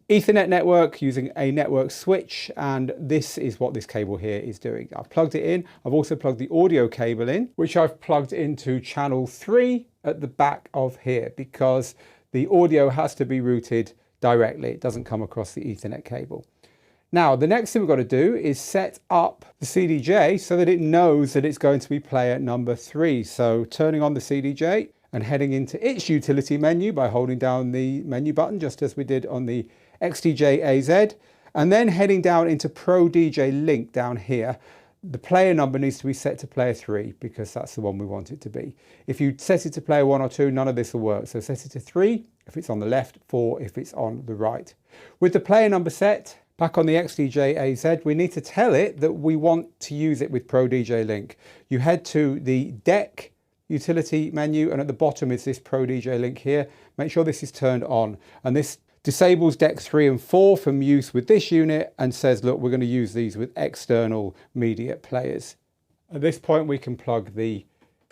Ethernet network using a network switch, and this is what this cable here is doing. I've plugged it in. I've also plugged the audio cable in, which I've plugged into channel 3 at the back of here because the audio has to be routed directly. It doesn't come across the Ethernet cable. Now, the next thing we've got to do is set up the CDJ so that it knows that it's going to be player number 3. So turning on the CDJ and heading into its utility menu by holding down the menu button, just as we did on the XDJ-AZ, and then heading down into Pro DJ Link down here. The player number needs to be set to player 3 because that's the one we want it to be. If you set it to player 1 or 2, none of this will work. So set it to 3 if it's on the left, 4 if it's on the right. With the player number set, back on the XDJ-AZ, we need to tell it that we want to use it with Pro DJ Link. You head to the deck utility menu, and at the bottom is this Pro DJ Link here. Make sure this is turned on, and this disables deck 3 and 4 from use with this unit and says, look, we're going to use these with external media players. At this point, we can plug the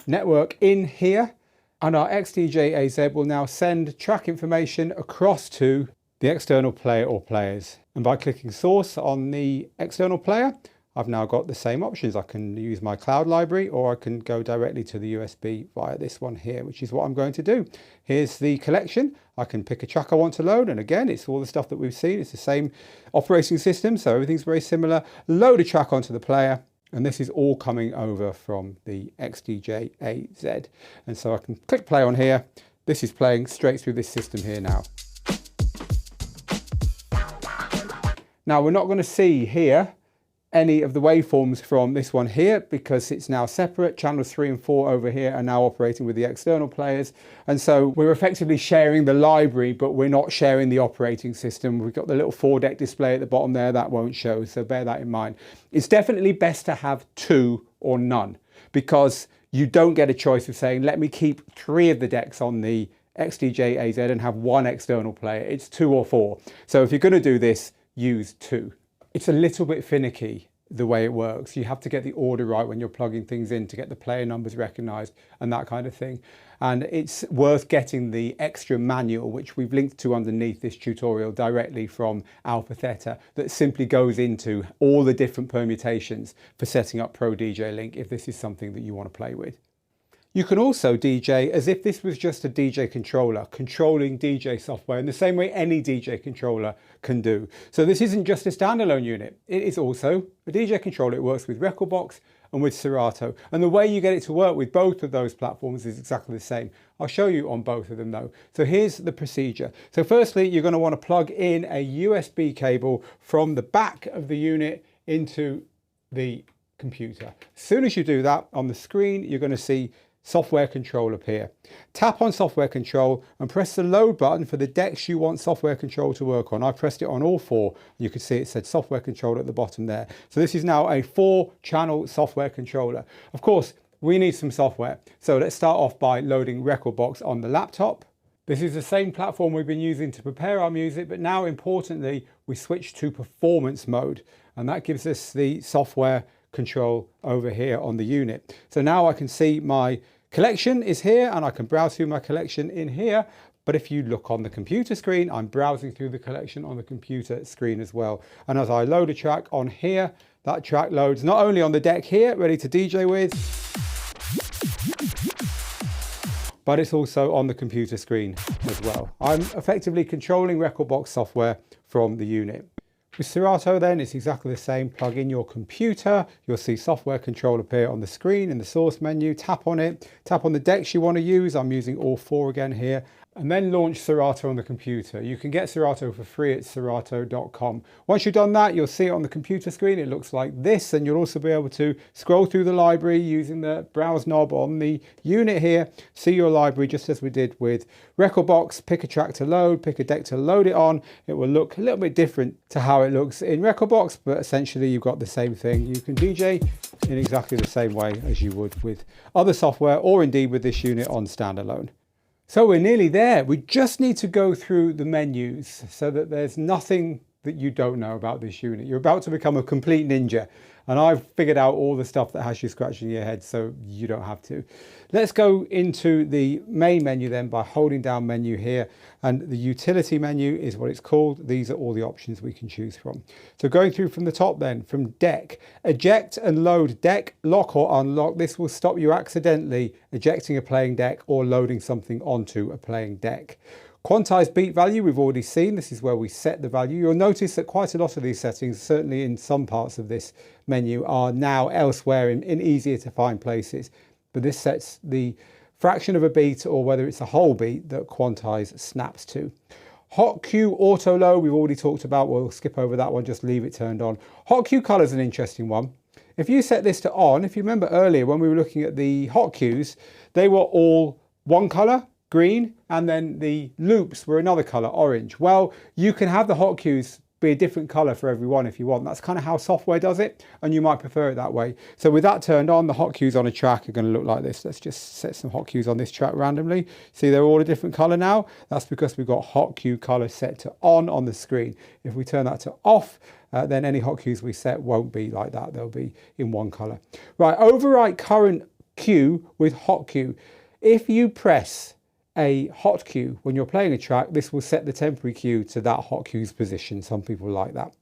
network in here, and our XDJ-AZ will now send track information across to the external player or players. And by clicking source on the external player, I've now got the same options. I can use my cloud library, or I can go directly to the USB via this one here, which is what I'm going to do. Here's the collection. I can pick a track I want to load, and again, it's all the stuff that we've seen. It's the same operating system, so everything's very similar. Load a track onto the player, and this is all coming over from the XDJ-AZ. And so I can click play on here. This is playing straight through this system here now. Now we're not going to see here any of the waveforms from this one here because it's now separate. Channels 3 and 4 over here are now operating with the external players. And so we're effectively sharing the library, but we're not sharing the operating system. We've got the little 4-deck display at the bottom there that won't show, so bear that in mind. It's definitely best to have 2 or none, because you don't get a choice of saying, let me keep 3 of the decks on the XDJ-AZ and have 1 external player. It's 2 or 4. So if you're going to do this, use 2. It's a little bit finicky the way it works. You have to get the order right when you're plugging things in to get the player numbers recognized and that kind of thing. And it's worth getting the extra manual, which we've linked to underneath this tutorial directly from AlphaTheta, that simply goes into all the different permutations for setting up Pro DJ Link if this is something that you want to play with. You can also DJ as if this was just a DJ controller, controlling DJ software in the same way any DJ controller can do. So this isn't just a standalone unit, it is also a DJ controller. It works with Rekordbox and with Serato. And the way you get it to work with both of those platforms is exactly the same. I'll show you on both of them though. So here's the procedure. So firstly, you're going to want to plug in a USB cable from the back of the unit into the computer. As soon as you do that, on the screen, you're going to see software control appear. Tap on software control and press the load button for the decks you want software control to work on. I pressed it on all 4. You can see it said software control at the bottom there. So this is now a 4-channel software controller. Of course, we need some software. So let's start off by loading Rekordbox on the laptop. This is the same platform we've been using to prepare our music, but now importantly, we switch to performance mode, and that gives us the software control over here on the unit. So now I can see my collection is here and I can browse through my collection in here. But if you look on the computer screen, I'm browsing through the collection on the computer screen as well. And as I load a track on here, that track loads not only on the deck here, ready to DJ with, but it's also on the computer screen as well. I'm effectively controlling Rekordbox software from the unit. With Serato then, it's exactly the same. Plug in your computer, you'll see software control appear on the screen in the source menu. Tap on it, tap on the decks you want to use. I'm using all 4 again here. And then launch Serato on the computer. You can get Serato for free at serato.com. Once you've done that, you'll see it on the computer screen. It looks like this, and you'll also be able to scroll through the library using the browse knob on the unit here. See your library just as we did with Rekordbox. Pick a track to load, pick a deck to load it on. It will look a little bit different to how it looks in Rekordbox, but essentially you've got the same thing. You can DJ in exactly the same way as you would with other software, or indeed with this unit on standalone. So we're nearly there. We just need to go through the menus so that there's nothing that you don't know about this unit. You're about to become a complete ninja, and I've figured out all the stuff that has you scratching your head, so you don't have to. Let's go into the main menu then by holding down menu here, and the utility menu is what it's called. These are all the options we can choose from. So going through from the top then, from deck, eject and load deck, lock or unlock. This will stop you accidentally ejecting a playing deck or loading something onto a playing deck. Quantize beat value, we've already seen. This is where we set the value. You'll notice that quite a lot of these settings, certainly in some parts of this menu, are now elsewhere in easier to find places. But this sets the fraction of a beat, or whether it's a whole beat, that Quantize snaps to. Hot cue auto low, we've already talked about. We'll skip over that one, just leave it turned on. Hot cue color is an interesting one. If you set this to on, if you remember earlier when we were looking at the hot cues, they were all one color, green, and then the loops were another color, orange. Well, you can have the hot cues be a different color for everyone if you want. That's kind of how software does it, and you might prefer it that way. So with that turned on, the hot cues on a track are going to look like this. Let's just set some hot cues on this track randomly. See, they're all a different color now. That's because we've got hot cue color set to on the screen. If we turn that to off, then any hot cues we set won't be like that. They'll be in one color. Right, overwrite current cue with hot cue. If you press a hot cue when you're playing a track, this will set the temporary cue to that hot cue's position. Some people like that.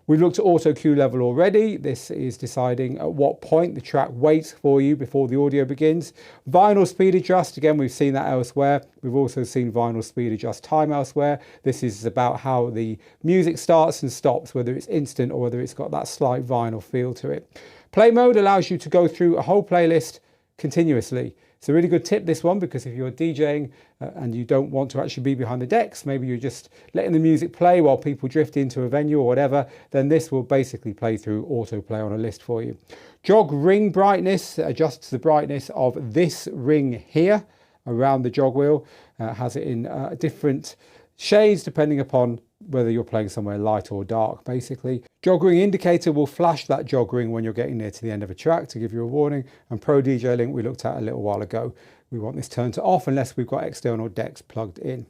We've looked at auto cue level already. This is deciding at what point the track waits for you before the audio begins. Vinyl speed adjust, again, we've seen that elsewhere. We've also seen vinyl speed adjust time elsewhere. This is about how the music starts and stops, whether it's instant or whether it's got that slight vinyl feel to it. Play mode allows you to go through a whole playlist continuously. It's a really good tip, this one, because if you're DJing and you don't want to actually be behind the decks, maybe you're just letting the music play while people drift into a venue or whatever, then this will basically play through autoplay on a list for you. Jog ring brightness adjusts the brightness of this ring here around the jog wheel. Has it in different shades depending upon whether you're playing somewhere light or dark, basically. Jog ring indicator will flash that jog ring when you're getting near to the end of a track to give you a warning. And Pro DJ Link we looked at a little while ago. We want this turned to off unless we've got external decks plugged in.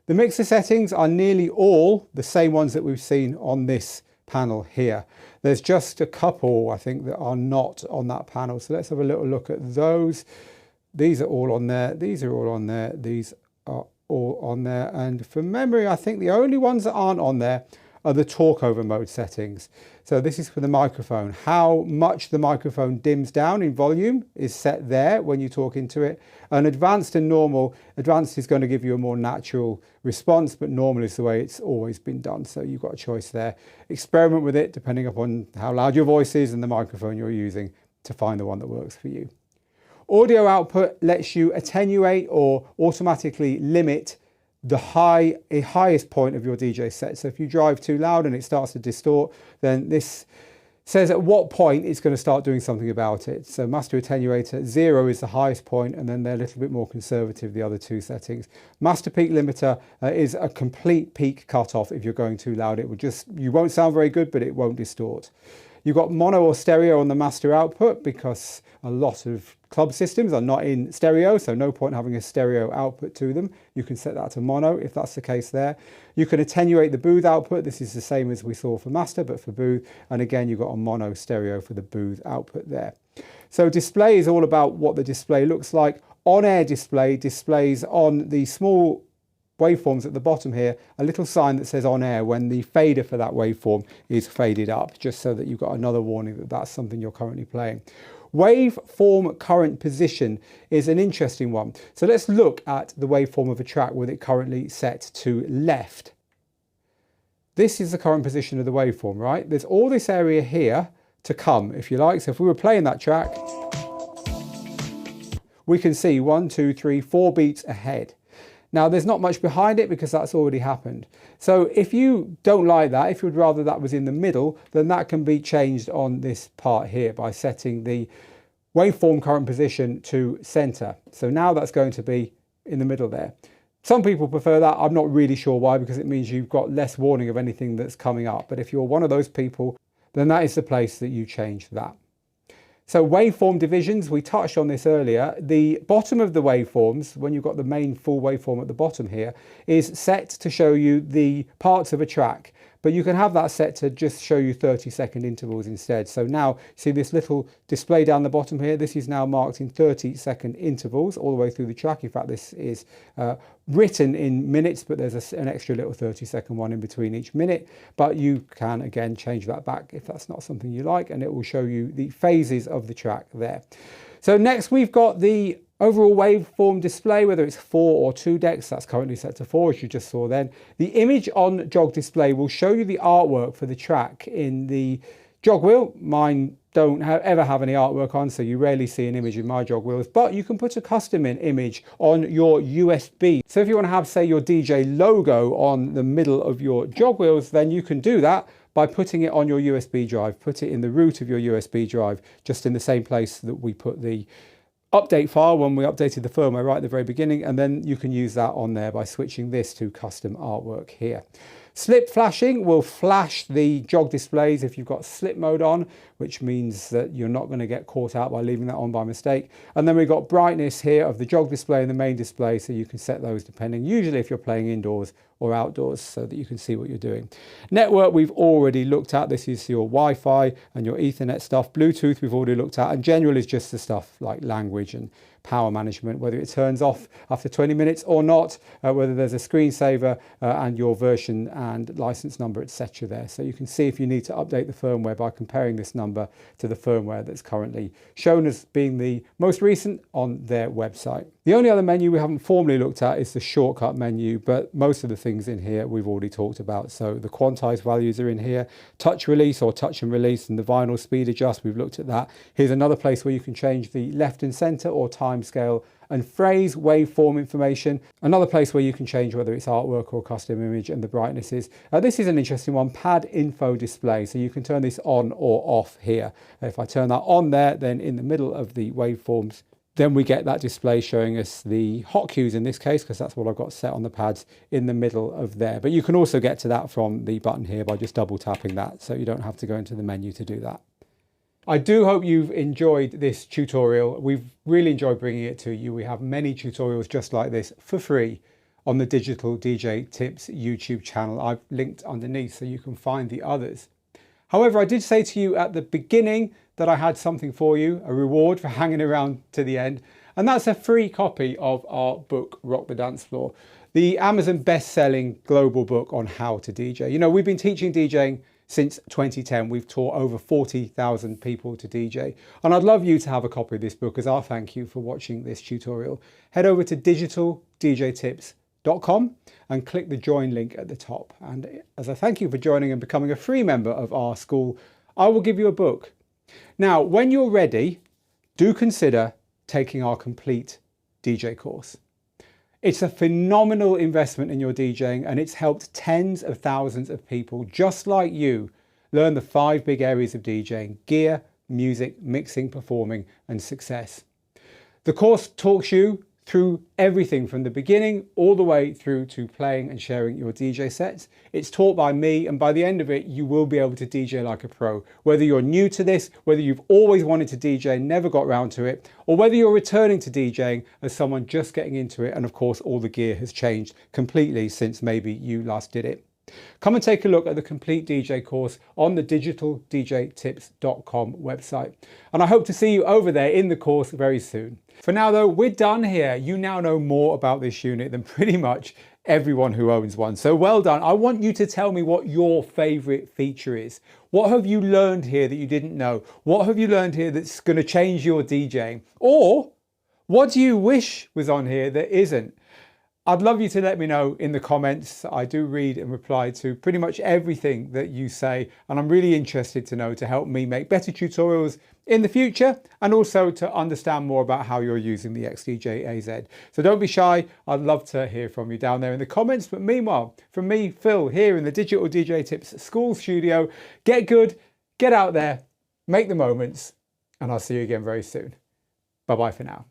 The mixer settings are nearly all the same ones that we've seen on this panel here. There's just a couple, I think, that are not on that panel. So let's have a little look at those. These are all on there. These are all on there. These are all on there, and from memory I think the only ones that aren't on there are the talkover mode settings. So this is for the microphone. How much the microphone dims down in volume is set there when you talk into it. And advanced and normal, advanced is going to give you a more natural response, but normal is the way it's always been done. So you've got a choice there. Experiment with it depending upon how loud your voice is and the microphone you're using to find the one that works for you. Audio output lets you attenuate or automatically limit the highest point of your DJ set. So if you drive too loud and it starts to distort, then this says at what point it's going to start doing something about it. So master attenuator 0 is the highest point, and then they're a little bit more conservative, the other two settings. Master peak limiter is a complete peak cutoff. If you're going too loud, it will just, you won't sound very good, but it won't distort. You've got mono or stereo on the master output because a lot of club systems are not in stereo, so no point having a stereo output to them. You can set that to mono if that's the case there. You can attenuate the booth output. This is the same as we saw for master, but for booth. And again, you've got a mono stereo for the booth output there. So display is all about what the display looks like. On-air display displays on the small waveforms at the bottom here a little sign that says on air when the fader for that waveform is faded up, just so that you've got another warning that that's something you're currently playing. Waveform current position is an interesting one. So let's look at the waveform of a track with it currently set to left. This is the current position of the waveform, right? There's all this area here to come, if you like. So if we were playing that track, we can see 1, 2, 3, 4 beats ahead. Now there's not much behind it because that's already happened. So if you don't like that, if you'd rather that was in the middle, then that can be changed on this part here by setting the waveform current position to center. So now that's going to be in the middle there. Some people prefer that. I'm not really sure why, because it means you've got less warning of anything that's coming up. But if you're one of those people, then that is the place that you change that. So waveform divisions, we touched on this earlier. The bottom of the waveforms, when you've got the main full waveform at the bottom here, is set to show you the parts of a track. But you can have that set to just show you 30-second intervals instead. So now, see this little display down the bottom here? This is now marked in 30-second intervals all the way through the track. In fact, this is written in minutes, but there's an extra little 30-second one in between each minute. But you can, again, change that back if that's not something you like, and it will show you the phases of the track there. So next, we've got the overall waveform display, whether it's 4 or 2 decks. That's currently set to 4, as you just saw then. The image on jog display will show you the artwork for the track in the Jogwheel. Mine don't ever have any artwork on, so you rarely see an image in my Jogwheels, but you can put a custom image on your USB. So if you want to have, say, your DJ logo on the middle of your Jogwheels, then you can do that by putting it on your USB drive. Put it in the root of your USB drive, just in the same place that we put the update file when we updated the firmware right at the very beginning, and then you can use that on there by switching this to custom artwork here. Slip flashing will flash the jog displays if you've got slip mode on, which means that you're not going to get caught out by leaving that on by mistake. And then we've got brightness here of the jog display and the main display, so you can set those depending, usually if you're playing indoors or outdoors, so that you can see what you're doing. Network we've already looked at. This is your Wi-Fi and your Ethernet stuff. Bluetooth we've already looked at, and general is just the stuff like language and power management, whether it turns off after 20 minutes or not, whether there's a screensaver and your version and license number, etc. there. So you can see if you need to update the firmware by comparing this number to the firmware that's currently shown as being the most recent on their website. The only other menu we haven't formally looked at is the shortcut menu, but most of the things in here we've already talked about. So the Quantize values are in here, touch release or touch and release, and the vinyl speed adjust, we've looked at that. Here's another place where you can change the left and center or time scale and phrase waveform information. Another place where you can change whether it's artwork or custom image and the brightnesses. This is an interesting one, pad info display. So you can turn this on or off here. If I turn that on there, then in the middle of the waveforms, then we get that display showing us the hot cues in this case, because that's what I've got set on the pads in the middle of there. But you can also get to that from the button here by just double tapping that, so you don't have to go into the menu to do that. I do hope you've enjoyed this tutorial. We've really enjoyed bringing it to you. We have many tutorials just like this for free on the Digital DJ Tips YouTube channel. I've linked underneath so you can find the others. However, I did say to you at the beginning that I had something for you, a reward for hanging around to the end, and that's a free copy of our book, Rock the Dance Floor, the Amazon best-selling global book on how to DJ. You know, we've been teaching DJing since 2010. We've taught over 40,000 people to DJ, and I'd love you to have a copy of this book as our thank you for watching this tutorial. Head over to digitaldjtips.com and click the join link at the top, and as a thank you for joining and becoming a free member of our school, I will give you a book. Now, when you're ready, do consider taking our complete DJ course. It's a phenomenal investment in your DJing, and it's helped tens of thousands of people just like you learn the 5 big areas of DJing: gear, music, mixing, performing, and success. The course talks you through everything from the beginning all the way through to playing and sharing your DJ sets. It's taught by me, and by the end of it, you will be able to DJ like a pro. Whether you're new to this, whether you've always wanted to DJ, never got around to it, or whether you're returning to DJing as someone just getting into it, and of course, all the gear has changed completely since maybe you last did it. Come and take a look at the complete DJ course on the digitaldjtips.com website. And I hope to see you over there in the course very soon. For now though, we're done here. You now know more about this unit than pretty much everyone who owns one. So well done. I want you to tell me what your favorite feature is. What have you learned here that you didn't know? What have you learned here that's going to change your DJing? Or what do you wish was on here that isn't? I'd love you to let me know in the comments. I do read and reply to pretty much everything that you say, and I'm really interested to know to help me make better tutorials in the future, and also to understand more about how you're using the XDJ-AZ. So don't be shy. I'd love to hear from you down there in the comments. But meanwhile, from me, Phil, here in the Digital DJ Tips School Studio, get good, get out there, make the moments, and I'll see you again very soon. Bye-bye for now.